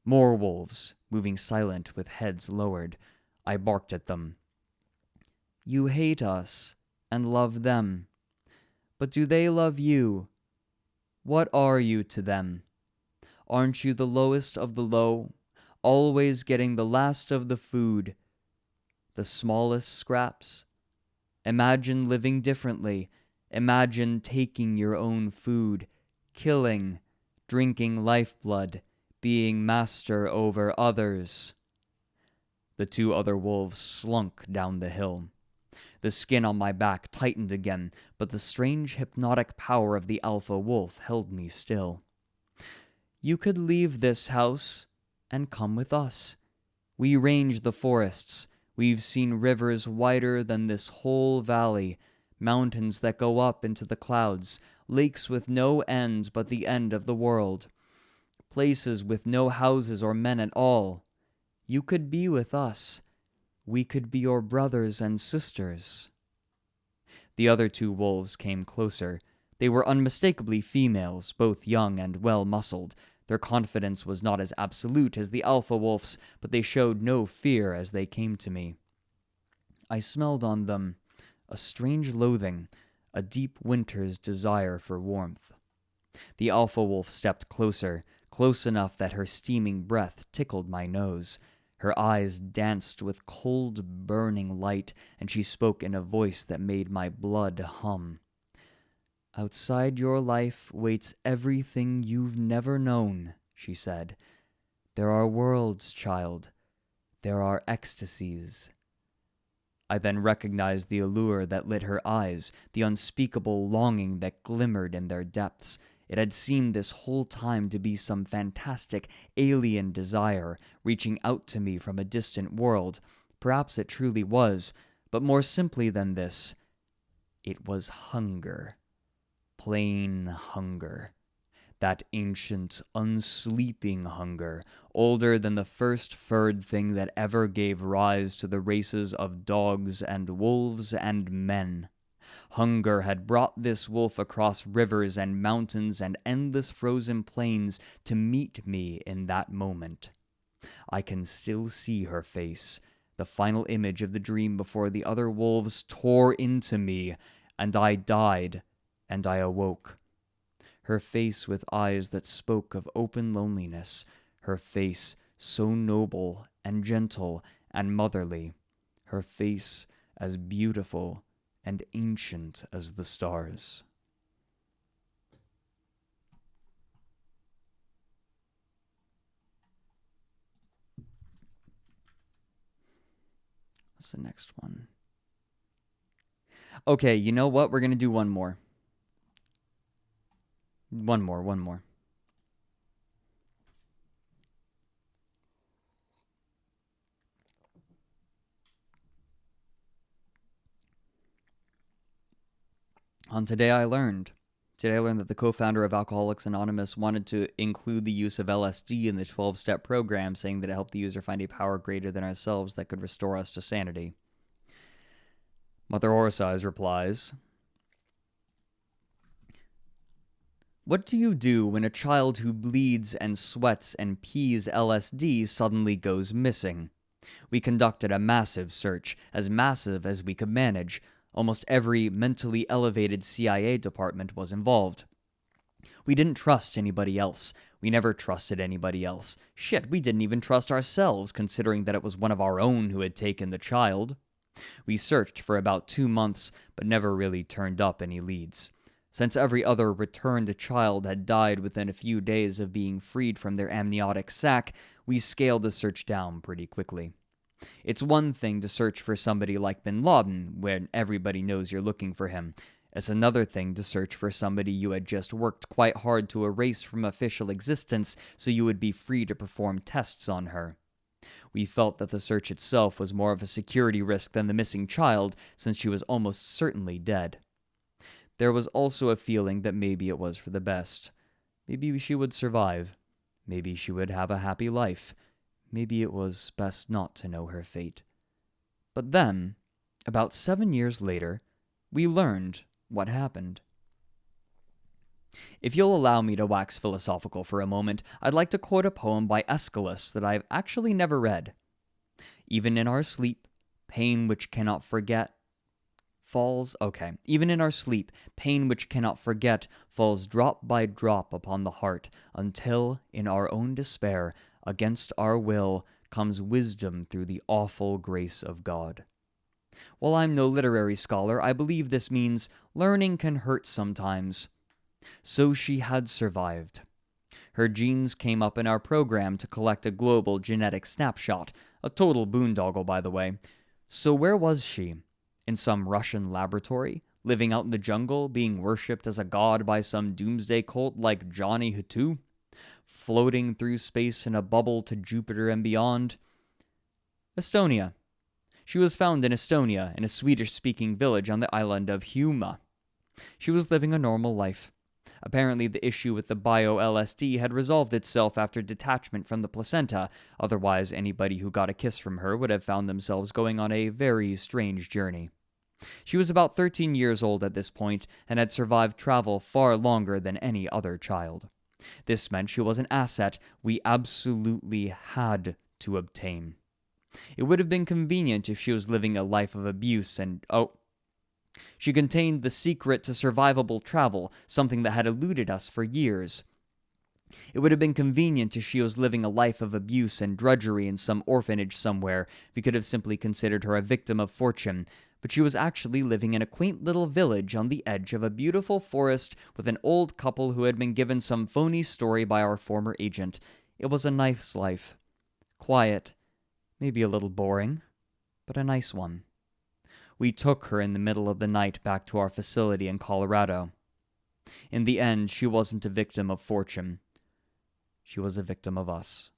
More wolves, moving silent with heads lowered. I barked at them. "You hate us and love them. But do they love you? What are you to them? Aren't you the lowest of the low, always getting the last of the food, the smallest scraps? Imagine living differently. Imagine taking your own food, killing, drinking lifeblood, being master over others." The two other wolves slunk down the hill. The skin on my back tightened again, but the strange hypnotic power of the alpha wolf held me still. "You could leave this house and come with us. We range the forests. We've seen rivers wider than this whole valley, mountains that go up into the clouds, lakes with no end but the end of the world, places with no houses or men at all. You could be with us. We could be your brothers and sisters." The other two wolves came closer. They were unmistakably females, both young and well-muscled. Their confidence was not as absolute as the alpha wolf's, but they showed no fear as they came to me. I smelled on them a strange loathing, a deep winter's desire for warmth. The alpha wolf stepped closer, close enough that her steaming breath tickled my nose. Her eyes danced with cold, burning light, and she spoke in a voice that made my blood hum. "Outside your life waits everything you've never known," she said. "There are worlds, child. There are ecstasies." I then recognized the allure that lit her eyes, the unspeakable longing that glimmered in their depths. It had seemed this whole time to be some fantastic, alien desire, reaching out to me from a distant world. Perhaps it truly was, but more simply than this, it was hunger. Plain hunger. That ancient, unsleeping hunger, older than the first furred thing that ever gave rise to the races of dogs and wolves and men. Hunger had brought this wolf across rivers and mountains and endless frozen plains to meet me in that moment. I can still see her face, the final image of the dream before the other wolves tore into me, and I died, and I awoke. Her face with eyes that spoke of open loneliness, her face so noble and gentle and motherly, her face as beautiful and ancient as the stars. What's the next one? Okay, you know what? We're going to do one more. One more. On Today I Learned that the co-founder of Alcoholics Anonymous wanted to include the use of LSD in the 12-step program, saying that it helped the user find a power greater than ourselves that could restore us to sanity. Mother Orsai's replies, "What do you do when a child who bleeds and sweats and pees LSD suddenly goes missing? We conducted a massive search, as massive as we could manage. Almost every mentally elevated CIA department was involved. We didn't trust anybody else. We never trusted anybody else. Shit, we didn't even trust ourselves, considering that it was one of our own who had taken the child. We searched for about 2 months, but never really turned up any leads. Since every other returned child had died within a few days of being freed from their amniotic sac, we scaled the search down pretty quickly. It's one thing to search for somebody like Bin Laden when everybody knows you're looking for him. It's another thing to search for somebody you had just worked quite hard to erase from official existence so you would be free to perform tests on her. We felt that the search itself was more of a security risk than the missing child, since she was almost certainly dead. There was also a feeling that maybe it was for the best. Maybe she would survive. Maybe she would have a happy life. Maybe it was best not to know her fate. But then, about 7 years later, we learned what happened." If you'll allow me to wax philosophical for a moment, I'd like to quote a poem by Aeschylus that I've actually never read. "Even in our sleep, pain which cannot forget falls..." Okay. "Even in our sleep, pain which cannot forget falls drop by drop upon the heart, until, in our own despair, against our will, comes wisdom through the awful grace of God." While I'm no literary scholar, I believe this means learning can hurt sometimes. So she had survived. Her genes came up in our program to collect a global genetic snapshot, a total boondoggle, by the way. So where was she? In some Russian laboratory? Living out in the jungle, being worshipped as a god by some doomsday cult like Johnny Hutu? Floating through space in a bubble to Jupiter and beyond? Estonia. She was found in Estonia, in a Swedish-speaking village on the island of Hiiumaa. She was living a normal life. Apparently, the issue with the bio-LSD had resolved itself after detachment from the placenta, otherwise anybody who got a kiss from her would have found themselves going on a very strange journey. She was about 13 years old at this point, and had survived travel far longer than any other child. This meant she was an asset we absolutely had to obtain. It would have been convenient if she was living a life of abuse and, she contained the secret to survivable travel, something that had eluded us for years. It would have been convenient if she was living a life of abuse and drudgery in some orphanage somewhere. We could have simply considered her a victim of fortune, but she was actually living in a quaint little village on the edge of a beautiful forest with an old couple who had been given some phony story by our former agent. It was a nice life. Quiet, maybe a little boring, but a nice one. We took her in the middle of the night back to our facility in Colorado. In the end, she wasn't a victim of fortune. She was a victim of us.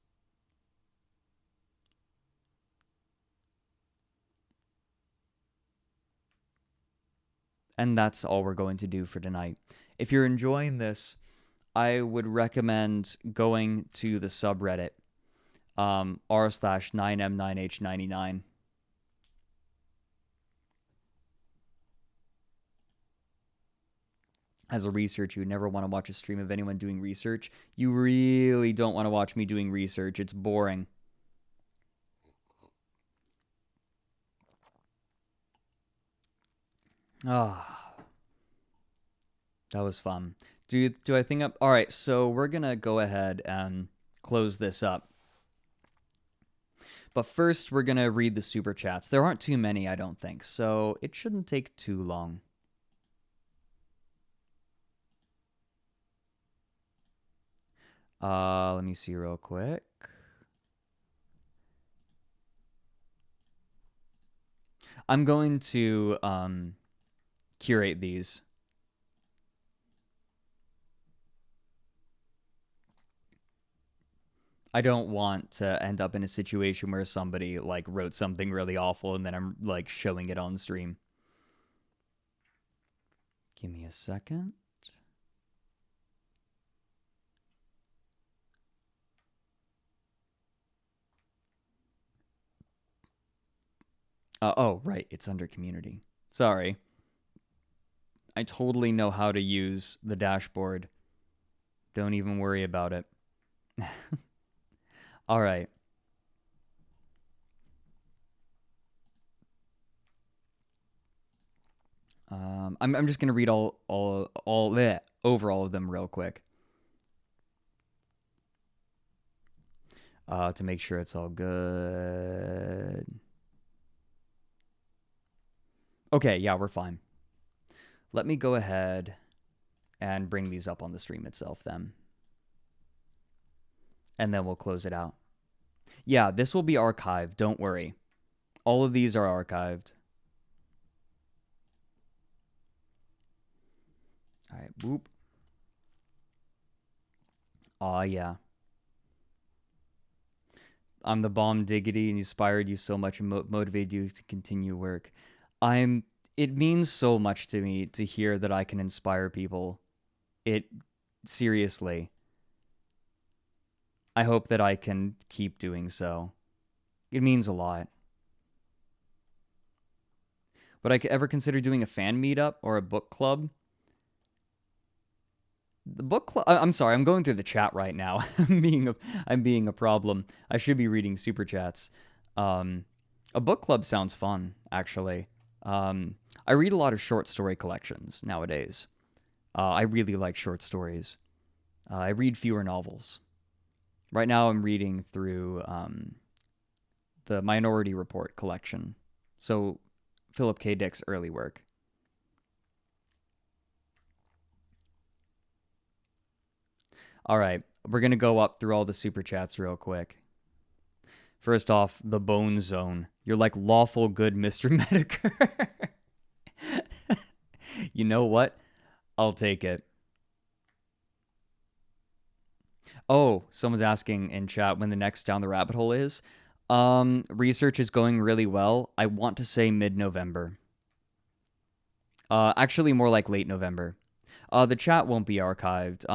And that's all we're going to do for tonight. If you're enjoying this, I would recommend going to the subreddit, r/9m9h99. As a researcher, you never want to watch a stream of anyone doing research. You really don't want to watch me doing research. It's boring. Ah, that was fun. Do I think up? All right, so we're gonna go ahead and close this up. But first, we're going to read the super chats. There aren't too many, I don't think, so it shouldn't take too long. Let me see real quick. I'm going to curate these. I don't want to end up in a situation where somebody like wrote something really awful and then I'm like showing it on stream. Give me a second. Oh, right. It's under community. Sorry. I totally know how to use the dashboard. Don't even worry about it. All right. I'm just gonna read over all of them real quick. To make sure it's all good. Okay, yeah, we're fine. Let me go ahead and bring these up on the stream itself then. And then we'll close it out. Yeah, this will be archived. Don't worry. All of these are archived. All right, boop. Aw, yeah. I'm the bomb diggity and inspired you so much and motivated you to continue work. It means so much to me to hear that I can inspire people. Seriously. I hope that I can keep doing so. It means a lot. Would I ever consider doing a fan meetup or a book club? The book club. I'm sorry. I'm going through the chat right now. I'm being a problem. I should be reading super chats. A book club sounds fun, actually. I read a lot of short story collections nowadays. I really like short stories. I read fewer novels. Right now, I'm reading through the Minority Report collection. So, Philip K. Dick's early work. All right, we're going to go up through all the super chats real quick. First off, the Bone Zone. You're like lawful good Mr. Medicare. You know what? I'll take it. Oh, someone's asking in chat when the next Down the Rabbit Hole is. Research is going really well. I want to say mid-November. Actually, more like late November. The chat won't be archived.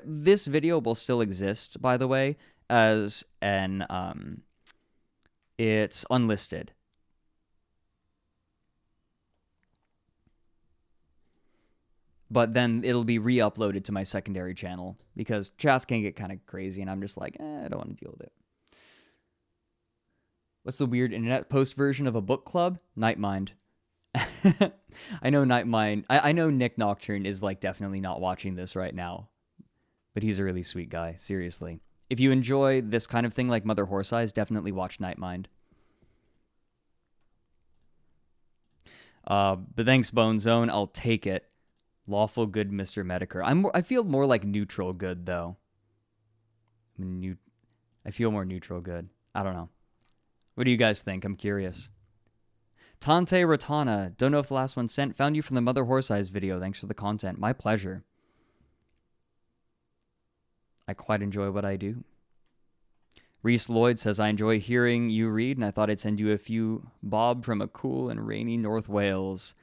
This video will still exist, by the way, as an it's unlisted. But then it'll be re-uploaded to my secondary channel because chats can get kind of crazy, and I'm just like, I don't want to deal with it. What's the weird internet post version of a book club? Nightmind. I know Nightmind. I know Nick Nocturne is like definitely not watching this right now, but he's a really sweet guy. Seriously, if you enjoy this kind of thing like Mother Horse Eyes, definitely watch Nightmind. But thanks, Bone Zone. I'll take it. Lawful good Mr. Medicare. I feel more like neutral good though. I feel more neutral good. I don't know. What do you guys think? I'm curious. Tante Rotana. Don't know if the last one sent. Found you from the Mother Horse Eyes video. Thanks for the content. My pleasure. I quite enjoy what I do. Reese Lloyd says, I enjoy hearing you read, and I thought I'd send you a few bob from a cool and rainy North Wales.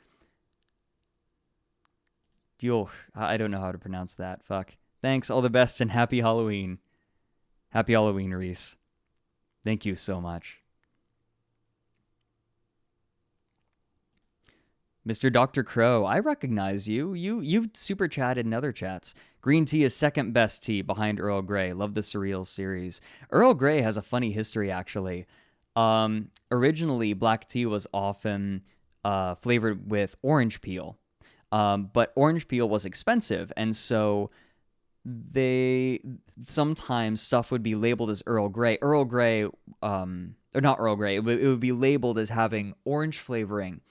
I don't know how to pronounce that. Fuck. Thanks. All the best and happy Halloween. Happy Halloween, Reese. Thank you so much. Mr. Dr. Crow, I recognize you. You've super chatted in other chats. Green tea is second best tea behind Earl Grey. Love the Surreal series. Earl Grey has a funny history, actually. Originally, black tea was often flavored with orange peel. But orange peel was expensive, and so sometimes stuff would be labeled as Earl Grey. Earl Grey or not Earl Grey. It would be labeled as having orange flavoring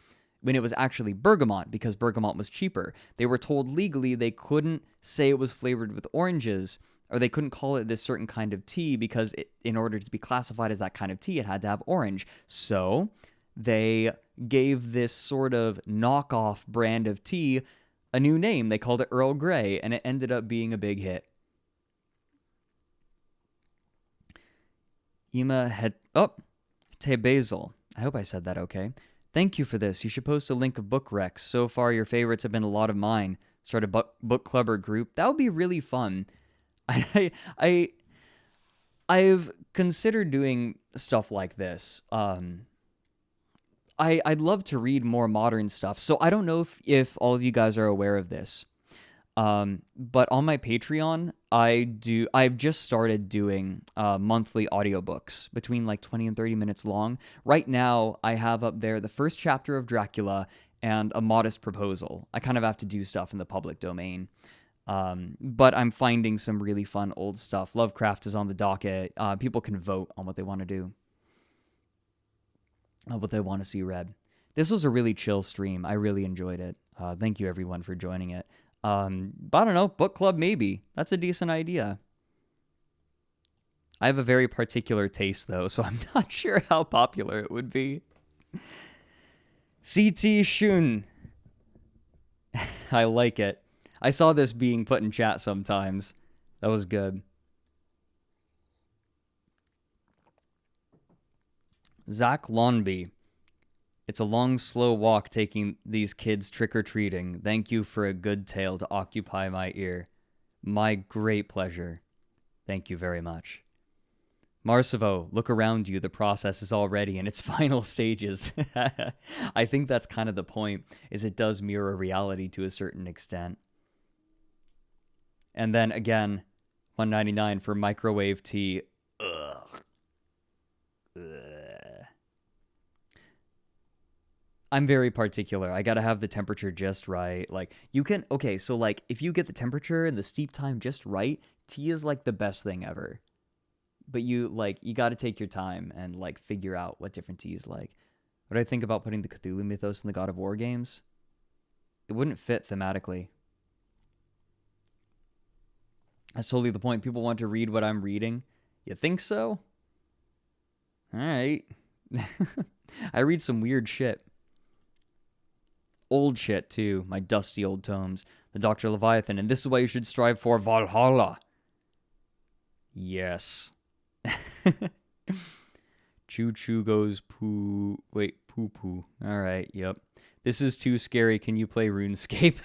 when it was actually bergamot because bergamot was cheaper. They were told legally they couldn't say it was flavored with oranges, or they couldn't call it this certain kind of tea because in order to be classified as that kind of tea, it had to have orange. So they gave this sort of knockoff brand of tea a new name. They called it Earl Grey, and it ended up being a big hit. Te Basil. I hope I said that okay. Thank you for this. You should post a link of book recs. So far, your favorites have been a lot of mine. Start a book club or group. That would be really fun. I've considered doing stuff like this. I'd love to read more modern stuff. So I don't know if all of you guys are aware of this. But on my Patreon, I've just started doing monthly audiobooks between like 20 and 30 minutes long. Right now, I have up there the first chapter of Dracula and A Modest Proposal. I kind of have to do stuff in the public domain. But I'm finding some really fun old stuff. Lovecraft is on the docket. People can vote on what they want to do, what they want to see read. This was a really chill stream. I really enjoyed it. Thank you, everyone, for joining it. But I don't know, book club maybe. That's a decent idea. I have a very particular taste, though, so I'm not sure how popular it would be. CT Shun. I like it. I saw this being put in chat sometimes. That was good. Zach Lonby. It's a long, slow walk taking these kids trick-or-treating. Thank you for a good tale to occupy my ear. My great pleasure. Thank you very much. Marcevo, look around you. The process is already in its final stages. I think that's kind of the point, is it does mirror reality to a certain extent. And then, again, $1.99 for microwave tea. Ugh. I'm very particular. I gotta have the temperature just right. Like, you can, okay, so like, if you get the temperature and the steep time just right, tea is like the best thing ever. But you gotta take your time and like figure out what different tea is like. What do I think about putting the Cthulhu mythos in the God of War games? It wouldn't fit thematically. That's totally the point. People want to read what I'm reading. You think so? All right. I read some weird shit. Old shit, too. My dusty old tomes. The Dr. Leviathan. And this is why you should strive for Valhalla. Yes. Choo-choo goes poo... Wait, poo-poo. All right, yep. This is too scary. Can you play RuneScape?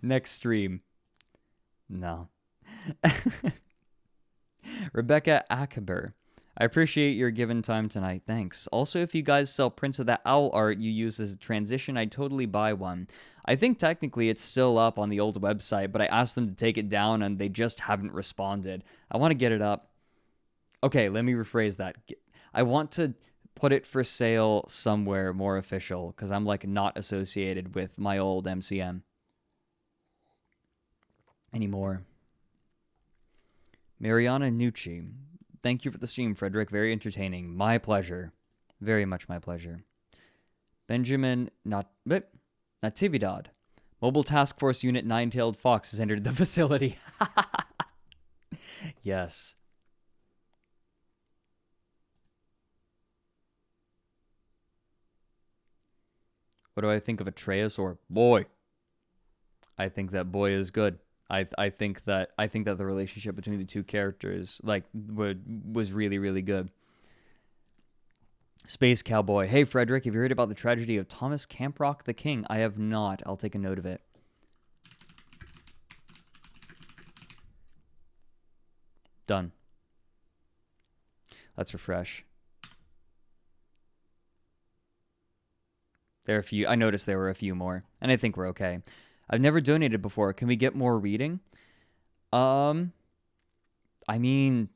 Next stream. No. Rebecca Ackerber. I appreciate your given time tonight. Thanks. Also, if you guys sell prints of that owl art you use as a transition, I'd totally buy one. I think technically it's still up on the old website, but I asked them to take it down and they just haven't responded. I want to get it up. Okay, let me rephrase that. I want to put it for sale somewhere more official because I'm like not associated with my old MCM anymore. Mariana Nucci. Thank you for the stream, Frederick. Very entertaining. My pleasure. Very much my pleasure. Benjamin Natividad. Mobile Task Force Unit Nine-Tailed Fox has entered the facility. Yes. What do I think of Atreus or Boy? I think that Boy is good. I think that the relationship between the two characters was really, really good. Space Cowboy. Hey, Frederick, have you heard about the tragedy of Thomas Camprock the King? I have not. I'll take a note of it. Done. Let's refresh. There are a few. I noticed there were a few more, and I think we're okay. I've never donated before. Can we get more reading? I mean,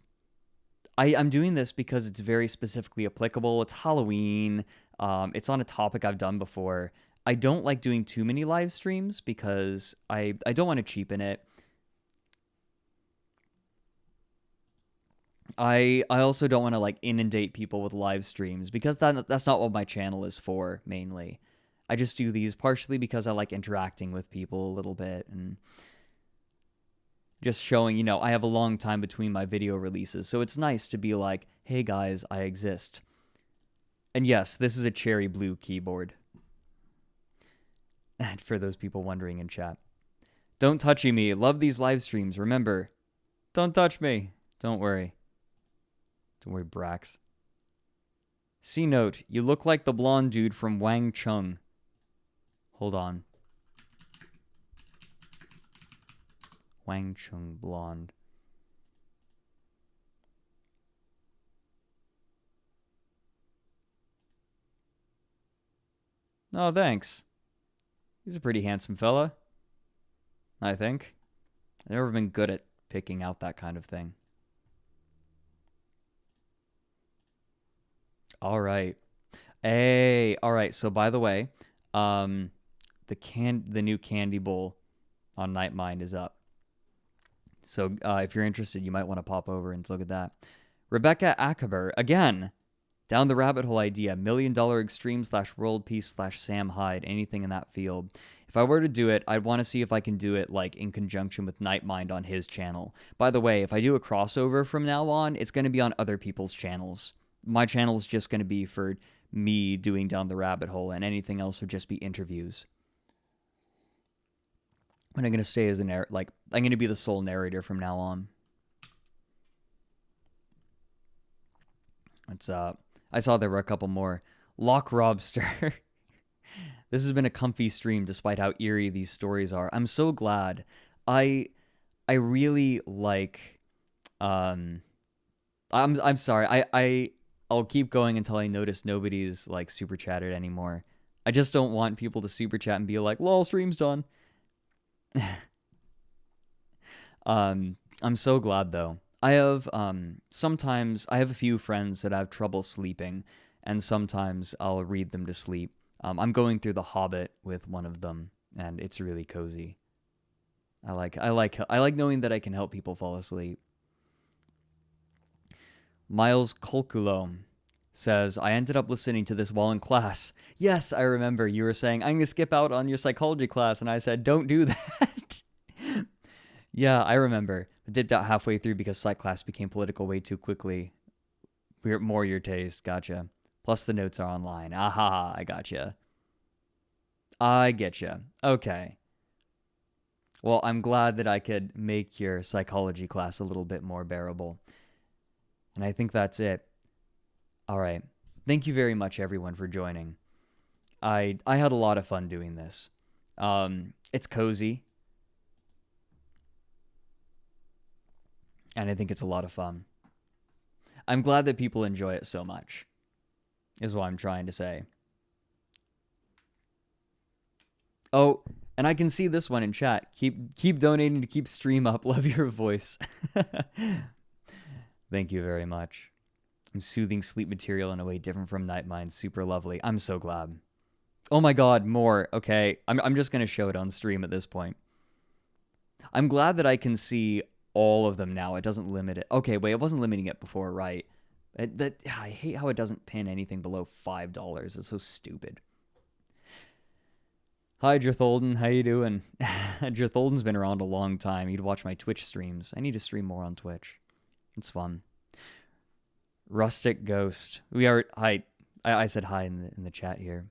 I'm doing this because it's very specifically applicable. It's Halloween. It's on a topic I've done before. I don't like doing too many live streams because I don't want to cheapen it. I also don't want to like inundate people with live streams because that's not what my channel is for mainly. I just do these partially because I like interacting with people a little bit and just showing, I have a long time between my video releases. So it's nice to be like, "Hey guys, I exist." And yes, this is a cherry blue keyboard. And for those people wondering in chat. Don't touchy me. Love these live streams. Remember, don't touch me. Don't worry. Don't worry, Brax. C note, you look like the blonde dude from Wang Chung. Hold on. Wang Chung blonde. Oh, thanks. He's a pretty handsome fella, I think. I've never been good at picking out that kind of thing. All right. Hey, all right. So by the way, the new candy bowl on Nightmind is up. So if you're interested, you might want to pop over and look at that. Rebecca Akaber, again, down the rabbit hole idea, $1 Million Extreme / World Peace / Sam Hyde, anything in that field. If I were to do it, I'd want to see if I can do it like in conjunction with Nightmind on his channel. By the way, if I do a crossover from now on, it's going to be on other people's channels. My channel is just going to be for me doing Down the Rabbit Hole, and anything else would just be interviews. And I'm going to stay as I'm going to be the sole narrator from now on. What's up? I saw there were a couple more. Lock Robster. This has been a comfy stream despite how eerie these stories are. I'm so glad. I really like I'm sorry. I'll keep going until I notice nobody's like super chatted anymore. I just don't want people to super chat and be like, "Lol, stream's done." I'm so glad though. I have sometimes I have a few friends that have trouble sleeping, and sometimes I'll read them to sleep. I'm going through The Hobbit with one of them, and it's really cozy. I like knowing that I can help people fall asleep. Miles Colculo says, I ended up listening to this while in class. Yes, I remember you were saying, I'm going to skip out on your psychology class, and I said, don't do that. Yeah, I remember. I dipped out halfway through because psych class became political way too quickly. More your taste, gotcha. Plus the notes are online. Aha, I gotcha. I getcha. Okay. Well, I'm glad that I could make your psychology class a little bit more bearable. And I think that's it. All right. Thank you very much, everyone, for joining. I had a lot of fun doing this. It's cozy. And I think it's a lot of fun. I'm glad that people enjoy it so much, is what I'm trying to say. Oh, and I can see this one in chat. Keep donating to keep stream up. Love your voice. Thank you very much. I'm soothing sleep material in a way different from Nightmind. Super lovely. I'm so glad. Oh my god, more. Okay, I'm just going to show it on stream at this point. I'm glad that I can see all of them now. It doesn't limit it. Okay, wait, it wasn't limiting it before, right? I hate how it doesn't pin anything below $5. It's so stupid. Hi, Dritholden. How you doing? Dritholden's been around a long time. He'd watch my Twitch streams. I need to stream more on Twitch. It's fun. Rustic Ghost. Hi. I said hi in the chat here.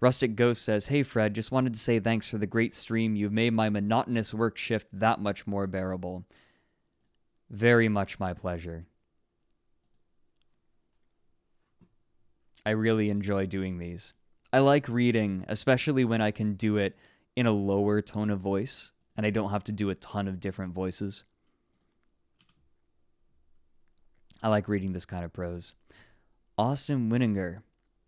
Rustic Ghost says, hey, Fred, just wanted to say thanks for the great stream. You've made my monotonous work shift that much more bearable. Very much my pleasure. I really enjoy doing these. I like reading, especially when I can do it in a lower tone of voice, and I don't have to do a ton of different voices. I like reading this kind of prose. Austin Winninger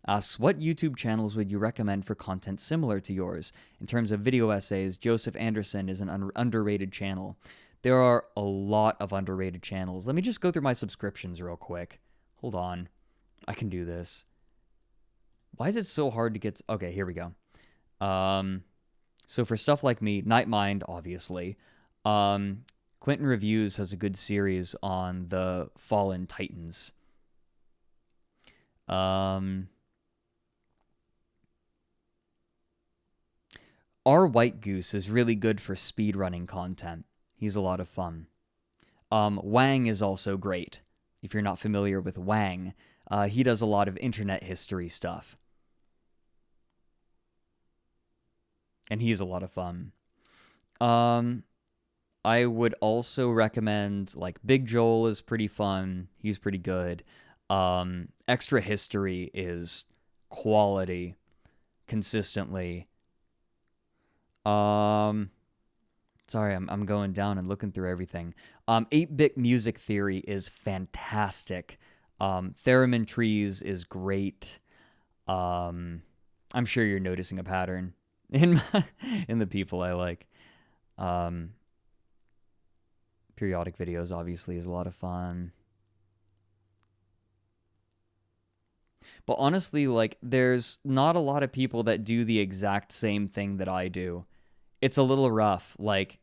asks, what YouTube channels would you recommend for content similar to yours? In terms of video essays, Joseph Anderson is an underrated channel. There are a lot of underrated channels. Let me just go through my subscriptions real quick. Hold on. I can do this. Why is it so hard to get... Okay, here we go. So for stuff like me, Nightmind, obviously. Quentin Reviews has a good series on the Fallen Titans. R. White Goose is really good for speedrunning content. He's a lot of fun. Wang is also great. If you're not familiar with Wang, he does a lot of internet history stuff. And he's a lot of fun. I would also recommend, like, Big Joel is pretty fun. He's pretty good. Extra History is quality consistently. Sorry, I'm going down and looking through everything. 8-Bit Music Theory is fantastic. Theremin Trees is great. I'm sure you're noticing a pattern in the people I like. Periodic Videos obviously is a lot of fun. But honestly, like, there's not a lot of people that do the exact same thing that I do. It's a little rough, like,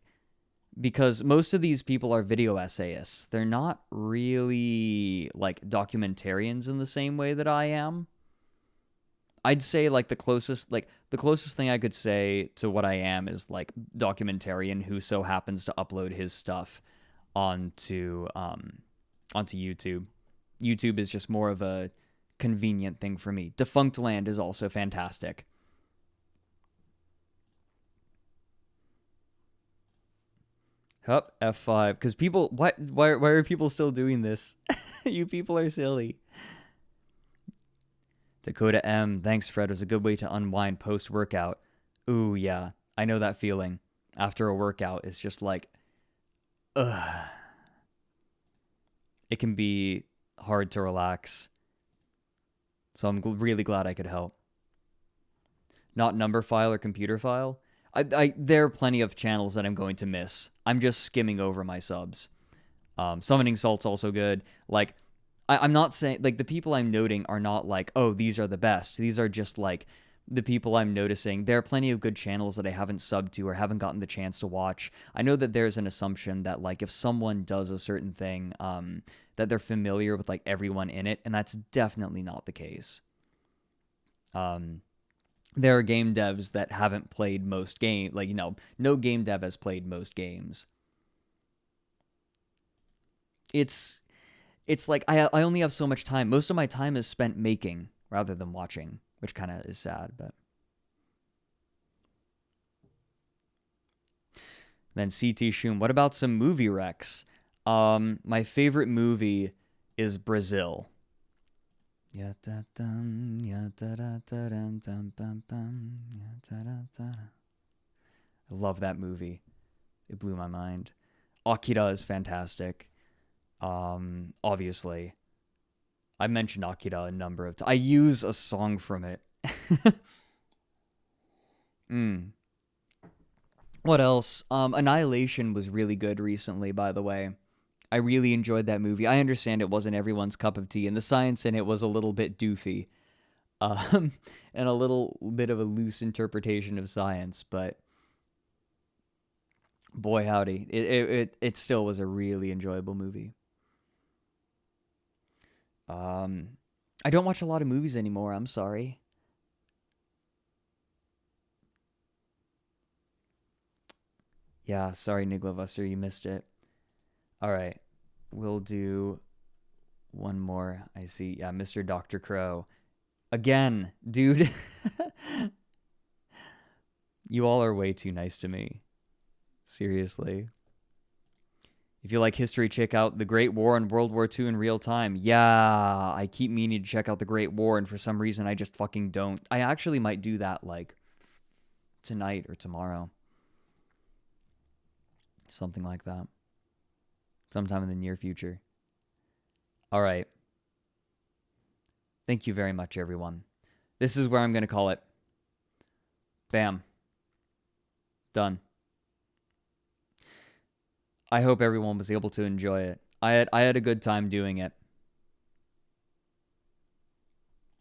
because most of these people are video essayists. They're not really, like, documentarians in the same way that I am. I'd say, like, the closest thing I could say to what I am is, like, documentarian who so happens to upload his stuff onto YouTube. YouTube is just more of a convenient thing for me. Defunct Land is also fantastic. Hup, F5. Because people, why are people still doing this? You people are silly. Dakota M, thanks, Fred. It was a good way to unwind post-workout. Ooh, yeah. I know that feeling. After a workout, it's just like, ugh. It can be hard to relax. So I'm really glad I could help. Not number file or computer file. There are plenty of channels that I'm going to miss. I'm just skimming over my subs. Summoning Salt's also good. Like, I'm not saying, like, the people I'm noting are not like, oh, these are the best. These are just, like, the people I'm noticing. There are plenty of good channels that I haven't subbed to or haven't gotten the chance to watch. I know that there's an assumption that, like, if someone does a certain thing, that they're familiar with, like, everyone in it, and that's definitely not the case. There are game devs that haven't played most games. Like, you know, no game dev has played most games. It's like I only have so much time. Most of my time is spent making rather than watching, which kind of is sad, but. Then CT Shum, what about some movie recs? My favorite movie is Brazil. I love that movie. It blew my mind. Akira is fantastic. Obviously. I mentioned Akira a number of times. I use a song from it. What else? Annihilation was really good recently, by the way. I really enjoyed that movie. I understand it wasn't everyone's cup of tea, and the science in it was a little bit doofy. And a little bit of a loose interpretation of science, but boy howdy, it still was a really enjoyable movie. I don't watch a lot of movies anymore, I'm sorry. Yeah, sorry, Niglavusser, you missed it. All right, we'll do one more. I see. Yeah, Mr. Dr. Crow. Again, dude. You all are way too nice to me. Seriously. If you like history, check out The Great War and World War II in real time. Yeah, I keep meaning to check out The Great War, and for some reason I just fucking don't. I actually might do that, like, tonight or tomorrow. Something like that. Sometime in the near future. All right. Thank you very much, everyone. This is where I'm going to call it. Bam. Done. I hope everyone was able to enjoy it. I had a good time doing it.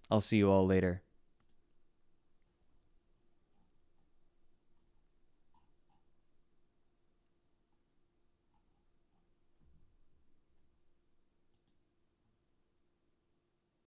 I'll see you all later.